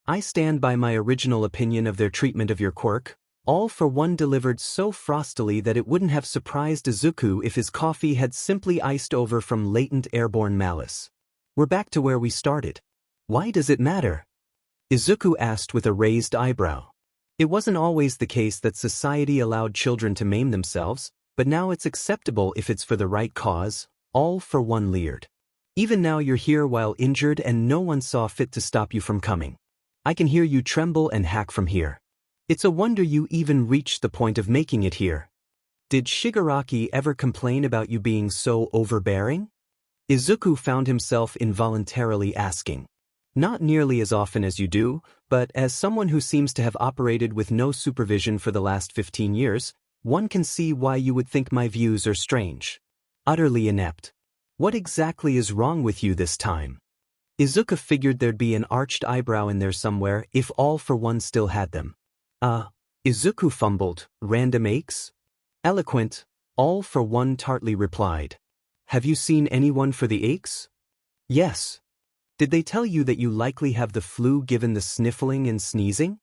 I stand by my original opinion of their treatment of your quirk. All for One delivered so frostily that it wouldn't have surprised Izuku if his coffee had simply iced over from latent airborne malice. We're back to where we started. Why does it matter? Izuku asked with a raised eyebrow. It wasn't always the case that society allowed children to maim themselves, but now it's acceptable if it's for the right cause, All for One leered. Even now you're here while injured and no one saw fit to stop you from coming. I can hear you tremble and hack from here. It's a wonder you even reached the point of making it here. Did Shigaraki ever complain about you being so overbearing? Izuku found himself involuntarily asking. Not nearly as often as you do, but as someone who seems to have operated with no supervision for the last 15 years, one can see why you would think my views are strange. Utterly inept. What exactly is wrong with you this time? Izuku figured there'd be an arched eyebrow in there somewhere if All for One still had them. Izuku fumbled, random aches? Eloquent, All for One tartly replied. Have you seen anyone for the aches? Yes. Did they tell you that you likely have the flu given the sniffling and sneezing?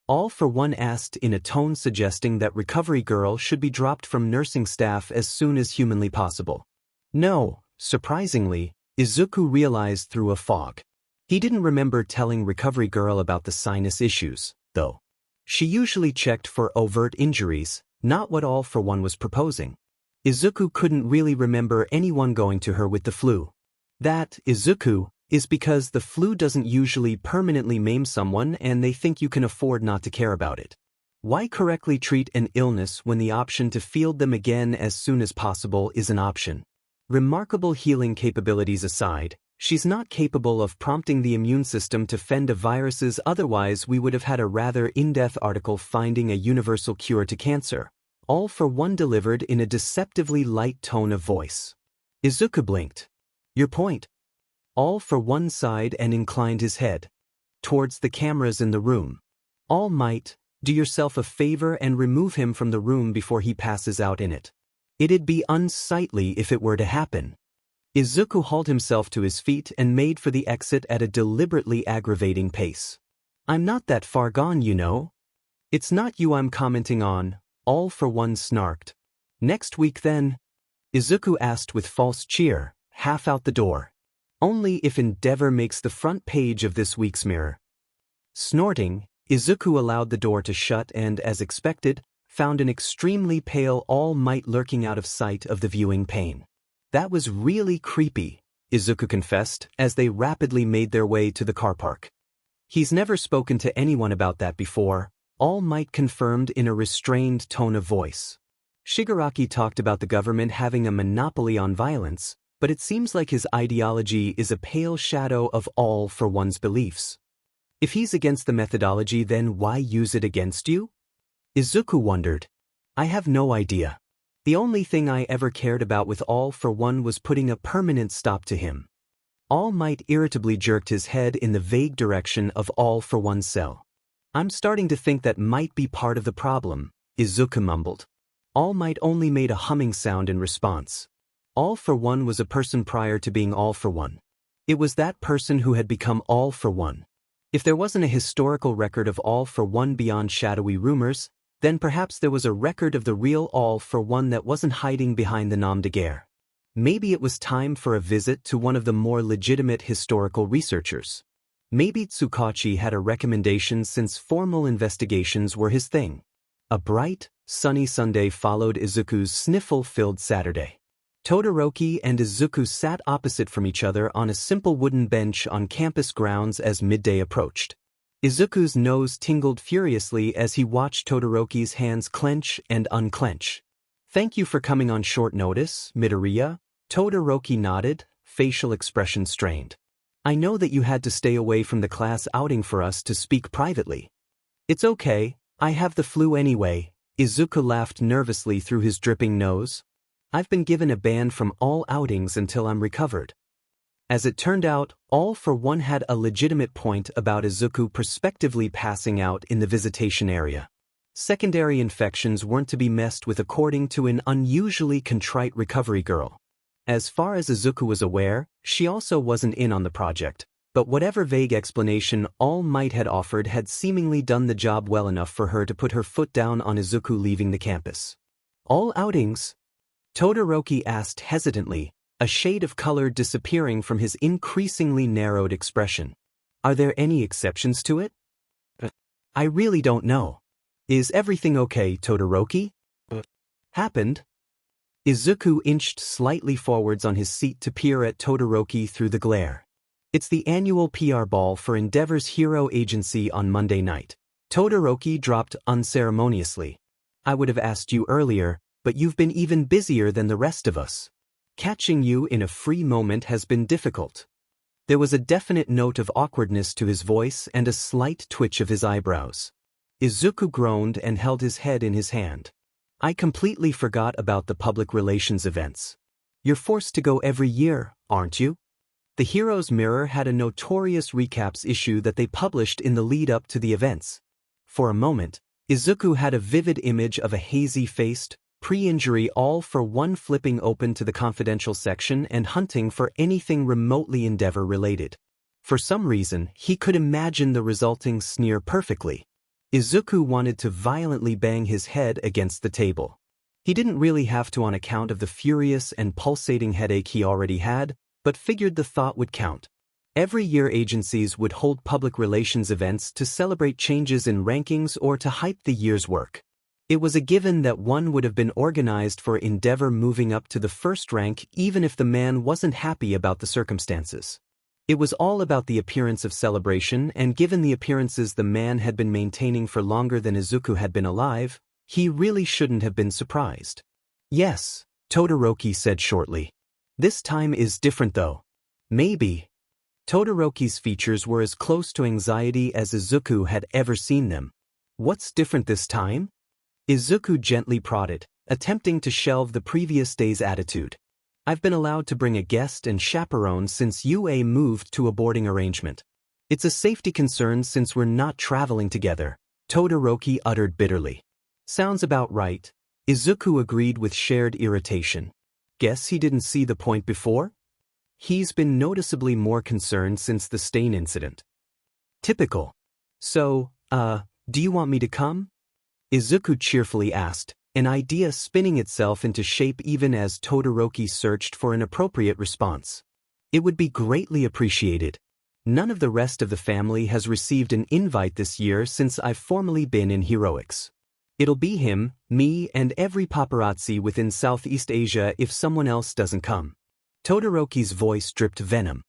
All for One asked in a tone suggesting that Recovery Girl should be dropped from nursing staff as soon as humanly possible. No, surprisingly, Izuku realized through a fog. He didn't remember telling Recovery Girl about the sinus issues, though. She usually checked for overt injuries, not what All for One was proposing. Izuku couldn't really remember anyone going to her with the flu. That, Izuku, is because the flu doesn't usually permanently maim someone and they think you can afford not to care about it. Why correctly treat an illness when the option to field them again as soon as possible is an option? Remarkable healing capabilities aside, she's not capable of prompting the immune system to fend off viruses, otherwise we would have had a rather in-depth article finding a universal cure to cancer, all for one delivered in a deceptively light tone of voice. Izuku blinked. Your point? All for one sighed and inclined his head towards the cameras in the room. All Might, do yourself a favor and remove him from the room before he passes out in it. It'd be unsightly if it were to happen. Izuku hauled himself to his feet and made for the exit at a deliberately aggravating pace. I'm not that far gone, you know. It's not you I'm commenting on, All for One snarked. Next week then? Izuku asked with false cheer, half out the door. Only if Endeavor makes the front page of this week's Mirror. Snorting, Izuku allowed the door to shut and, as expected, found an extremely pale All Might lurking out of sight of the viewing pane. That was really creepy, Izuku confessed, as they rapidly made their way to the car park. He's never spoken to anyone about that before, All Might confirmed in a restrained tone of voice. Shigaraki talked about the government having a monopoly on violence, but it seems like his ideology is a pale shadow of All for One's beliefs. If he's against the methodology, then why use it against you? Izuku wondered. I have no idea. The only thing I ever cared about with All for One was putting a permanent stop to him. All Might irritably jerked his head in the vague direction of All for One's cell. I'm starting to think that might be part of the problem, Izuku mumbled. All Might only made a humming sound in response. All for One was a person prior to being All for One. It was that person who had become All for One. If there wasn't a historical record of All for One beyond shadowy rumors, then perhaps there was a record of the real All for One that wasn't hiding behind the nom de guerre. Maybe it was time for a visit to one of the more legitimate historical researchers. Maybe Tsukachi had a recommendation since formal investigations were his thing. A bright, sunny Sunday followed Izuku's sniffle-filled Saturday. Todoroki and Izuku sat opposite from each other on a simple wooden bench on campus grounds as midday approached. Izuku's nose tingled furiously as he watched Todoroki's hands clench and unclench. Thank you for coming on short notice, Midoriya. Todoroki nodded, facial expression strained. I know that you had to stay away from the class outing for us to speak privately. It's okay, I have the flu anyway. Izuku laughed nervously through his dripping nose. I've been given a ban from all outings until I'm recovered. As it turned out, All for One had a legitimate point about Izuku prospectively passing out in the visitation area. Secondary infections weren't to be messed with according to an unusually contrite recovery girl. As far as Izuku was aware, she also wasn't in on the project, but whatever vague explanation All Might had offered had seemingly done the job well enough for her to put her foot down on Izuku leaving the campus. All outings? Todoroki asked hesitantly, a shade of color disappearing from his increasingly narrowed expression. Are there any exceptions to it? I really don't know. Is everything okay, Todoroki? Happened? Izuku inched slightly forwards on his seat to peer at Todoroki through the glare. It's the annual PR ball for Endeavor's hero agency on Monday night. Todoroki dropped unceremoniously. I would have asked you earlier, but you've been even busier than the rest of us. Catching you in a free moment has been difficult. There was a definite note of awkwardness to his voice and a slight twitch of his eyebrows. Izuku groaned and held his head in his hand. I completely forgot about the public relations events. You're forced to go every year, aren't you? The Hero's Mirror had a notorious recaps issue that they published in the lead-up to the events. For a moment, Izuku had a vivid image of a hazy-faced, pre-injury All for One flipping open to the confidential section and hunting for anything remotely Endeavor-related. For some reason, he could imagine the resulting sneer perfectly. Izuku wanted to violently bang his head against the table. He didn't really have to on account of the furious and pulsating headache he already had, but figured the thought would count. Every year agencies would hold public relations events to celebrate changes in rankings or to hype the year's work. It was a given that one would have been organized for Endeavor moving up to the first rank even if the man wasn't happy about the circumstances. It was all about the appearance of celebration, and given the appearances the man had been maintaining for longer than Izuku had been alive, he really shouldn't have been surprised. Yes, Todoroki said shortly. This time is different though. Maybe. Todoroki's features were as close to anxiety as Izuku had ever seen them. What's different this time? Izuku gently prodded, attempting to shelve the previous day's attitude. I've been allowed to bring a guest and chaperone since UA moved to a boarding arrangement. It's a safety concern since we're not traveling together, Todoroki uttered bitterly. Sounds about right, Izuku agreed with shared irritation. Guess he didn't see the point before? He's been noticeably more concerned since the stain incident. Typical. So, do you want me to come? Izuku cheerfully asked, an idea spinning itself into shape even as Todoroki searched for an appropriate response. It would be greatly appreciated. None of the rest of the family has received an invite this year since I've formally been in heroics. It'll be him, me, and every paparazzi within Southeast Asia if someone else doesn't come. Todoroki's voice dripped venom.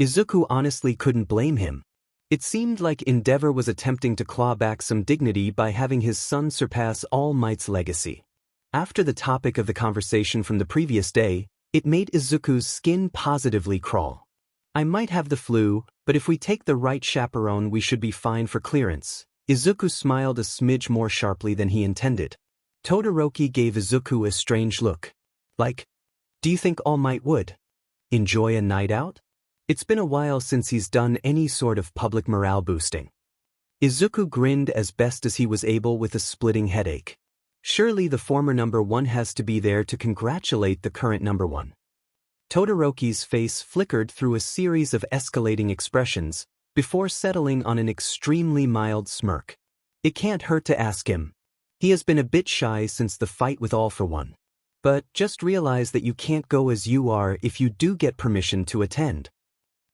Izuku honestly couldn't blame him. It seemed like Endeavor was attempting to claw back some dignity by having his son surpass All Might's legacy. After the topic of the conversation from the previous day, it made Izuku's skin positively crawl. I might have the flu, but if we take the right chaperone we should be fine for clearance. Izuku smiled a smidge more sharply than he intended. Todoroki gave Izuku a strange look. Like, do you think All Might would enjoy a night out? It's been a while since he's done any sort of public morale boosting. Izuku grinned as best as he was able with a splitting headache. Surely the former number one has to be there to congratulate the current number one. Todoroki's face flickered through a series of escalating expressions, before settling on an extremely mild smirk. It can't hurt to ask him. He has been a bit shy since the fight with All for One. But just realize that you can't go as you are if you do get permission to attend.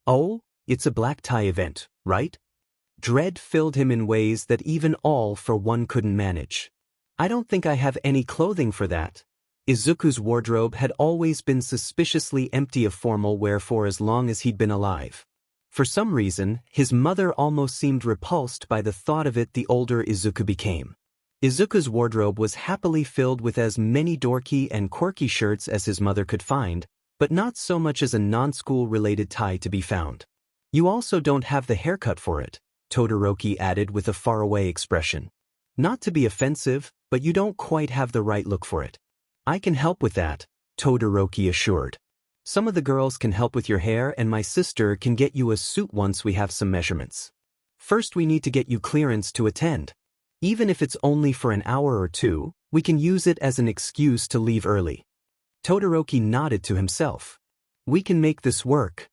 Oh, it's a black tie event, right? Dread filled him in ways that even All for One couldn't manage. I don't think I have any clothing for that. Izuku's wardrobe had always been suspiciously empty of formal wear for as long as he'd been alive. For some reason, his mother almost seemed repulsed by the thought of it the older Izuku became. Izuku's wardrobe was happily filled with as many dorky and quirky shirts as his mother could find, but not so much as a non-school-related tie to be found. You also don't have the haircut for it, Todoroki added with a faraway expression. Not to be offensive, but you don't quite have the right look for it. I can help with that, Todoroki assured. Some of the girls can help with your hair and my sister can get you a suit once we have some measurements. First we need to get you clearance to attend. Even if it's only for an hour or two, we can use it as an excuse to leave early. Todoroki nodded to himself. We can make this work.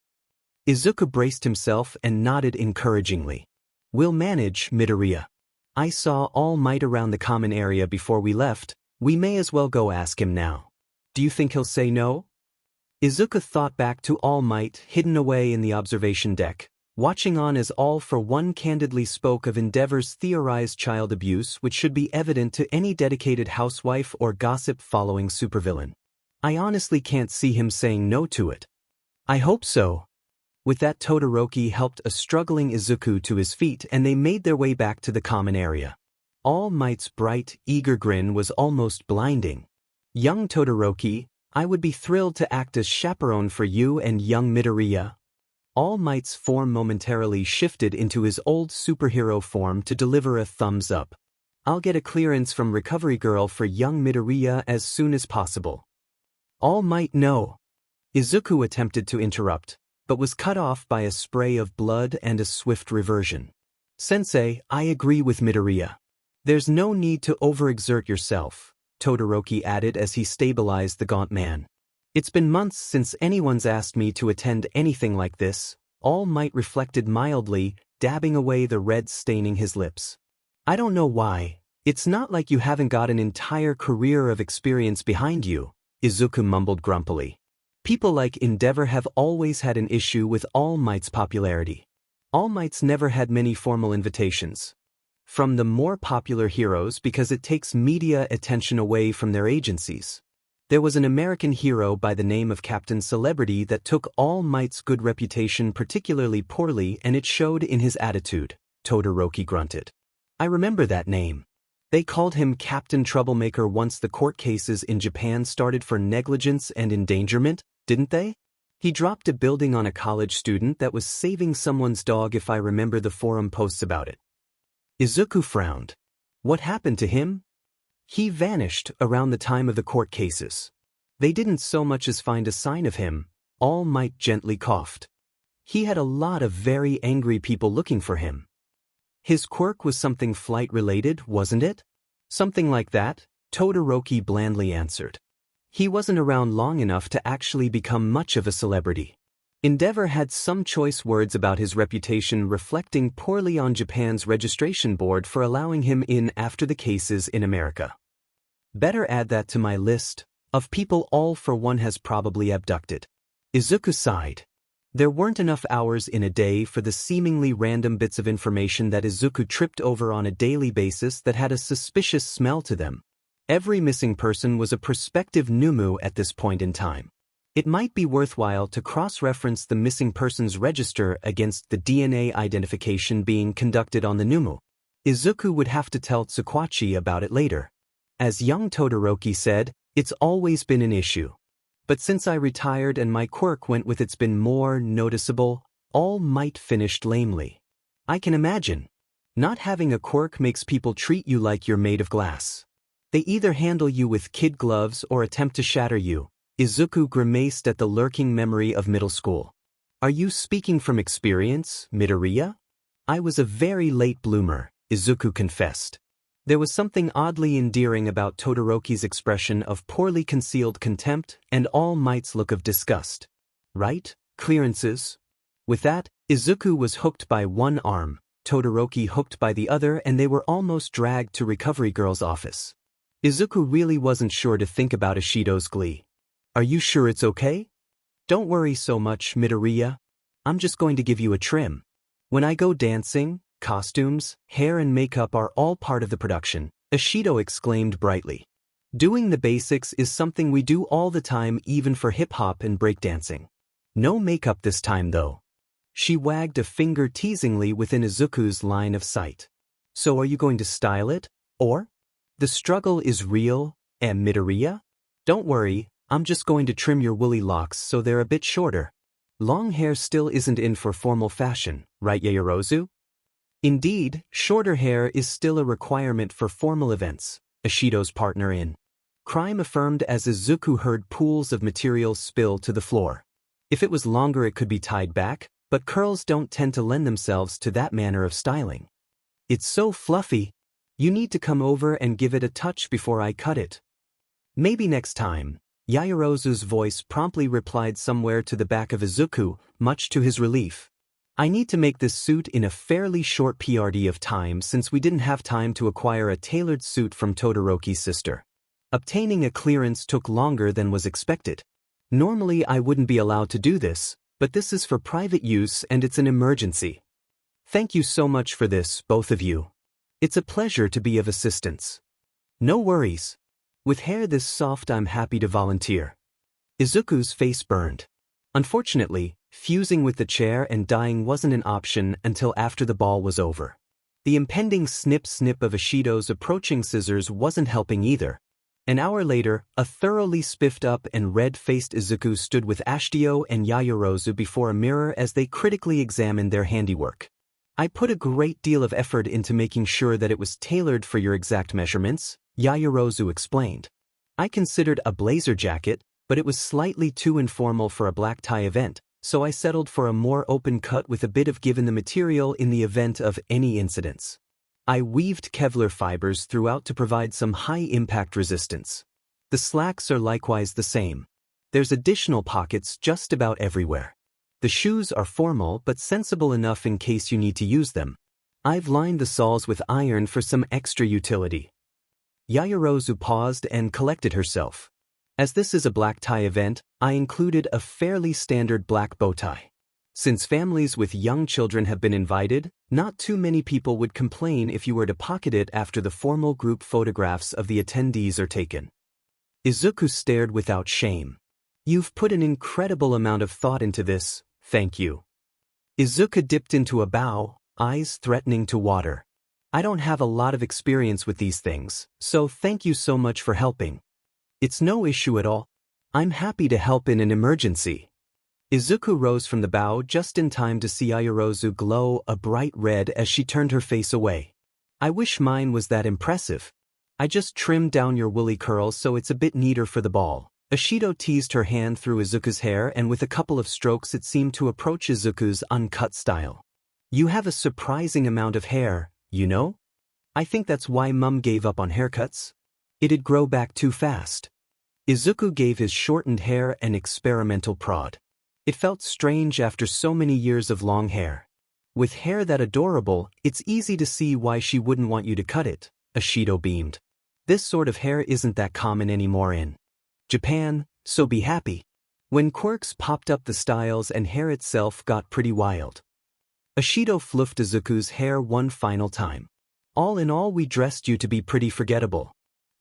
Izuku braced himself and nodded encouragingly. We'll manage, Midoriya. I saw All Might around the common area before we left. We may as well go ask him now. Do you think he'll say no? Izuku thought back to All Might hidden away in the observation deck, watching on as All for One candidly spoke of Endeavor's theorized child abuse, which should be evident to any dedicated housewife or gossip-following supervillain. I honestly can't see him saying no to it. I hope so. With that, Todoroki helped a struggling Izuku to his feet and they made their way back to the common area. All Might's bright, eager grin was almost blinding. Young Todoroki, I would be thrilled to act as chaperone for you and young Midoriya. All Might's form momentarily shifted into his old superhero form to deliver a thumbs up. I'll get a clearance from Recovery Girl for young Midoriya as soon as possible. All Might no. Izuku attempted to interrupt, but was cut off by a spray of blood and a swift reversion. Sensei, I agree with Midoriya. There's no need to overexert yourself, Todoroki added as he stabilized the gaunt man. It's been months since anyone's asked me to attend anything like this, All Might reflected mildly, dabbing away the red staining his lips. I don't know why. It's not like you haven't got an entire career of experience behind you, Izuku mumbled grumpily. People like Endeavor have always had an issue with All Might's popularity. All Might's never had many formal invitations. from the more popular heroes because it takes media attention away from their agencies. There was an American hero by the name of Captain Celebrity that took All Might's good reputation particularly poorly, and it showed in his attitude, Todoroki grunted. I remember that name. They called him Captain Troublemaker once the court cases in Japan started for negligence and endangerment, didn't they? He dropped a building on a college student that was saving someone's dog, if I remember the forum posts about it. Izuku frowned. What happened to him? He vanished around the time of the court cases. They didn't so much as find a sign of him. All Might gently coughed. He had a lot of very angry people looking for him. His quirk was something flight-related, wasn't it? Something like that, Todoroki blandly answered. He wasn't around long enough to actually become much of a celebrity. Endeavor had some choice words about his reputation, reflecting poorly on Japan's registration board for allowing him in after the cases in America. Better add that to my list of people All for One has probably abducted. Izuku sighed. There weren't enough hours in a day for the seemingly random bits of information that Izuku tripped over on a daily basis that had a suspicious smell to them. Every missing person was a prospective Numu at this point in time. It might be worthwhile to cross-reference the missing persons register against the DNA identification being conducted on the Numu. Izuku would have to tell Tsukwachi about it later. As young Todoroki said, it's always been an issue. But since I retired and my quirk went with, it's been more noticeable. All Might finished lamely. I can imagine. Not having a quirk makes people treat you like you're made of glass. They either handle you with kid gloves or attempt to shatter you. Izuku grimaced at the lurking memory of middle school. Are you speaking from experience, Midoriya? I was a very late bloomer, Izuku confessed. There was something oddly endearing about Todoroki's expression of poorly concealed contempt and All Might's look of disgust. Right? Clearances? With that, Izuku was hooked by one arm, Todoroki hooked by the other, and they were almost dragged to Recovery Girl's office. Izuku really wasn't sure to think about Ishido's glee. Are you sure it's okay? Don't worry so much, Midoriya. I'm just going to give you a trim. When I go dancing, costumes, hair and makeup are all part of the production, Ishido exclaimed brightly. Doing the basics is something we do all the time, even for hip-hop and breakdancing. No makeup this time though. She wagged a finger teasingly within Izuku's line of sight. So are you going to style it, or? The struggle is real, Midoriya? Don't worry, I'm just going to trim your woolly locks so they're a bit shorter. Long hair still isn't in for formal fashion, right, Yaoyorozu? Indeed, shorter hair is still a requirement for formal events, Ishido's partner in crime affirmed as Izuku heard pools of material spill to the floor. If it was longer it could be tied back, but curls don't tend to lend themselves to that manner of styling. It's so fluffy. You need to come over and give it a touch before I cut it. Maybe next time, Yaoyorozu's voice promptly replied somewhere to the back of Izuku, much to his relief. I need to make this suit in a fairly short period of time since we didn't have time to acquire a tailored suit from Todoroki's sister. Obtaining a clearance took longer than was expected. Normally I wouldn't be allowed to do this, but this is for private use and it's an emergency. Thank you so much for this, both of you. It's a pleasure to be of assistance. No worries. With hair this soft I'm happy to volunteer. Izuku's face burned. Unfortunately, fusing with the chair and dyeing wasn't an option until after the ball was over. The impending snip-snip of Ishido's approaching scissors wasn't helping either. An hour later, a thoroughly spiffed up and red-faced Izuku stood with Ashio and Yaoyorozu before a mirror as they critically examined their handiwork. I put a great deal of effort into making sure that it was tailored for your exact measurements, Yaoyorozu explained. I considered a blazer jacket, but it was slightly too informal for a black tie event, so I settled for a more open cut with a bit of give in the material in the event of any incidents. I weaved Kevlar fibers throughout to provide some high-impact resistance. The slacks are likewise the same. There's additional pockets just about everywhere. The shoes are formal but sensible enough in case you need to use them. I've lined the soles with iron for some extra utility. Yaoyorozu paused and collected herself. As this is a black tie event, I included a fairly standard black bow tie. Since families with young children have been invited, not too many people would complain if you were to pocket it after the formal group photographs of the attendees are taken. Izuku stared without shame. You've put an incredible amount of thought into this, thank you. Izuku dipped into a bow, eyes threatening to water. I don't have a lot of experience with these things, so thank you so much for helping. It's no issue at all. I'm happy to help in an emergency. Izuku rose from the bow just in time to see Ayorozu glow a bright red as she turned her face away. I wish mine was that impressive. I just trimmed down your woolly curls so it's a bit neater for the ball. Ashido teased her hand through Izuku's hair and with a couple of strokes it seemed to approach Izuku's uncut style. You have a surprising amount of hair, you know? I think that's why Mum gave up on haircuts. It'd grow back too fast. Izuku gave his shortened hair an experimental prod. It felt strange after so many years of long hair. With hair that adorable, it's easy to see why she wouldn't want you to cut it, Ashido beamed. This sort of hair isn't that common anymore in Japan, so be happy. When quirks popped up the styles and hair itself got pretty wild. Ashido fluffed Izuku's hair one final time. All in all we dressed you to be pretty forgettable.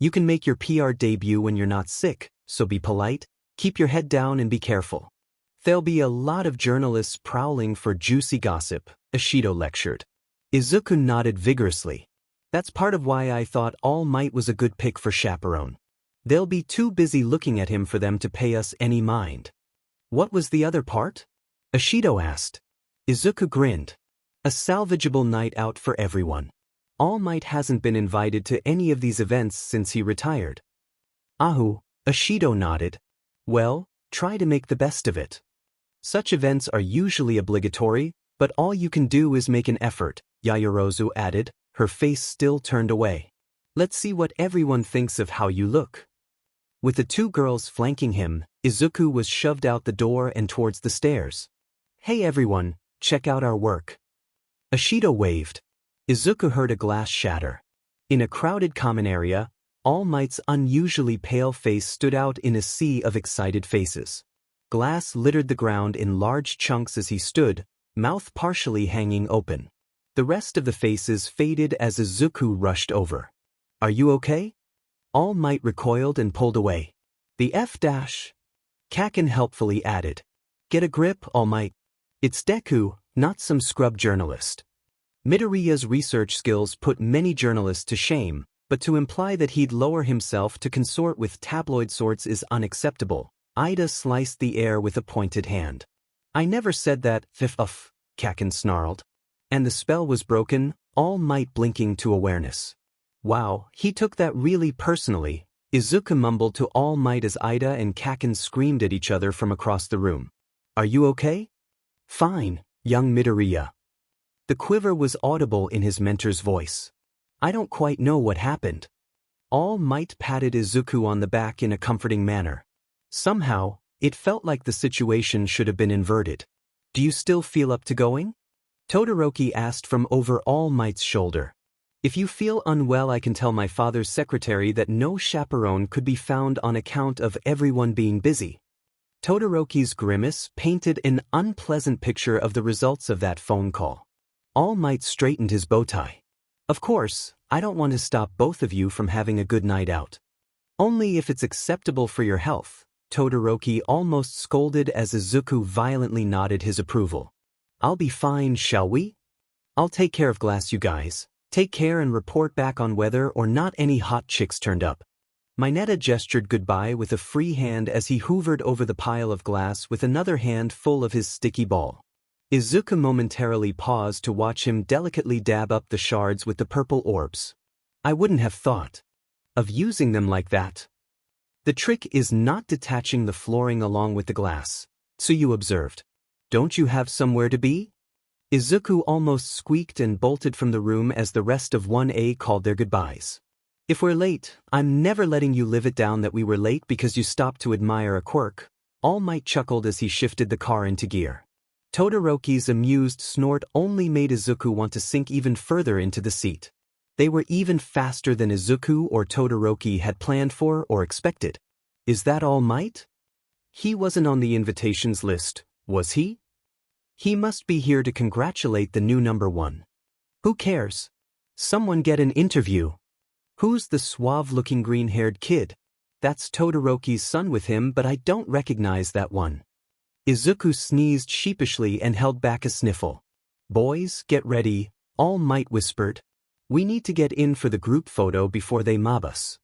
You can make your PR debut when you're not sick, so be polite, keep your head down and be careful. There'll be a lot of journalists prowling for juicy gossip, Ashido lectured. Izuku nodded vigorously. That's part of why I thought All Might was a good pick for chaperone. They'll be too busy looking at him for them to pay us any mind. What was the other part? Ashido asked. Izuku grinned. A salvageable night out for everyone. All Might hasn't been invited to any of these events since he retired. Ahu, Ashido nodded. Well, try to make the best of it. Such events are usually obligatory, but all you can do is make an effort, Yayorozu added, her face still turned away. Let's see what everyone thinks of how you look. With the two girls flanking him, Izuku was shoved out the door and towards the stairs. Hey everyone, check out our work. Ashido waved. Izuku heard a glass shatter. In a crowded common area, All Might's unusually pale face stood out in a sea of excited faces. Glass littered the ground in large chunks as he stood, mouth partially hanging open. The rest of the faces faded as Izuku rushed over. Are you okay? All Might recoiled and pulled away. The F-. Kaken helpfully added. Get a grip, All Might. It's Deku, not some scrub journalist. Midoriya's research skills put many journalists to shame, but to imply that he'd lower himself to consort with tabloid sorts is unacceptable. Ida sliced the air with a pointed hand. I never said that, Kaken snarled. And the spell was broken, All Might blinking to awareness. Wow, he took that really personally, Izuku mumbled to All Might as Ida and Kaken screamed at each other from across the room. Are you okay? Fine, young Midoriya. The quiver was audible in his mentor's voice. I don't quite know what happened. All Might patted Izuku on the back in a comforting manner. Somehow, it felt like the situation should have been inverted. Do you still feel up to going? Todoroki asked from over All Might's shoulder. If you feel unwell I can tell my father's secretary that no chaperone could be found on account of everyone being busy. Todoroki's grimace painted an unpleasant picture of the results of that phone call. All Might straightened his bow tie. Of course, I don't want to stop both of you from having a good night out. Only if it's acceptable for your health, Todoroki almost scolded as Izuku violently nodded his approval. I'll be fine, shall we? I'll take care of glass, you guys. Take care and report back on whether or not any hot chicks turned up. Mineta gestured goodbye with a free hand as he hoovered over the pile of glass with another hand full of his sticky ball. Izuku momentarily paused to watch him delicately dab up the shards with the purple orbs. I wouldn't have thought of using them like that. The trick is not detaching the flooring along with the glass, Tsuyu observed. Don't you have somewhere to be? Izuku almost squeaked and bolted from the room as the rest of 1A called their goodbyes. If we're late, I'm never letting you live it down that we were late because you stopped to admire a quirk. All Might chuckled as he shifted the car into gear. Todoroki's amused snort only made Izuku want to sink even further into the seat. They were even faster than Izuku or Todoroki had planned for or expected. Is that All Might? He wasn't on the invitations list, was he? He must be here to congratulate the new number one. Who cares? Someone get an interview. Who's the suave-looking green-haired kid? That's Todoroki's son with him, but I don't recognize that one. Izuku sneezed sheepishly and held back a sniffle. Boys, get ready, All Might whispered. We need to get in for the group photo before they mob us.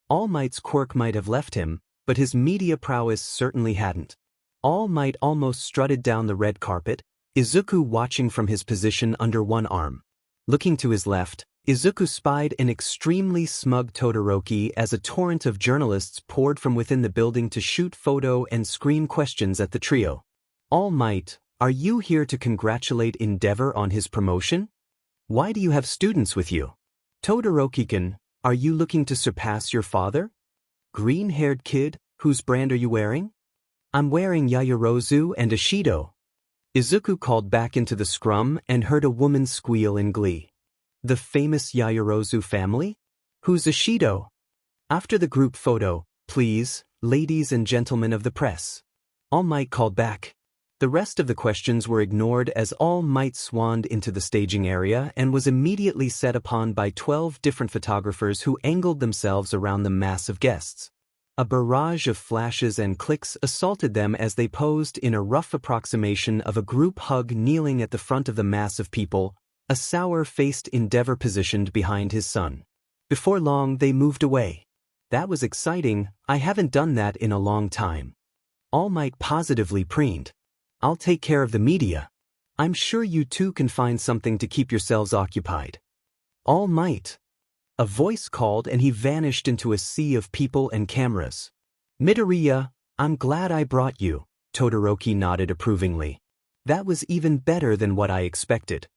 All Might's quirk might have left him, but his media prowess certainly hadn't. All Might almost strutted down the red carpet, Izuku watching from his position under one arm. Looking to his left, Izuku spied an extremely smug Todoroki as a torrent of journalists poured from within the building to shoot photo and scream questions at the trio. All Might, are you here to congratulate Endeavor on his promotion? Why do you have students with you? Todoroki-kun, are you looking to surpass your father? Green-haired kid, whose brand are you wearing? I'm wearing Yaoyorozu and Ishido. Izuku called back into the scrum and heard a woman squeal in glee. The famous Yaoyorozu family? Who's Ishido? After the group photo, please, ladies and gentlemen of the press. All Might called back. The rest of the questions were ignored as All Might swanned into the staging area and was immediately set upon by 12 different photographers who angled themselves around the mass of guests. A barrage of flashes and clicks assaulted them as they posed in a rough approximation of a group hug kneeling at the front of the mass of people, a sour-faced Endeavor positioned behind his son. Before long they moved away. That was exciting, I haven't done that in a long time. All Might positively preened. I'll take care of the media. I'm sure you two can find something to keep yourselves occupied. All Might. A voice called and he vanished into a sea of people and cameras. Midoriya, I'm glad I brought you, Todoroki nodded approvingly. That was even better than what I expected.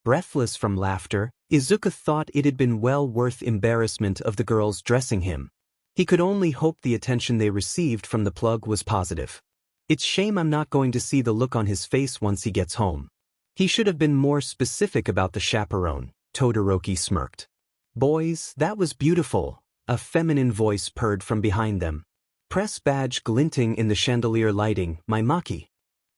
Breathless from laughter, Izuku thought it had been well worth embarrassment of the girls dressing him. He could only hope the attention they received from the plug was positive. It's shame I'm not going to see the look on his face once he gets home. He should have been more specific about the chaperone, Todoroki smirked. Boys, that was beautiful, a feminine voice purred from behind them. Press badge glinting in the chandelier lighting, my Maki.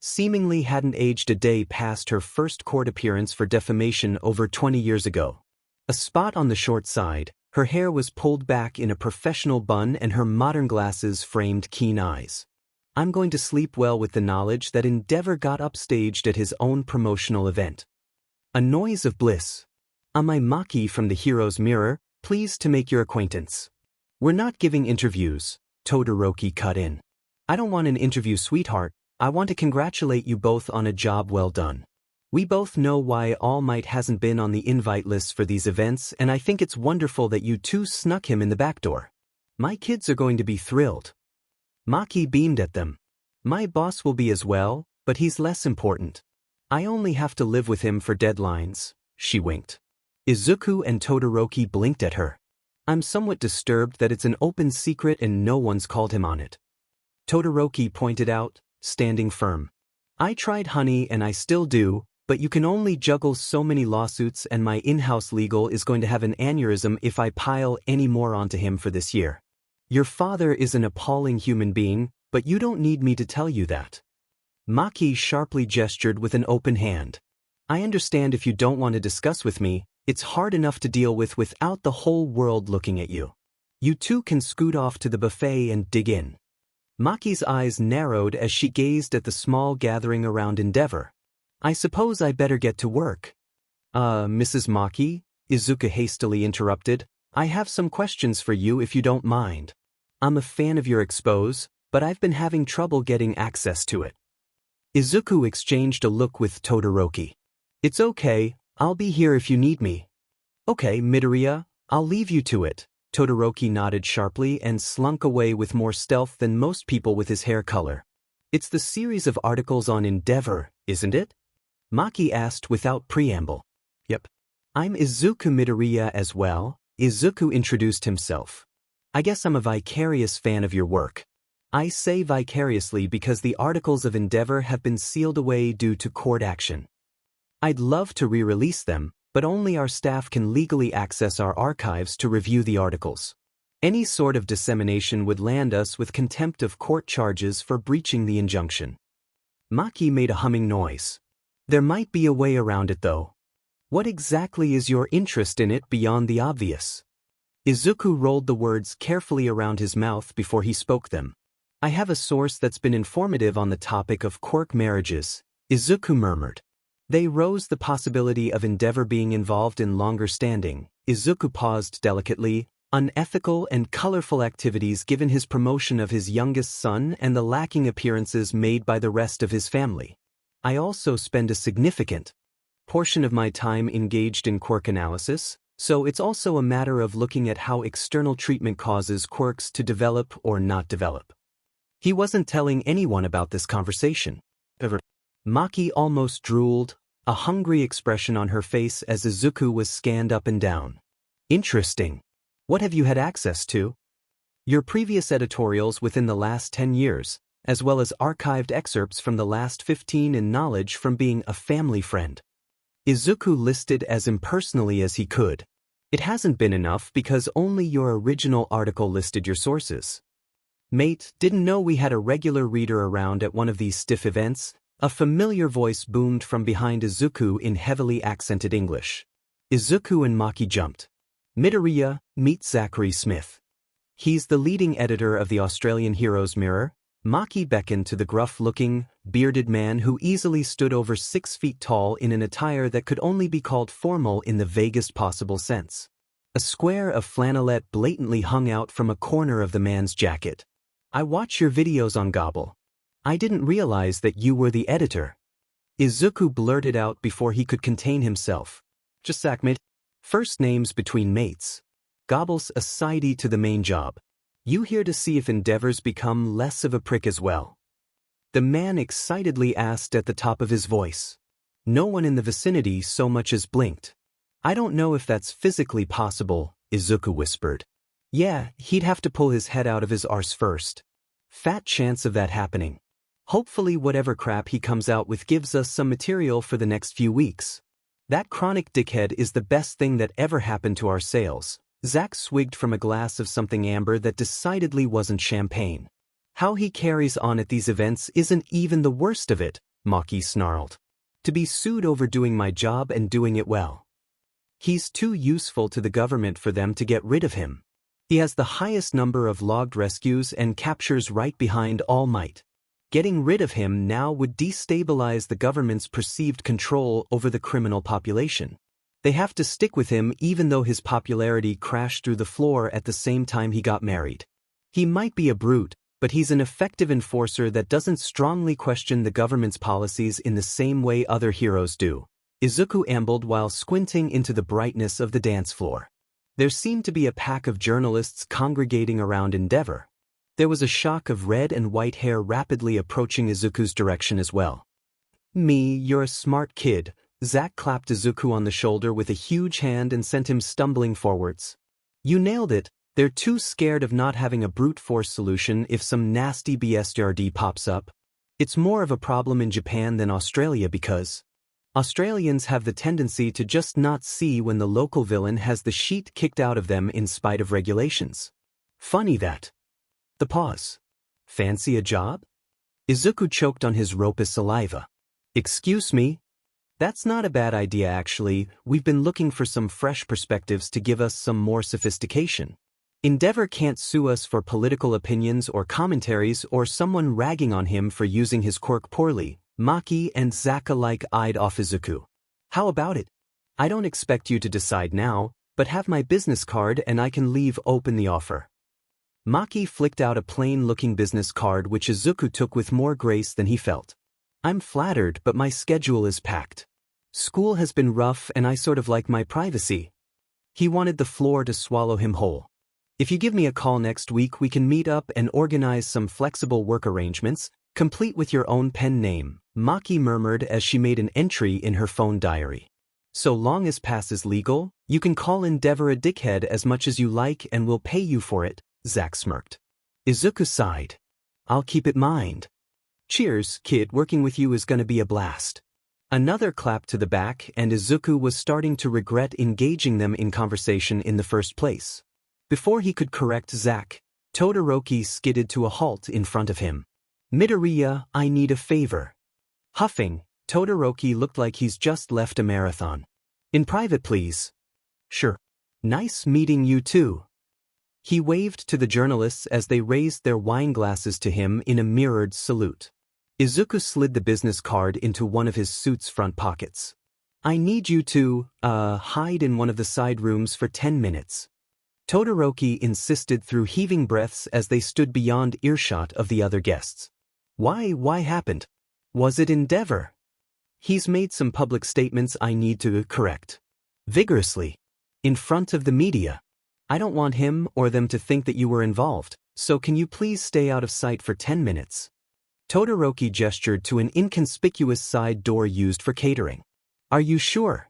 Seemingly hadn't aged a day past her first court appearance for defamation over 20 years ago. A spot on the short side, her hair was pulled back in a professional bun and her modern glasses framed keen eyes. I'm going to sleep well with the knowledge that Endeavor got upstaged at his own promotional event. A noise of bliss. I'm my Maki from the Hero's Mirror, pleased to make your acquaintance. We're not giving interviews, Todoroki cut in. I don't want an interview, sweetheart. I want to congratulate you both on a job well done. We both know why All Might hasn't been on the invite list for these events, and I think it's wonderful that you two snuck him in the back door. My kids are going to be thrilled. Maki beamed at them. My boss will be as well, but he's less important. I only have to live with him for deadlines, she winked. Izuku and Todoroki blinked at her. I'm somewhat disturbed that it's an open secret and no one's called him on it. Todoroki pointed out, standing firm. I tried, honey, and I still do, but you can only juggle so many lawsuits and my in-house legal is going to have an aneurysm if I pile any more onto him for this year. Your father is an appalling human being, but you don't need me to tell you that. Maki sharply gestured with an open hand. I understand if you don't want to discuss with me, it's hard enough to deal with without the whole world looking at you. You two can scoot off to the buffet and dig in. Maki's eyes narrowed as she gazed at the small gathering around Endeavor. I suppose I better get to work. Mrs. Maki, Izuku hastily interrupted, I have some questions for you if you don't mind. I'm a fan of your expose, but I've been having trouble getting access to it. Izuku exchanged a look with Todoroki. It's okay, I'll be here if you need me. Okay, Midoriya, I'll leave you to it. Todoroki nodded sharply and slunk away with more stealth than most people with his hair color. It's the series of articles on Endeavor, isn't it? Maki asked without preamble. Yep. I'm Izuku Midoriya as well, Izuku introduced himself. I guess I'm a vicarious fan of your work. I say vicariously because the articles of Endeavor have been sealed away due to court action. I'd love to re-release them, but only our staff can legally access our archives to review the articles. Any sort of dissemination would land us with contempt of court charges for breaching the injunction. Maki made a humming noise. There might be a way around it though. What exactly is your interest in it beyond the obvious? Izuku rolled the words carefully around his mouth before he spoke them. I have a source that's been informative on the topic of quirk marriages, Izuku murmured. They rose the possibility of Endeavor being involved in longer standing. Izuku paused delicately, unethical and colorful activities given his promotion of his youngest son and the lacking appearances made by the rest of his family. I also spend a significant portion of my time engaged in quirk analysis, so it's also a matter of looking at how external treatment causes quirks to develop or not develop. He wasn't telling anyone about this conversation. Maki almost drooled, a hungry expression on her face as Izuku was scanned up and down. Interesting. What have you had access to? Your previous editorials within the last 10 years, as well as archived excerpts from the last 15 and knowledge from being a family friend. Izuku listed as impersonally as he could. It hasn't been enough because only your original article listed your sources. Mate, didn't know we had a regular reader around at one of these stiff events. A familiar voice boomed from behind Izuku in heavily accented English. Izuku and Maki jumped. Midoriya, meet Zachary Smith. He's the leading editor of the Australian Heroes Mirror. Maki beckoned to the gruff-looking, bearded man who easily stood over 6 feet tall in an attire that could only be called formal in the vaguest possible sense. A square of flannelette blatantly hung out from a corner of the man's jacket. I watch your videos on Gobble. I didn't realize that you were the editor. Izuku blurted out before he could contain himself. Just mate. First names between mates. Gobble's a sidey to the main job. You here to see if Endeavor's become less of a prick as well? The man excitedly asked at the top of his voice. No one in the vicinity so much as blinked. I don't know if that's physically possible, Izuku whispered. Yeah, he'd have to pull his head out of his arse first. Fat chance of that happening. Hopefully whatever crap he comes out with gives us some material for the next few weeks. That chronic dickhead is the best thing that ever happened to our sales. Zach swigged from a glass of something amber that decidedly wasn't champagne. How he carries on at these events isn't even the worst of it, Maki snarled. To be sued over doing my job and doing it well. He's too useful to the government for them to get rid of him. He has the highest number of logged rescues and captures right behind All Might. Getting rid of him now would destabilize the government's perceived control over the criminal population. They have to stick with him even though his popularity crashed through the floor at the same time he got married. He might be a brute, but he's an effective enforcer that doesn't strongly question the government's policies in the same way other heroes do. Izuku ambled while squinting into the brightness of the dance floor. There seemed to be a pack of journalists congregating around Endeavor. There was a shock of red and white hair rapidly approaching Izuku's direction as well. You're a smart kid. Zack clapped Izuku on the shoulder with a huge hand and sent him stumbling forwards. You nailed it. They're too scared of not having a brute force solution if some nasty BSRD pops up. It's more of a problem in Japan than Australia because Australians have the tendency to just not see when the local villain has the sheet kicked out of them in spite of regulations. Funny that. The pause. Fancy a job? Izuku choked on his rope as saliva. Excuse me? That's not a bad idea actually. We've been looking for some fresh perspectives to give us some more sophistication. Endeavor can't sue us for political opinions or commentaries or someone ragging on him for using his quirk poorly. Maki and Zack alike eyed off Izuku. How about it? I don't expect you to decide now, but have my business card and I can leave open the offer. Maki flicked out a plain-looking business card which Izuku took with more grace than he felt. I'm flattered, but my schedule is packed. School has been rough and I sort of like my privacy. He wanted the floor to swallow him whole. If you give me a call next week we can meet up and organize some flexible work arrangements, complete with your own pen name, Maki murmured as she made an entry in her phone diary. So long as pass is legal, you can call Endeavor a dickhead as much as you like and we'll pay you for it, Zack smirked. Izuku sighed. I'll keep it in mind. Cheers, kid, working with you is gonna be a blast. Another clap to the back and Izuku was starting to regret engaging them in conversation in the first place. Before he could correct Zack, Todoroki skidded to a halt in front of him. Midoriya, I need a favor. Huffing, Todoroki looked like he's just left a marathon. In private, please. Sure. Nice meeting you too. He waved to the journalists as they raised their wine glasses to him in a mirrored salute. Izuku slid the business card into one of his suit's front pockets. I need you to, hide in one of the side rooms for 10 minutes. Todoroki insisted through heaving breaths as they stood beyond earshot of the other guests. Why happened? Was it Endeavor? He's made some public statements I need to correct. Vigorously. In front of the media. I don't want him or them to think that you were involved, so can you please stay out of sight for 10 minutes? Todoroki gestured to an inconspicuous side door used for catering. Are you sure?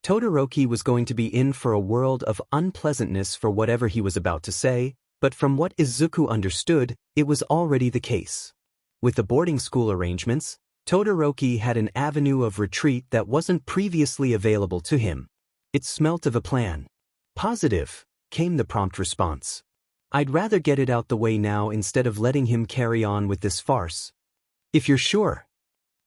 Todoroki was going to be in for a world of unpleasantness for whatever he was about to say, but from what Izuku understood, it was already the case. With the boarding school arrangements, Todoroki had an avenue of retreat that wasn't previously available to him. It smelt of a plan. Positive, came the prompt response. I'd rather get it out the way now instead of letting him carry on with this farce. If you're sure.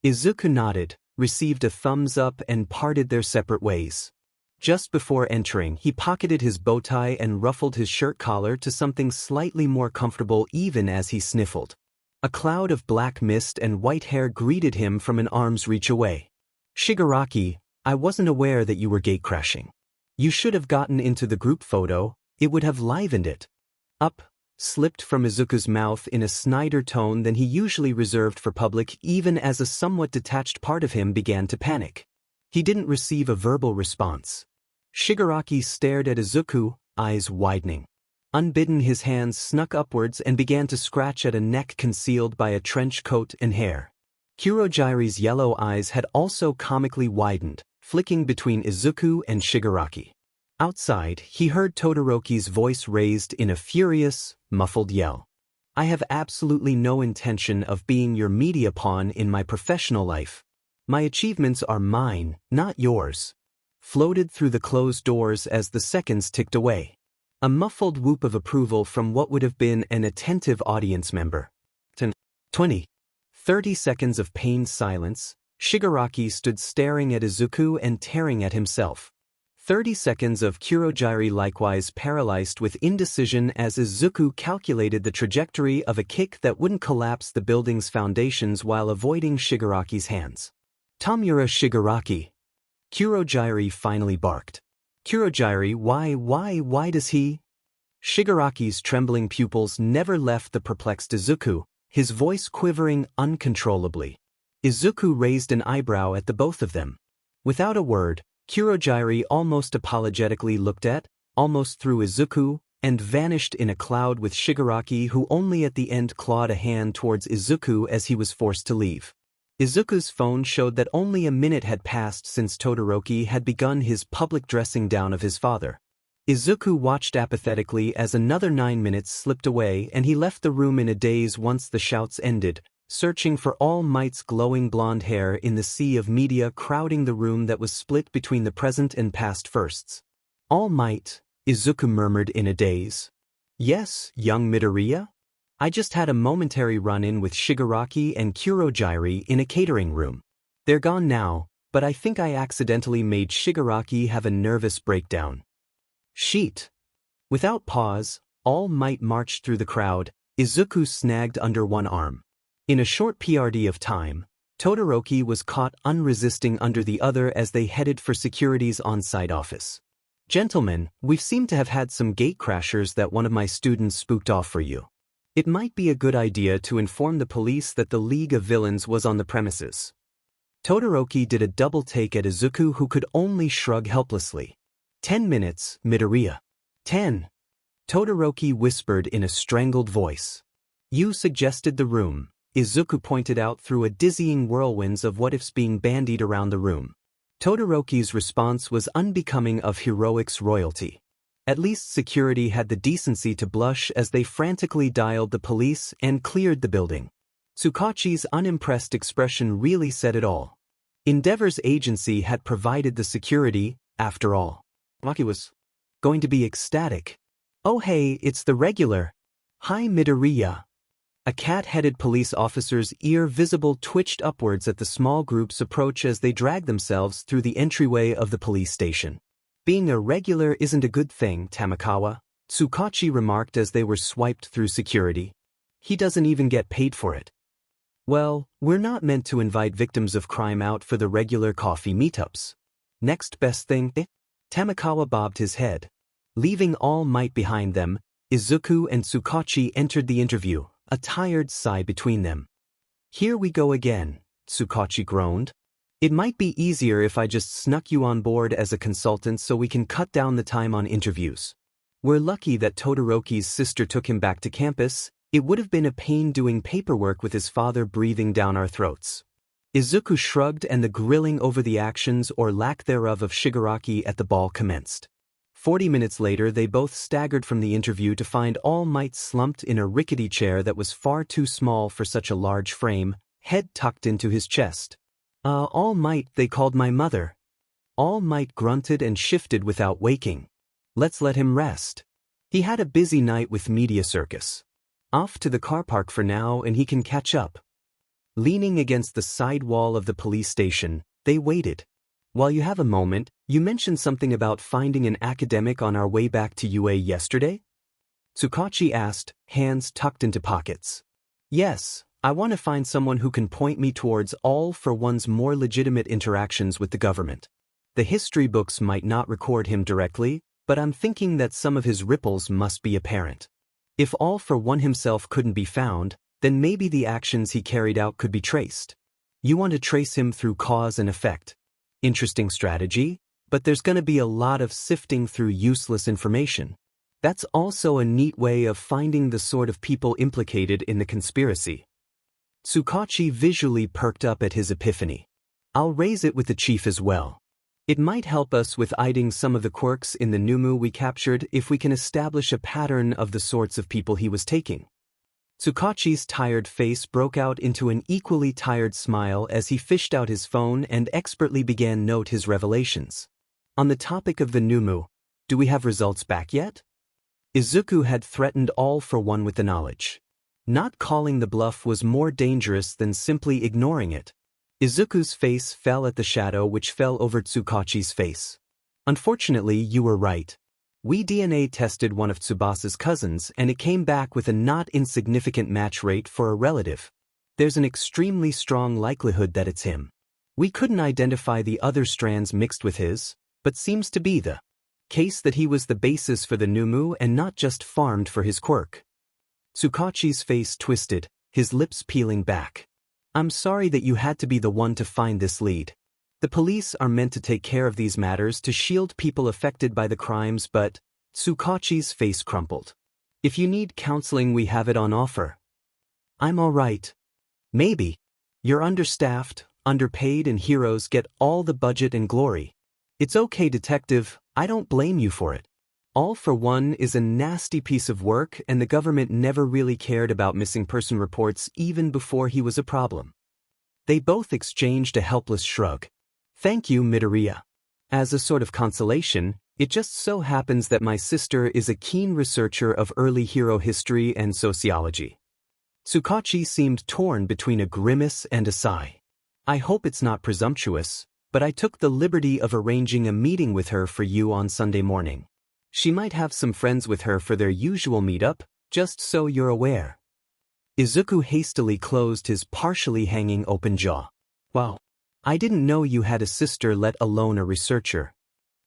Izuku nodded, received a thumbs up and parted their separate ways. Just before entering, he pocketed his bow tie and ruffled his shirt collar to something slightly more comfortable even as he sniffled. A cloud of black mist and white hair greeted him from an arm's reach away. Shigaraki, I wasn't aware that you were gatecrashing. You should have gotten into the group photo, it would have livened it. Up, slipped from Izuku's mouth in a snidder tone than he usually reserved for public even as a somewhat detached part of him began to panic. He didn't receive a verbal response. Shigaraki stared at Izuku, eyes widening. Unbidden, his hands snuck upwards and began to scratch at a neck concealed by a trench coat and hair. Kurojire's yellow eyes had also comically widened, flicking between Izuku and Shigaraki. Outside, he heard Todoroki's voice raised in a furious, muffled yell. I have absolutely no intention of being your media pawn in my professional life. My achievements are mine, not yours. Floated through the closed doors as the seconds ticked away. A muffled whoop of approval from what would have been an attentive audience member. 10, 20, 30 seconds of pained silence. Shigaraki stood staring at Izuku and tearing at himself. 30 seconds of Kurojire likewise paralyzed with indecision as Izuku calculated the trajectory of a kick that wouldn't collapse the building's foundations while avoiding Shigaraki's hands. Tamura Shigaraki. Kurojire finally barked. Kurojire, why does he? Shigaraki's trembling pupils never left the perplexed Izuku, his voice quivering uncontrollably. Izuku raised an eyebrow at the both of them. Without a word, Kurojire almost apologetically looked at, almost through Izuku, and vanished in a cloud with Shigaraki, who only at the end clawed a hand towards Izuku as he was forced to leave. Izuku's phone showed that only a minute had passed since Todoroki had begun his public dressing down of his father. Izuku watched apathetically as another 9 minutes slipped away and he left the room in a daze once the shouts ended, searching for All Might's glowing blonde hair in the sea of media crowding the room that was split between the present and past firsts. All Might, Izuku murmured in a daze. Yes, young Midoriya? I just had a momentary run-in with Shigaraki and Kurojire in a catering room. They're gone now, but I think I accidentally made Shigaraki have a nervous breakdown. Sheet. Without pause, All Might marched through the crowd, Izuku snagged under one arm. In a short PRD of time, Todoroki was caught unresisting under the other as they headed for security's on-site office. Gentlemen, we've seemed to have had some gatecrashers that one of my students spooked off for you. It might be a good idea to inform the police that the League of Villains was on the premises. Todoroki did a double take at Izuku, who could only shrug helplessly. 10 minutes, Midoriya. 10. Todoroki whispered in a strangled voice. You suggested the room. Izuku pointed out through a dizzying whirlwinds of what-ifs being bandied around the room. Todoroki's response was unbecoming of heroic's royalty. At least security had the decency to blush as they frantically dialed the police and cleared the building. Tsukachi's unimpressed expression really said it all. Endeavor's agency had provided the security, after all. Maki was going to be ecstatic. Oh hey, it's the regular. Hi Midoriya. A cat-headed police officer's ear visible twitched upwards at the small group's approach as they dragged themselves through the entryway of the police station. Being a regular isn't a good thing, Tamakawa, Tsukachi remarked as they were swiped through security. He doesn't even get paid for it. Well, we're not meant to invite victims of crime out for the regular coffee meetups. Next best thing, Tamakawa bobbed his head. Leaving All Might behind them, Izuku and Tsukachi entered the interview, a tired sigh between them. Here we go again, Tsukachi groaned. It might be easier if I just snuck you on board as a consultant so we can cut down the time on interviews. We're lucky that Todoroki's sister took him back to campus. It would have been a pain doing paperwork with his father breathing down our throats. Izuku shrugged and the grilling over the actions or lack thereof of Shigaraki at the ball commenced. 40 minutes later they both staggered from the interview to find All Might slumped in a rickety chair that was far too small for such a large frame, head tucked into his chest. All Might, they called my mother. All Might grunted and shifted without waking. Let's let him rest. He had a busy night with Media Circus. Off to the car park for now and he can catch up. Leaning against the side wall of the police station, they waited. While you have a moment, you mentioned something about finding an academic on our way back to UA yesterday? Tsukachi asked, hands tucked into pockets. Yes, I want to find someone who can point me towards all for one's more legitimate interactions with the government. The history books might not record him directly, but I'm thinking that some of his ripples must be apparent. If All for One himself couldn't be found, then maybe the actions he carried out could be traced. You want to trace him through cause and effect. Interesting strategy, but there's gonna be a lot of sifting through useless information. That's also a neat way of finding the sort of people implicated in the conspiracy. Tsukachi visually perked up at his epiphany. I'll raise it with the chief as well. It might help us with hiding some of the quirks in the Numu we captured if we can establish a pattern of the sorts of people he was taking. Tsukachi's tired face broke out into an equally tired smile as he fished out his phone and expertly began note his revelations. On the topic of the Numu, do we have results back yet? Izuku had threatened All for One with the knowledge. Not calling the bluff was more dangerous than simply ignoring it. Izuku's face fell at the shadow which fell over Tsukachi's face. Unfortunately, you were right. We DNA tested one of Tsubasa's cousins and it came back with a not insignificant match rate for a relative. There's an extremely strong likelihood that it's him. We couldn't identify the other strands mixed with his, but seems to be the case that he was the basis for the Numu and not just farmed for his quirk. Tsukachi's face twisted, his lips peeling back. I'm sorry that you had to be the one to find this lead. The police are meant to take care of these matters to shield people affected by the crimes, but Tsukachi's face crumpled. If you need counseling, we have it on offer. I'm all right. Maybe. You're understaffed, underpaid, and heroes get all the budget and glory. It's okay, detective, I don't blame you for it. All for One is a nasty piece of work and the government never really cared about missing person reports even before he was a problem. They both exchanged a helpless shrug. Thank you, Midoriya. As a sort of consolation, it just so happens that my sister is a keen researcher of early hero history and sociology. Tsukachi seemed torn between a grimace and a sigh. I hope it's not presumptuous, but I took the liberty of arranging a meeting with her for you on Sunday morning. She might have some friends with her for their usual meetup, just so you're aware. Izuku hastily closed his partially hanging open jaw. Wow. I didn't know you had a sister, let alone a researcher.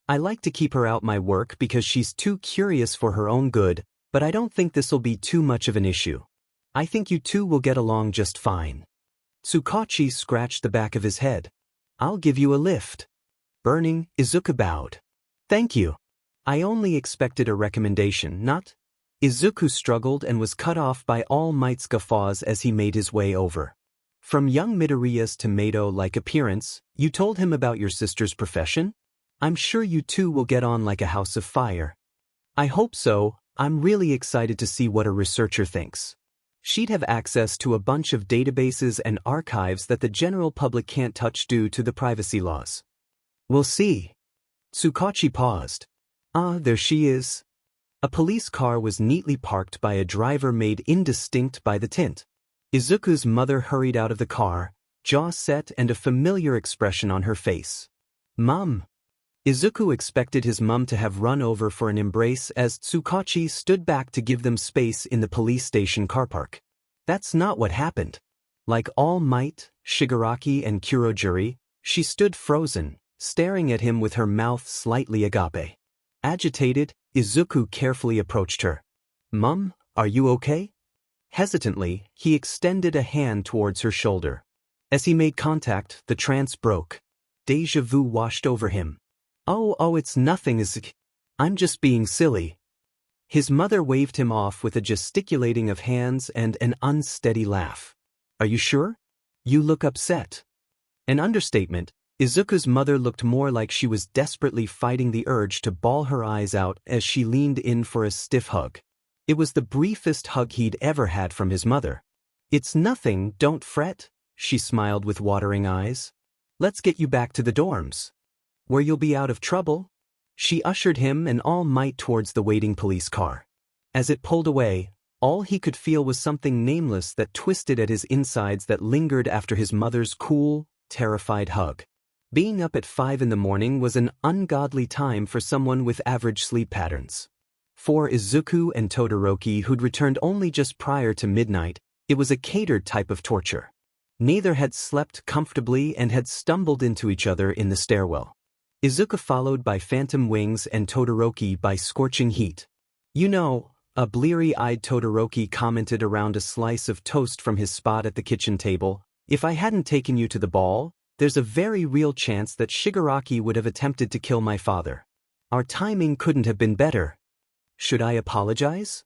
I like to keep her out my work because she's too curious for her own good, but I don't think this'll be too much of an issue. I think you two will get along just fine. Tsukachi scratched the back of his head. I'll give you a lift. Burning, Izuku bowed. Thank you. I only expected a recommendation, not? Izuku struggled and was cut off by All Might's guffaws as he made his way over. From young Midoriya's tomato-like appearance, you told him about your sister's profession? I'm sure you two will get on like a house of fire. I hope so. I'm really excited to see what a researcher thinks. She'd have access to a bunch of databases and archives that the general public can't touch due to the privacy laws. We'll see. Tsukachi paused. Ah, there she is. A police car was neatly parked by a driver made indistinct by the tint. Izuku's mother hurried out of the car, jaw set and a familiar expression on her face. "Mom." Izuku expected his mum to have run over for an embrace as Tsukachi stood back to give them space in the police station car park. That's not what happened. Like All Might, Shigaraki and Kurojuri, she stood frozen, staring at him with her mouth slightly agape. Agitated, Izuku carefully approached her. "Mum, are you okay?" Hesitantly, he extended a hand towards her shoulder. As he made contact, the trance broke. Deja vu washed over him. Oh, it's nothing, Izuku. I'm just being silly." His mother waved him off with a gesticulating of hands and an unsteady laugh. "Are you sure? You look upset." An understatement, Izuku's mother looked more like she was desperately fighting the urge to bawl her eyes out as she leaned in for a stiff hug. It was the briefest hug he'd ever had from his mother. "It's nothing, don't fret," she smiled with watering eyes. "Let's get you back to the dorms, where you'll be out of trouble." She ushered him and All Might towards the waiting police car. As it pulled away, all he could feel was something nameless that twisted at his insides that lingered after his mother's cool, terrified hug. Being up at 5 in the morning was an ungodly time for someone with average sleep patterns. For Izuku and Todoroki, who'd returned only just prior to midnight, it was a catered type of torture. Neither had slept comfortably and had stumbled into each other in the stairwell. Izuku followed by phantom wings and Todoroki by scorching heat. "You know," a bleary-eyed Todoroki commented around a slice of toast from his spot at the kitchen table, "if I hadn't taken you to the ball, there's a very real chance that Shigaraki would have attempted to kill my father. Our timing couldn't have been better." "Should I apologize?"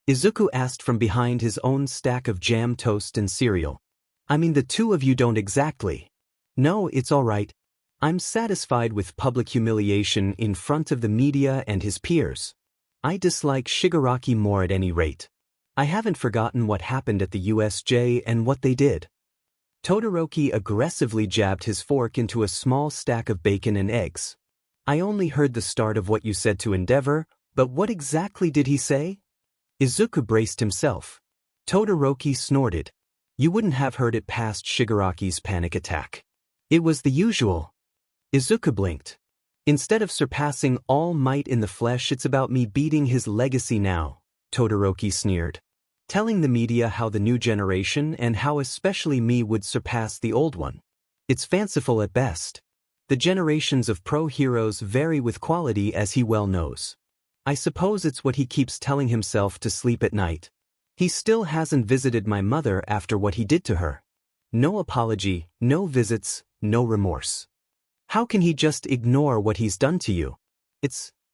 Izuku asked from behind his own stack of jam toast and cereal. "I mean, the two of you don't exactly." "No, it's all right. I'm satisfied with public humiliation in front of the media and his peers. I dislike Shigaraki more at any rate. I haven't forgotten what happened at the USJ and what they did." Todoroki aggressively jabbed his fork into a small stack of bacon and eggs. "I only heard the start of what you said to Endeavor, but what exactly did he say?" Izuku braced himself. Todoroki snorted. "You wouldn't have heard it past Shigaraki's panic attack. It was the usual." Izuku blinked. "Instead of surpassing All Might in the flesh, it's about me beating his legacy now," Todoroki sneered. "Telling the media how the new generation and how especially me would surpass the old one. It's fanciful at best. The generations of pro-heroes vary with quality, as he well knows. I suppose it's what he keeps telling himself to sleep at night. He still hasn't visited my mother after what he did to her. No apology, no visits, no remorse. How can he just ignore what he's done to you?"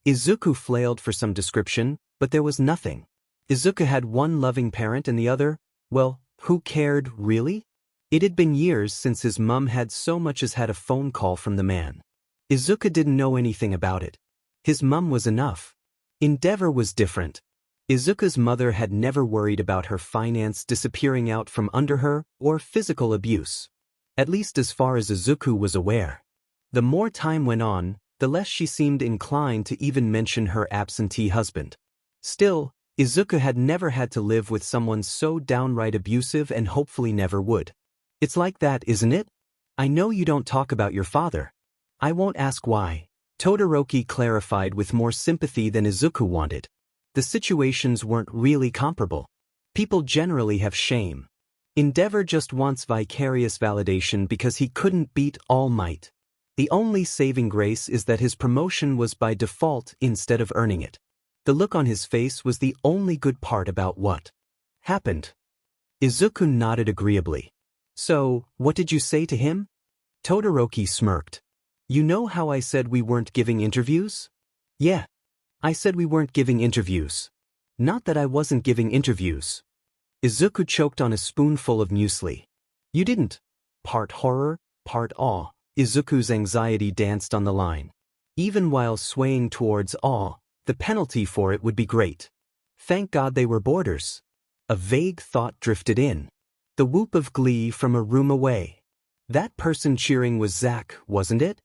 Izuku flailed for some description, but there was nothing. Izuku had one loving parent and the other, well, who cared, really? It had been years since his mum had so much as had a phone call from the man. Izuku didn't know anything about it. His mum was enough. Endeavor was different. Izuku's mother had never worried about her finance disappearing out from under her or physical abuse. At least as far as Izuku was aware. The more time went on, the less she seemed inclined to even mention her absentee husband. Still, Izuku had never had to live with someone so downright abusive and hopefully never would. "It's like that, isn't it? I know you don't talk about your father." "I won't ask why," Todoroki clarified with more sympathy than Izuku wanted. The situations weren't really comparable. People generally have shame. Endeavor just wants vicarious validation because he couldn't beat All Might. The only saving grace is that his promotion was by default instead of earning it. The look on his face was the only good part about what happened. Izuku nodded agreeably. "So, what did you say to him?" Todoroki smirked. "You know how I said we weren't giving interviews?" "Yeah. I said we weren't giving interviews. Not that I wasn't giving interviews." Izuku choked on a spoonful of muesli. "You didn't." Part horror, part awe, Izuku's anxiety danced on the line. Even while swaying towards awe, the penalty for it would be great. Thank God they were boarders. A vague thought drifted in. The whoop of glee from a room away. That person cheering was Zack, wasn't it?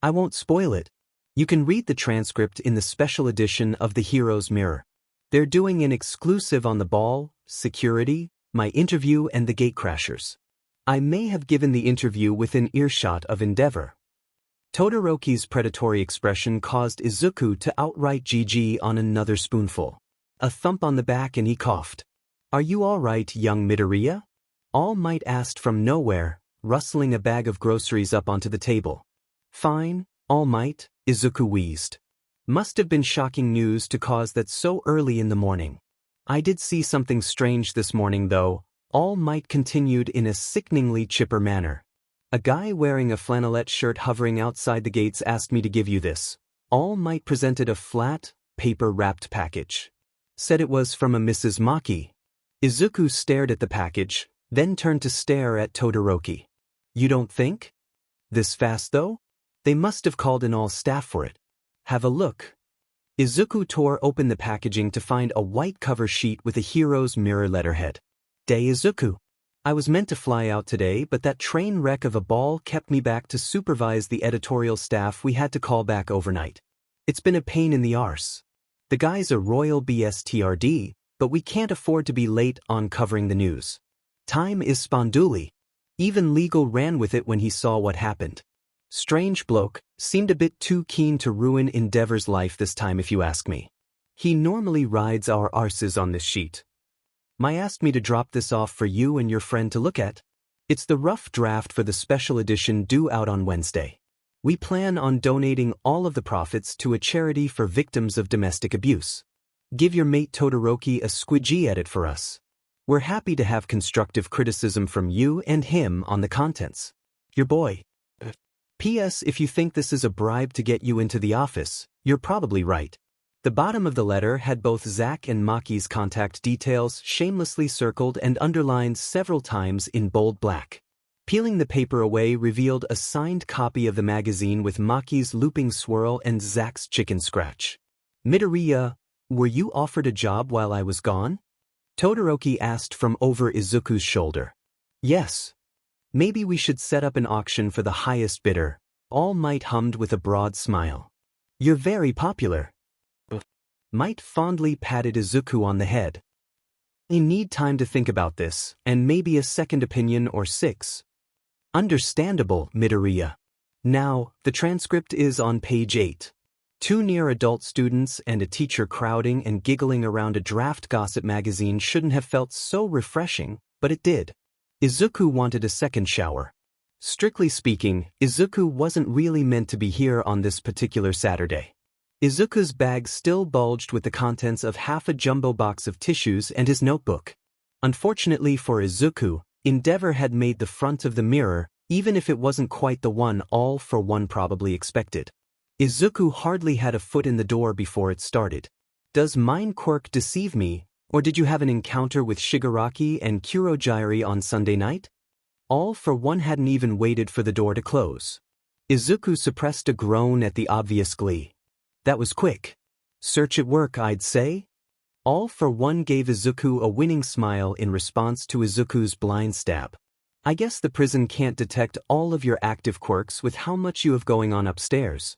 "I won't spoil it. You can read the transcript in the special edition of The Hero's Mirror. They're doing an exclusive on the ball, security, my interview and the gatecrashers. I may have given the interview within earshot of Endeavor. Todoroki's predatory expression caused Izuku to outright GG on another spoonful. A thump on the back and he coughed. Are you all right, young Midoriya? All Might asked from nowhere, rustling a bag of groceries up onto the table. Fine, All Might, Izuku wheezed. Must have been shocking news to cause that so early in the morning. I did see something strange this morning though, All Might continued in a sickeningly chipper manner. A guy wearing a flannelette shirt hovering outside the gates asked me to give you this. All Might presented a flat, paper-wrapped package. Said it was from a Mrs. Maki. Izuku stared at the package, then turned to stare at Todoroki. You don't think? This fast though? They must have called in all staff for it. Have a look. Izuku tore open the packaging to find a white cover sheet with a Hero's Mirror letterhead. Day Izuku. I was meant to fly out today, but that train wreck of a ball kept me back to supervise the editorial staff we had to call back overnight. It's been a pain in the arse. The guy's a royal BSTRD, but we can't afford to be late on covering the news. Time is sponduli. Even legal ran with it when he saw what happened. Strange bloke, seemed a bit too keen to ruin Endeavor's life this time if you ask me. He normally rides our arses on this sheet. Mai asked me to drop this off for you and your friend to look at. It's the rough draft for the special edition due out on Wednesday. We plan on donating all of the profits to a charity for victims of domestic abuse. Give your mate Todoroki a squidgy edit for us. We're happy to have constructive criticism from you and him on the contents. Your boy. P.S. If you think this is a bribe to get you into the office, you're probably right. The bottom of the letter had both Zack and Maki's contact details shamelessly circled and underlined several times in bold black. Peeling the paper away revealed a signed copy of the magazine with Maki's looping swirl and Zack's chicken scratch. Midoriya, were you offered a job while I was gone? Todoroki asked from over Izuku's shoulder. Yes. Maybe we should set up an auction for the highest bidder, All Might hummed with a broad smile. You're very popular. Might fondly patted Izuku on the head. I need time to think about this, and maybe a second opinion or 6. Understandable, Midoriya. Now, the transcript is on page 8. 2 near-adult students and a teacher crowding and giggling around a draft gossip magazine shouldn't have felt so refreshing, but it did. Izuku wanted a second shower. Strictly speaking, Izuku wasn't really meant to be here on this particular Saturday. Izuku's bag still bulged with the contents of half a jumbo box of tissues and his notebook. Unfortunately for Izuku, Endeavor had made the front of the mirror, even if it wasn't quite the one All for One probably expected. Izuku hardly had a foot in the door before it started. Does mine quirk deceive me, or did you have an encounter with Shigaraki and Kurogyari on Sunday night? All for One hadn't even waited for the door to close. Izuku suppressed a groan at the obvious glee. That was quick. Search at work, I'd say? All for One gave Izuku a winning smile in response to Izuku's blind stab. I guess the prison can't detect all of your active quirks with how much you have going on upstairs.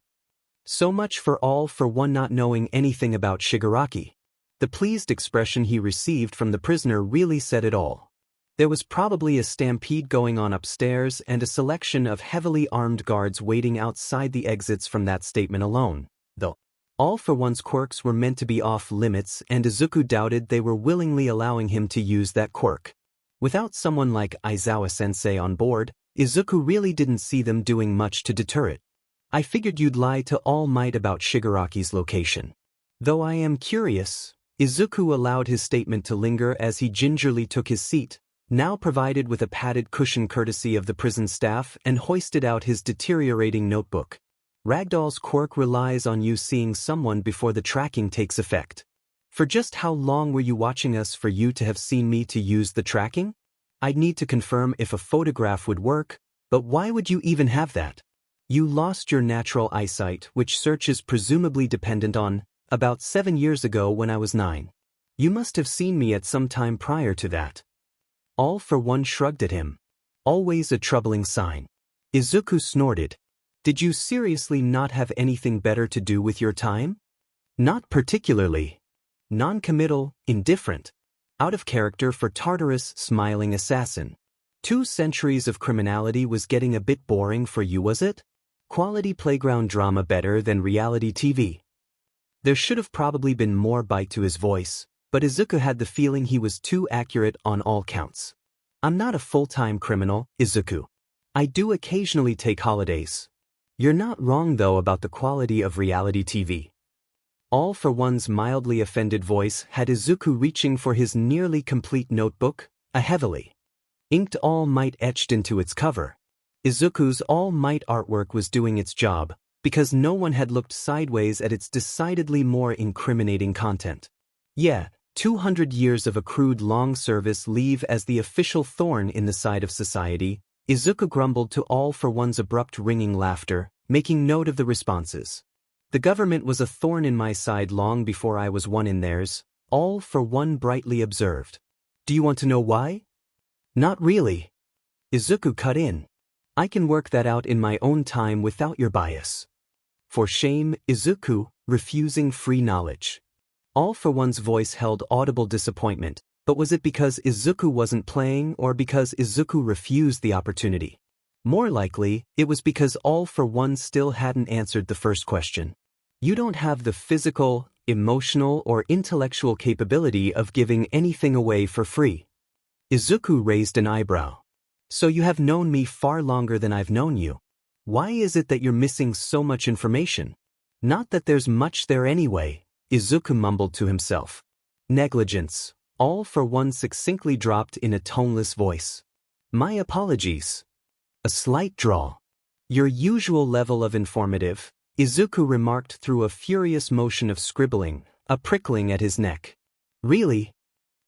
So much for All for One not knowing anything about Shigaraki. The pleased expression he received from the prisoner really said it all. There was probably a stampede going on upstairs and a selection of heavily armed guards waiting outside the exits from that statement alone. Though All for One's quirks were meant to be off limits and Izuku doubted they were willingly allowing him to use that quirk. Without someone like Aizawa-sensei on board, Izuku really didn't see them doing much to deter it. I figured you'd lie to All Might about Shigaraki's location. Though I am curious, Izuku allowed his statement to linger as he gingerly took his seat, now provided with a padded cushion courtesy of the prison staff, and hoisted out his deteriorating notebook. Ragdoll's quirk relies on you seeing someone before the tracking takes effect. For just how long were you watching us for you to have seen me to use the tracking? I'd need to confirm if a photograph would work, but why would you even have that? You lost your natural eyesight, which search is presumably dependent on, about 7 years ago when I was 9. You must have seen me at some time prior to that. All for One shrugged at him. Always a troubling sign. Izuku snorted. Did you seriously not have anything better to do with your time? Not particularly. Non-committal, indifferent. Out of character for Tartarus smiling assassin. 2 centuries of criminality was getting a bit boring for you, was it? Quality playground drama better than reality TV. There should have probably been more bite to his voice, but Izuku had the feeling he was too accurate on all counts. I'm not a full-time criminal, Izuku. I do occasionally take holidays. You're not wrong though about the quality of reality TV. All for One's mildly offended voice had Izuku reaching for his nearly complete notebook, a heavily inked All Might etched into its cover. Izuku's All Might artwork was doing its job, because no one had looked sideways at its decidedly more incriminating content. Yeah, 200 years of accrued long service leave as the official thorn in the side of society, Izuku grumbled to All for One's abrupt ringing laughter, making note of the responses. The government was a thorn in my side long before I was one in theirs, All for One brightly observed. Do you want to know why? Not really. Izuku cut in. I can work that out in my own time without your bias. For shame, Izuku, refusing free knowledge. All for One's voice held audible disappointment, but was it because Izuku wasn't playing or because Izuku refused the opportunity? More likely, it was because All for One still hadn't answered the first question. You don't have the physical, emotional, or intellectual capability of giving anything away for free. Izuku raised an eyebrow. So you have known me far longer than I've known you. Why is it that you're missing so much information? Not that there's much there anyway, Izuku mumbled to himself. Negligence, All for One succinctly dropped in a toneless voice. My apologies. A slight drawl. Your usual level of informative, Izuku remarked through a furious motion of scribbling, a prickling at his neck. Really?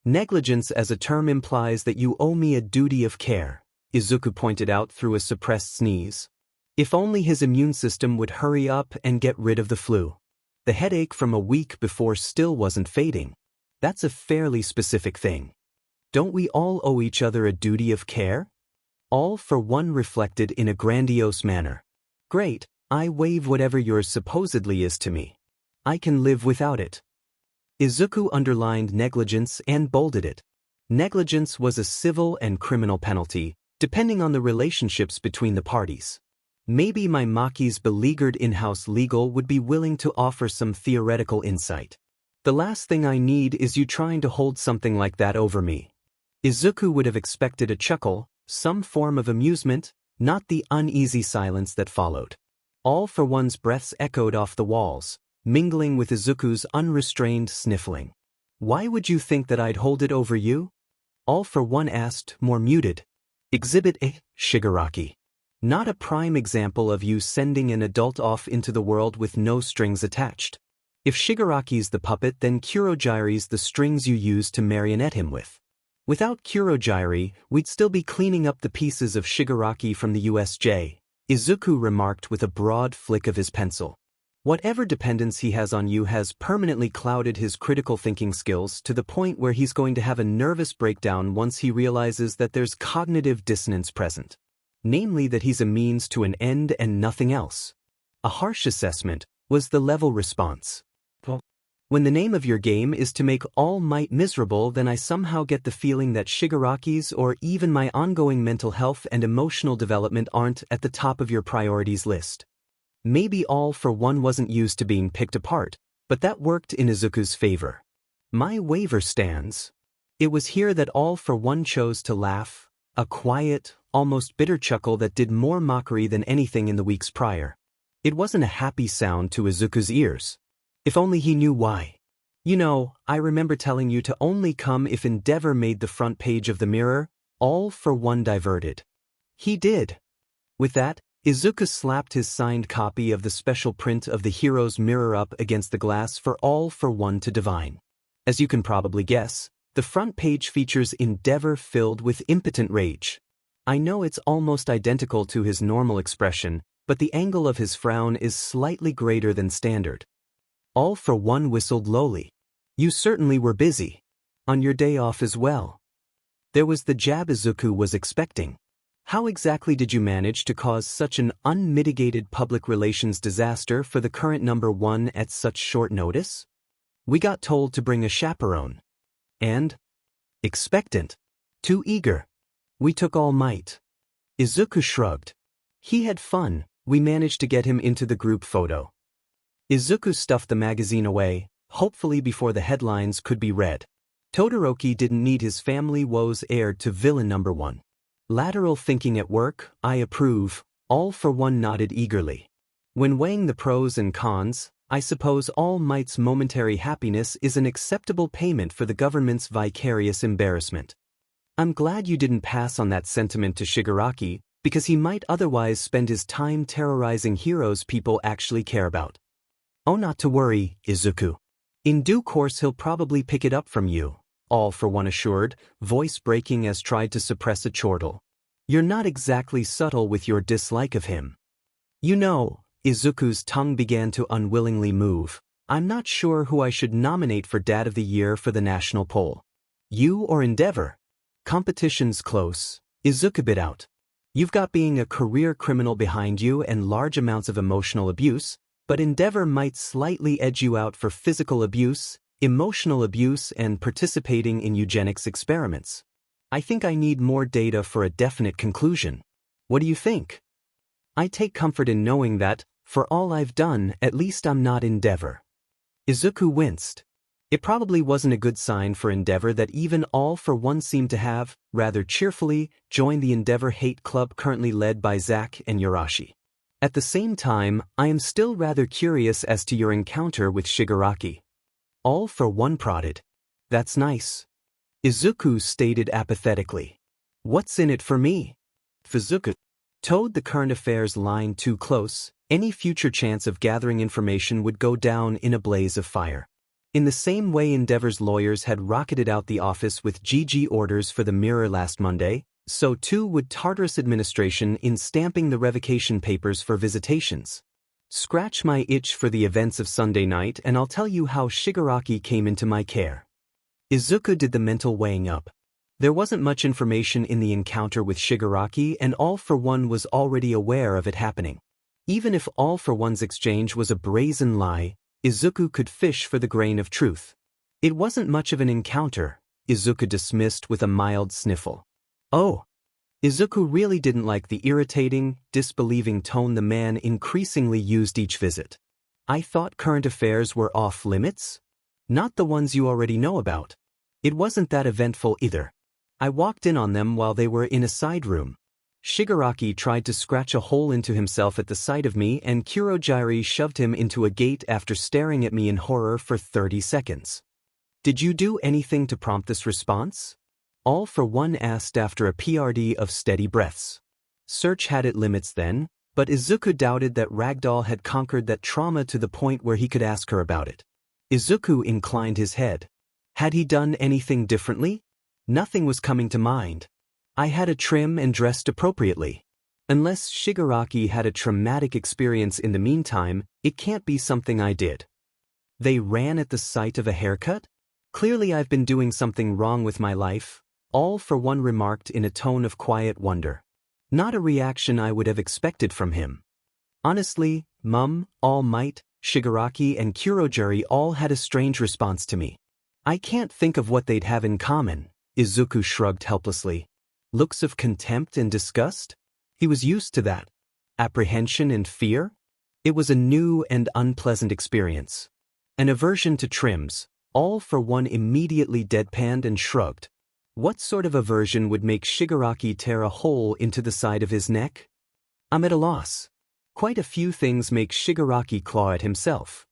Negligence as a term implies that you owe me a duty of care, Izuku pointed out through a suppressed sneeze. If only his immune system would hurry up and get rid of the flu. The headache from a week before still wasn't fading. That's a fairly specific thing. Don't we all owe each other a duty of care? All for One reflected in a grandiose manner. Great, I waive whatever yours supposedly is to me. I can live without it. Izuku underlined negligence and bolded it. Negligence was a civil and criminal penalty, depending on the relationships between the parties. Maybe my Maki's beleaguered in-house legal would be willing to offer some theoretical insight. The last thing I need is you trying to hold something like that over me. Izuku would have expected a chuckle, some form of amusement, not the uneasy silence that followed. All for One's breaths echoed off the walls, mingling with Izuku's unrestrained sniffling. Why would you think that I'd hold it over you? All for One asked, more muted. Exhibit A, Shigaraki. Not a prime example of you sending an adult off into the world with no strings attached. If Shigaraki's the puppet, then Kurogyri's the strings you use to marionette him with. Without Kurogyri, we'd still be cleaning up the pieces of Shigaraki from the USJ, Izuku remarked with a broad flick of his pencil. Whatever dependence he has on you has permanently clouded his critical thinking skills to the point where he's going to have a nervous breakdown once he realizes that there's cognitive dissonance present. Namely that he's a means to an end and nothing else. A harsh assessment, was the level response. When the name of your game is to make All Might miserable, then I somehow get the feeling that Shigaraki's or even my ongoing mental health and emotional development aren't at the top of your priorities list. Maybe All for One wasn't used to being picked apart, but that worked in Izuku's favor. My waiver stands. It was here that All for One chose to laugh, a quiet, almost bitter chuckle that did more mockery than anything in the weeks prior. It wasn't a happy sound to Izuku's ears. If only he knew why. You know, I remember telling you to only come if Endeavor made the front page of the Mirror, All for One diverted. He did. With that, Izuku slapped his signed copy of the special print of the hero's mirror up against the glass for All for One to divine. As you can probably guess, the front page features Endeavor filled with impotent rage. I know it's almost identical to his normal expression, but the angle of his frown is slightly greater than standard. All for One whistled lowly. You certainly were busy. On your day off as well. There was the jab Izuku was expecting. How exactly did you manage to cause such an unmitigated public relations disaster for the current number one at such short notice? We got told to bring a chaperone. And? Expectant. Too eager. We took All Might. Izuku shrugged. He had fun. We managed to get him into the group photo. Izuku stuffed the magazine away, hopefully before the headlines could be read. Todoroki didn't need his family woes aired to villain number one. Lateral thinking at work, I approve. All for one nodded eagerly. When weighing the pros and cons, I suppose All Might's momentary happiness is an acceptable payment for the government's vicarious embarrassment. I'm glad you didn't pass on that sentiment to Shigaraki, because he might otherwise spend his time terrorizing heroes people actually care about. Oh, not to worry, Izuku. In due course he'll probably pick it up from you, All for one assured, voice breaking as tried to suppress a chortle. You're not exactly subtle with your dislike of him. You know, Izuku's tongue began to unwillingly move. I'm not sure who I should nominate for Dad of the Year for the national poll. You or Endeavor? Competition's close. Izuku bit out. You've got being a career criminal behind you and large amounts of emotional abuse, but Endeavor might slightly edge you out for physical abuse, emotional abuse, and participating in eugenics experiments. I think I need more data for a definite conclusion. What do you think? I take comfort in knowing that, for all I've done, at least I'm not Endeavor. Izuku winced. It probably wasn't a good sign for Endeavor that even All for one seemed to have, rather cheerfully, joined the Endeavor hate club currently led by Zack and Yurashi. At the same time, I am still rather curious as to your encounter with Shigaraki. All for one prodded. That's nice. Izuku stated apathetically. What's in it for me? Fuzuka towed the current affairs line too close. Any future chance of gathering information would go down in a blaze of fire. In the same way Endeavor's lawyers had rocketed out the office with GG orders for the Mirror last Monday, so too would Tartarus administration in stamping the revocation papers for visitations. Scratch my itch for the events of Sunday night and I'll tell you how Shigaraki came into my care. Izuku did the mental weighing up. There wasn't much information in the encounter with Shigaraki and All for one was already aware of it happening. Even if All for one's exchange was a brazen lie, Izuku could fish for the grain of truth. It wasn't much of an encounter, Izuku dismissed with a mild sniffle. Oh. Izuku really didn't like the irritating, disbelieving tone the man increasingly used each visit. I thought current affairs were off limits? Not the ones you already know about. It wasn't that eventful either. I walked in on them while they were in a side room. Shigaraki tried to scratch a hole into himself at the sight of me and Kurogiri shoved him into a gate after staring at me in horror for 30 seconds. Did you do anything to prompt this response? All for one asked after a PRD of steady breaths. Search had its limits then, but Izuku doubted that Ragdoll had conquered that trauma to the point where he could ask her about it. Izuku inclined his head. Had he done anything differently? Nothing was coming to mind. I had a trim and dressed appropriately. Unless Shigaraki had a traumatic experience in the meantime, it can't be something I did. They ran at the sight of a haircut? Clearly I've been doing something wrong with my life, All for one remarked in a tone of quiet wonder. Not a reaction I would have expected from him. Honestly, Mum, All Might, Shigaraki and Kurogiri all had a strange response to me. I can't think of what they'd have in common, Izuku shrugged helplessly. Looks of contempt and disgust? He was used to that. Apprehension and fear? It was a new and unpleasant experience. An aversion to trims, All for one immediately deadpanned and shrugged. What sort of aversion would make Shigaraki tear a hole into the side of his neck? I'm at a loss. Quite a few things make Shigaraki claw at himself.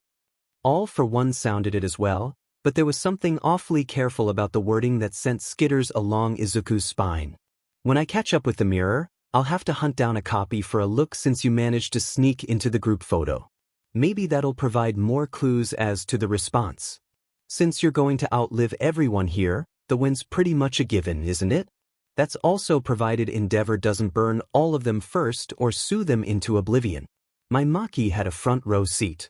All for one sounded it as well, but there was something awfully careful about the wording that sent skitters along Izuku's spine. When I catch up with the Mirror, I'll have to hunt down a copy for a look since you managed to sneak into the group photo. Maybe that'll provide more clues as to the response. Since you're going to outlive everyone here, the win's pretty much a given, isn't it? That's also provided Endeavor doesn't burn all of them first or sue them into oblivion. My Maki had a front row seat.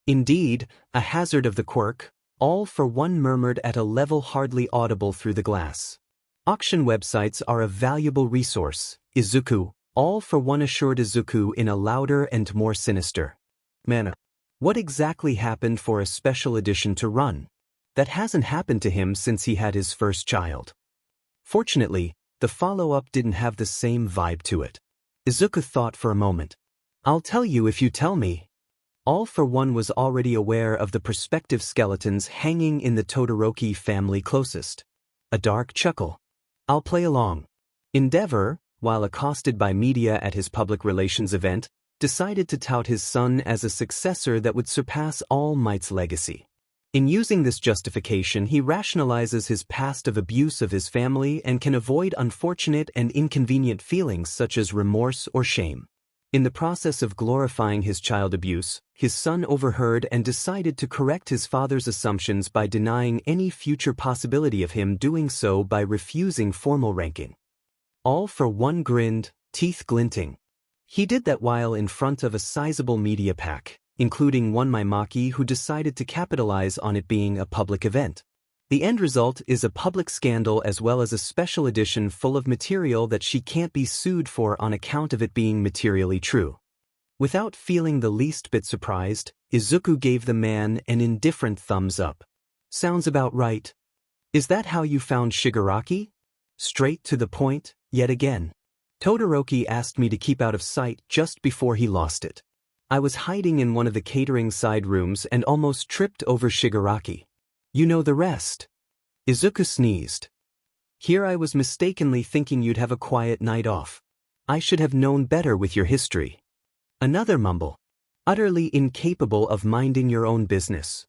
Indeed, a hazard of the quirk, All for one murmured at a level hardly audible through the glass. Auction websites are a valuable resource, Izuku, all for one assured Izuku in a louder and more sinister manner. What exactly happened for a special edition to run? That hasn't happened to him since he had his first child. Fortunately, the follow-up didn't have the same vibe to it. Izuku thought for a moment. I'll tell you if you tell me. All for one was already aware of the prospective skeletons hanging in the Todoroki family closest. A dark chuckle. I'll play along. Endeavor, while accosted by media at his public relations event, decided to tout his son as a successor that would surpass All Might's legacy. In using this justification, he rationalizes his past of abuse of his family and can avoid unfortunate and inconvenient feelings such as remorse or shame. In the process of glorifying his child abuse, his son overheard and decided to correct his father's assumptions by denying any future possibility of him doing so by refusing formal ranking. All for one grinned, teeth glinting. He did that while in front of a sizable media pack, including one Maimaki who decided to capitalize on it being a public event. The end result is a public scandal as well as a special edition full of material that she can't be sued for on account of it being materially true. Without feeling the least bit surprised, Izuku gave the man an indifferent thumbs up. Sounds about right. Is that how you found Shigaraki? Straight to the point, yet again. Todoroki asked me to keep out of sight just before he lost it. I was hiding in one of the catering side rooms and almost tripped over Shigaraki. You know the rest. Izuku sneezed. Here I was mistakenly thinking you'd have a quiet night off. I should have known better with your history. Another mumble. Utterly incapable of minding your own business.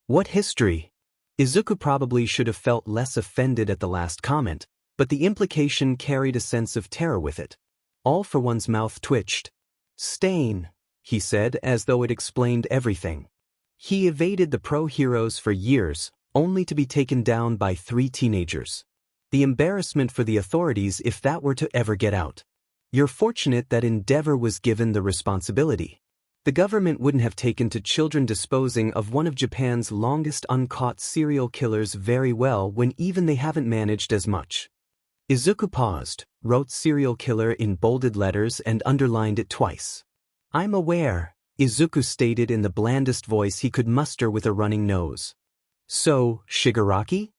What history? Izuku probably should have felt less offended at the last comment, but the implication carried a sense of terror with it. All for one's mouth twitched. Stain, he said as though it explained everything. He evaded the pro-heroes for years, only to be taken down by 3 teenagers. The embarrassment for the authorities if that were to ever get out. You're fortunate that Endeavor was given the responsibility. The government wouldn't have taken to children disposing of one of Japan's longest uncaught serial killers very well when even they haven't managed as much. Izuku paused, wrote serial killer in bolded letters and underlined it twice. I'm aware, Izuku stated in the blandest voice he could muster with a running nose. So, Shigaraki?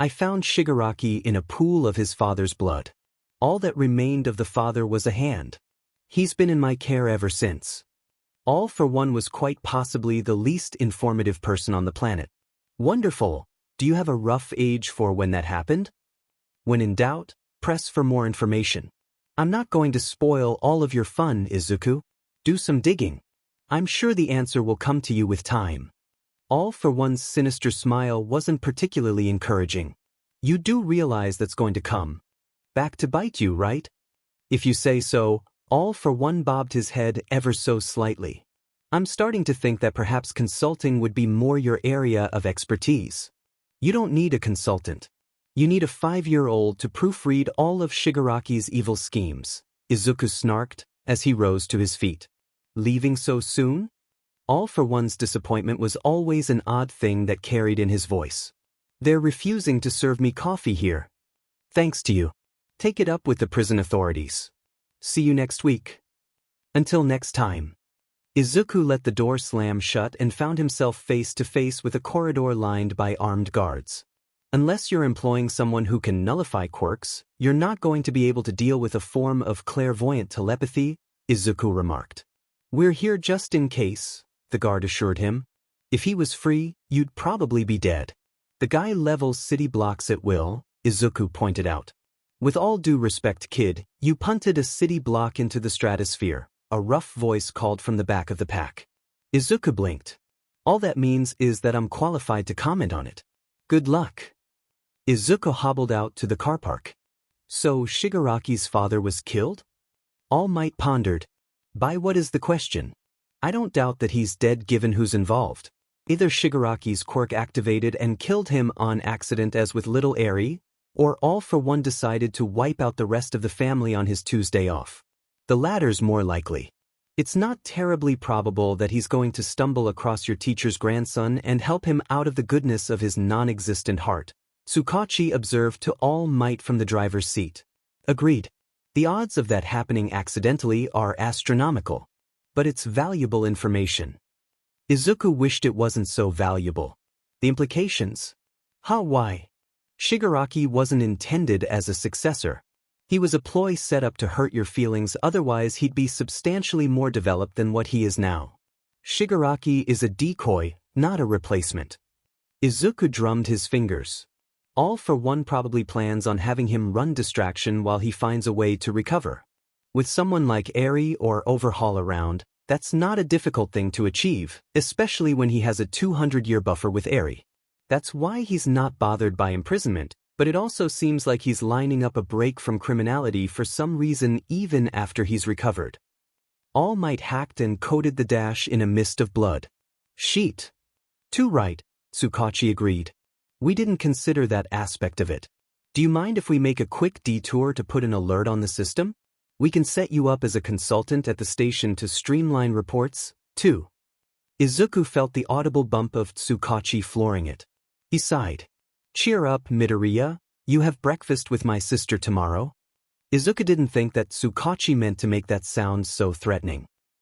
I found Shigaraki in a pool of his father's blood. All that remained of the father was a hand. He's been in my care ever since. All for one was quite possibly the least informative person on the planet. Wonderful. Do you have a rough age for when that happened? When in doubt, press for more information. I'm not going to spoil all of your fun, Izuku. Do some digging. I'm sure the answer will come to you with time. All for one's sinister smile wasn't particularly encouraging. You do realize that's going to come back to bite you, right? If you say so, all for one bobbed his head ever so slightly. I'm starting to think that perhaps consulting would be more your area of expertise. You don't need a consultant. You need a 5-year-old to proofread all of Shigaraki's evil schemes, Izuku snarked as he rose to his feet. Leaving so soon? All for one's disappointment was always an odd thing that carried in his voice. They're refusing to serve me coffee here. Thanks to you. Take it up with the prison authorities. See you next week. Until next time. Izuku let the door slam shut and found himself face to face with a corridor lined by armed guards. Unless you're employing someone who can nullify quirks, you're not going to be able to deal with a form of clairvoyant telepathy, Izuku remarked. We're here just in case, the guard assured him. If he was free, you'd probably be dead. The guy levels city blocks at will, Izuku pointed out. With all due respect, kid, you punted a city block into the stratosphere, a rough voice called from the back of the pack. Izuku blinked. All that means is that I'm qualified to comment on it. Good luck. Izuku hobbled out to the car park. So Shigaraki's father was killed? All Might pondered. By what is the question? I don't doubt that he's dead given who's involved. Either Shigaraki's quirk activated and killed him on accident as with little Eri, or All for One decided to wipe out the rest of the family on his Tuesday off. The latter's more likely. It's not terribly probable that he's going to stumble across your teacher's grandson and help him out of the goodness of his non-existent heart, Tsukachi observed to All Might from the driver's seat. Agreed. The odds of that happening accidentally are astronomical. But it's valuable information. Izuku wished it wasn't so valuable. The implications? Why? Shigaraki wasn't intended as a successor. He was a ploy set up to hurt your feelings, otherwise he'd be substantially more developed than what he is now. Shigaraki is a decoy, not a replacement. Izuku drummed his fingers. All for One probably plans on having him run distraction while he finds a way to recover. With someone like Eri or Overhaul around, that's not a difficult thing to achieve, especially when he has a 200-year buffer with Eri. That's why he's not bothered by imprisonment, but it also seems like he's lining up a break from criminality for some reason even after he's recovered. All Might hacked and coated the dash in a mist of blood. Sheet. Too right, Tsukachi agreed. We didn't consider that aspect of it. Do you mind if we make a quick detour to put an alert on the system? We can set you up as a consultant at the station to streamline reports, too. Izuku felt the audible bump of Tsukachi flooring it. He sighed. Cheer up, Midoriya, you have breakfast with my sister tomorrow. Izuku didn't think that Tsukachi meant to make that sound so threatening.